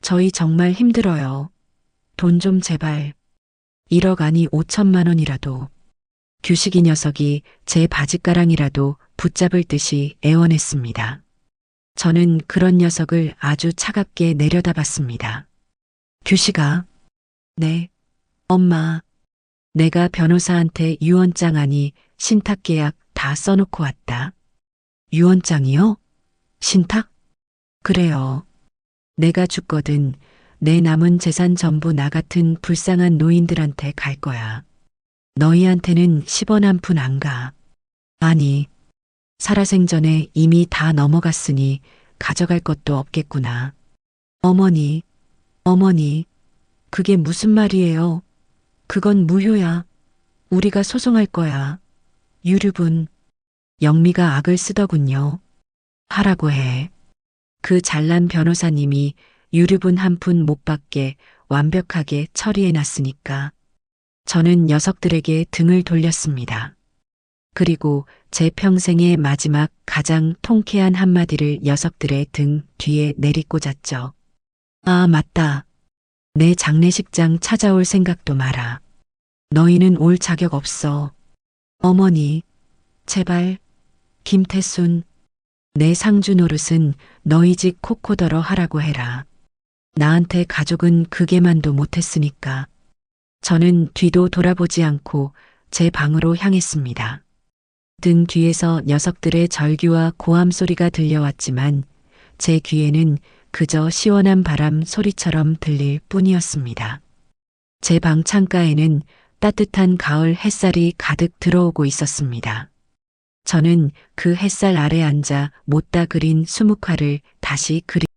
저희 정말 힘들어요. 돈 좀 제발. 1억 아니 5천만 원이라도. 규식이 녀석이 제 바짓가랑이라도 붙잡을 듯이 애원했습니다. 저는 그런 녀석을 아주 차갑게 내려다봤습니다. 규식아. 네. 엄마. 내가 변호사한테 유언장 아니 신탁계약 다 써놓고 왔다. 유언장이요? 신탁? 그래요. 내가 죽거든 내 남은 재산 전부 나 같은 불쌍한 노인들한테 갈 거야. 너희한테는 10원 한 푼 안 가. 아니, 살아생전에 이미 다 넘어갔으니 가져갈 것도 없겠구나. 어머니, 그게 무슨 말이에요? 그건 무효야. 우리가 소송할 거야. 유류분, 영미가 악을 쓰더군요. 하라고 해. 그 잘난 변호사님이 유류분 한 푼 못 받게 완벽하게 처리해 놨으니까. 저는 녀석들에게 등을 돌렸습니다. 그리고 제 평생의 마지막 가장 통쾌한 한마디를 녀석들의 등 뒤에 내리꽂았죠. 아, 맞다. 내 장례식장 찾아올 생각도 마라. 너희는 올 자격 없어. 어머니, 제발, 김태순, 내 상주 노릇은 너희 집 코코더러 하라고 해라. 나한테 가족은 그게만도 못했으니까. 저는 뒤도 돌아보지 않고 제 방으로 향했습니다. 등 뒤에서 녀석들의 절규와 고함 소리가 들려왔지만 제 귀에는 그저 시원한 바람 소리처럼 들릴 뿐이었습니다. 제 방 창가에는 따뜻한 가을 햇살이 가득 들어오고 있었습니다. 저는 그 햇살 아래 앉아 못다 그린 수묵화를 다시 그리